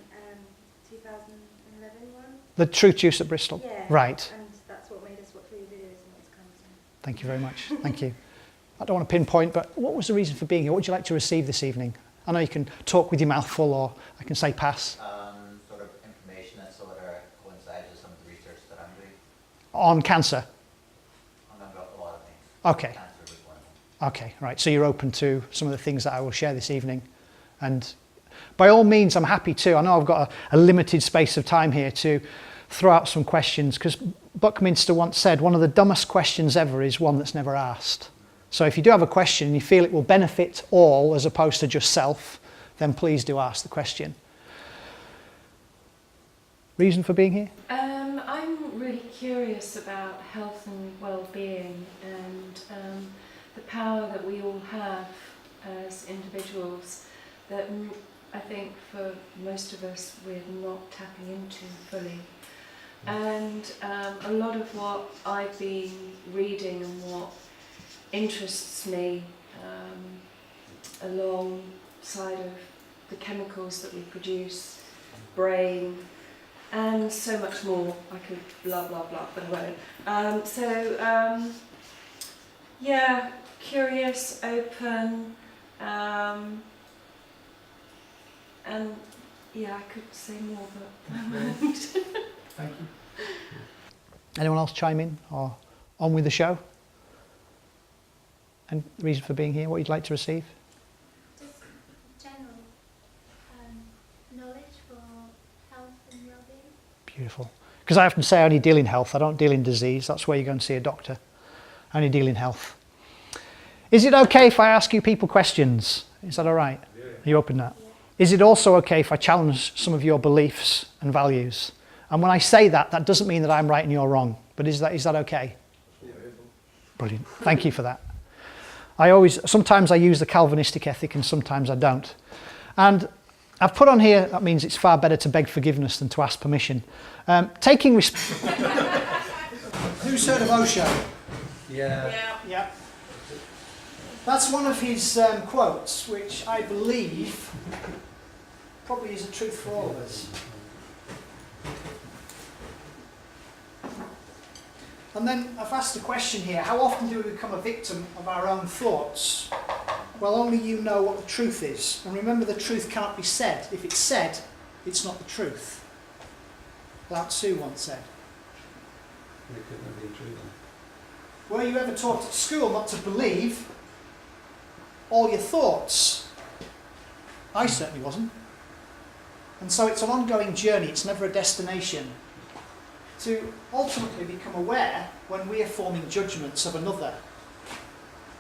2011 one? The Truthjuice at Bristol? Yeah. Right, And that's what made us watch all your videos and it's kind of... thank you very much, thank you. I don't want to pinpoint, but what was the reason for being here? What would you like to receive this evening? I know you can talk with your mouth full, or I can say pass. Sort of information that sort of coincides with some of the research that I'm doing On cancer? on a lot of things. Okay. Cancer was one of them. Okay, right. So you're open to some of the things that I will share this evening. And by all means, I'm happy to. I know I've got a limited space of time here to throw out some questions, because Buckminster once said, one of the dumbest questions ever is one that's never asked. So if you do have a question and you feel it will benefit all as opposed to just self, then please do ask the question. Reason for being here? I'm really curious about health and well-being and the power that we all have as individuals that I think for most of us we're not tapping into fully. And a lot of what I've been reading and what interests me alongside of the chemicals that we produce, brain, and so much more. I could blah blah blah, but I won't. Yeah, curious, open, and yeah, I could say more, but I won't. Thank you. Anyone else chime in or on with the show? And the reason for being here, what you'd like to receive? Just general knowledge for health and well-being. Beautiful. Because I often say I only deal in health, I don't deal in disease. That's where you go and see a doctor. I only deal in health. Is it okay if I ask you people questions? Is that all right? Yeah. Are you open to that? Is it also okay if I challenge some of your beliefs and values? And when I say that, that doesn't mean that I'm right and you're wrong. But is that okay? Brilliant. Thank you for that. Sometimes I use the Calvinistic ethic and sometimes I don't. And I've put on here, that means it's far better to beg forgiveness than to ask permission. Taking Who's heard of Osho? Yeah. That's one of his quotes, which I believe probably is a truth for all of us. And then I've asked a question here, how often do we become a victim of our own thoughts? Well, only you know what the truth is. And remember, the truth can't be said. If it's said, it's not the truth. Lao Tzu once said. It could not be true then. Were you ever taught at school not to believe all your thoughts? I certainly wasn't. And so it's an ongoing journey, it's never a destination. To ultimately become aware when we are forming judgments of another.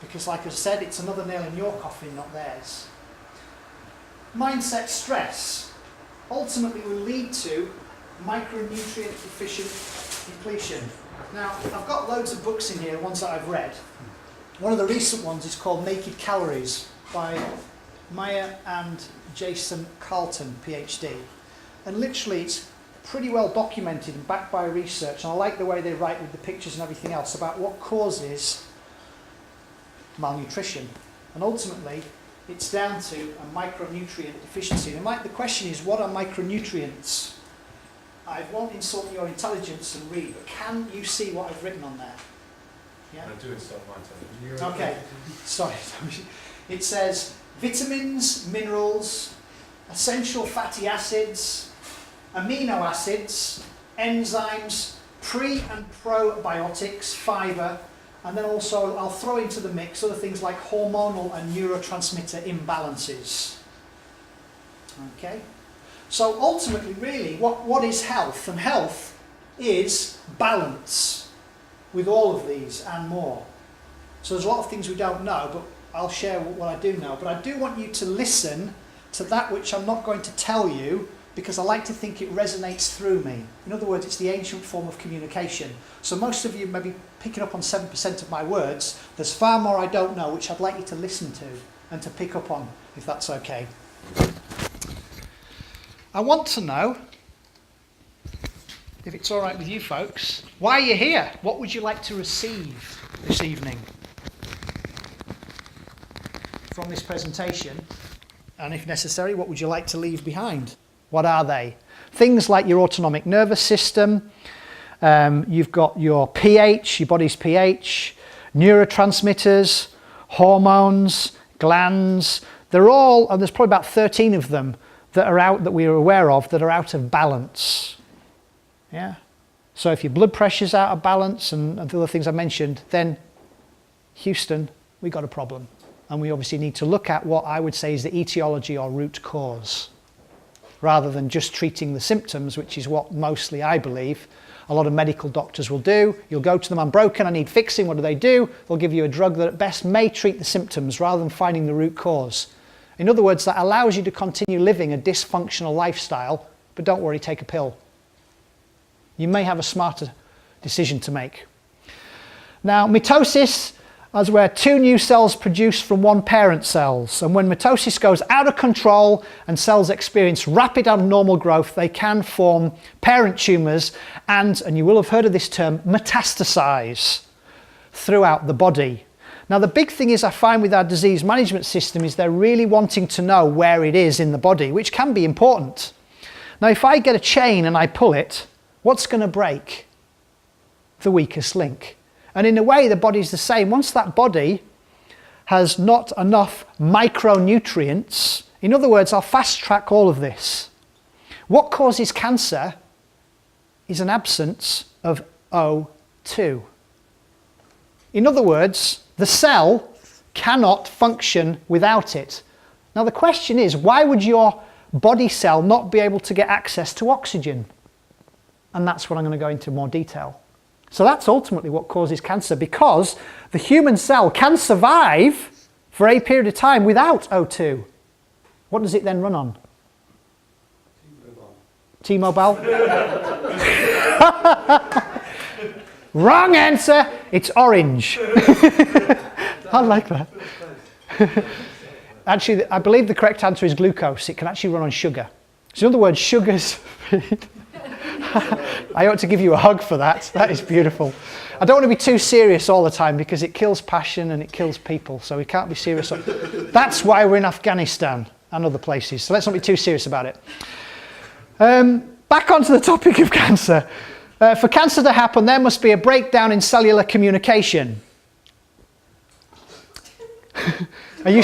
Because like I said, it's another nail in your coffin, not theirs. Mindset stress ultimately will lead to micronutrient deficient depletion. Now, I've got loads of books in here, ones that I've read. One of the recent ones is called Naked Calories by Maya and Jason Carlton, PhD. And literally it's pretty well documented and backed by research, and I like the way they write with the pictures and everything else about what causes malnutrition. And ultimately, it's down to a micronutrient deficiency. And the question is, what are micronutrients? I won't insult your intelligence and read, but can you see what I've written on there? Yeah? I do insult mine. Okay, sorry. It says vitamins, minerals, essential fatty acids, amino acids, enzymes, pre- and probiotics, fibre, and then also I'll throw into the mix other things like hormonal and neurotransmitter imbalances. Okay? So ultimately, really, what is health? And health is balance with all of these and more. So there's a lot of things we don't know, but I'll share what I do know. But I do want you to listen to that which I'm not going to tell you, because I like to think it resonates through me. In other words, it's the ancient form of communication. So most of you may be picking up on 7% of my words. There's far more I don't know, which I'd like you to listen to and to pick up on, if that's okay. I want to know, if it's all right with you folks, why you're here. What would you like to receive this evening from this presentation? And if necessary, what would you like to leave behind? What are they? Things like your autonomic nervous system, you've got your pH, your body's pH, neurotransmitters, hormones, glands. They're all, and there's probably about 13 of them that are out, that we are aware of, that are out of balance. Yeah? So if your blood pressure's out of balance and the other things I mentioned, then Houston, we got a problem. And we obviously need to look at what I would say is the etiology or root cause, rather than just treating the symptoms, which is what mostly I believe a lot of medical doctors will do. You'll go to them, I'm broken, I need fixing. What do? They'll give you a drug that at best may treat the symptoms rather than finding the root cause. In other words, that allows you to continue living a dysfunctional lifestyle, but don't worry, take a pill. You may have a smarter decision to make. Now, mitosis is where two new cells produce from one parent cells. And when mitosis goes out of control and cells experience rapid abnormal growth, they can form parent tumours and you will have heard of this term, metastasize throughout the body. Now, the big thing is I find with our disease management system is they're really wanting to know where it is in the body, which can be important. Now, if I get a chain and I pull it, what's going to break? The weakest link. And in a way, the body's the same. Once that body has not enough micronutrients, in other words, I'll fast track all of this. What causes cancer is an absence of O2. In other words, the cell cannot function without it. Now the question is, why would your body cell not be able to get access to oxygen? And that's what I'm going to go into more detail. So that's ultimately what causes cancer, because the human cell can survive for a period of time without O2. What does it then run on? T-Mobile? Wrong answer. It's orange. I like that. Actually, I believe the correct answer is glucose. It can actually run on sugar. So in other words, sugars. I ought to give you a hug for that. That is beautiful. I don't want to be too serious all the time because it kills passion and it kills people. So we can't be serious. That's why we're in Afghanistan and other places. So let's not be too serious about it. Back onto the topic of cancer. For cancer to happen, there must be a breakdown in cellular communication. Are you...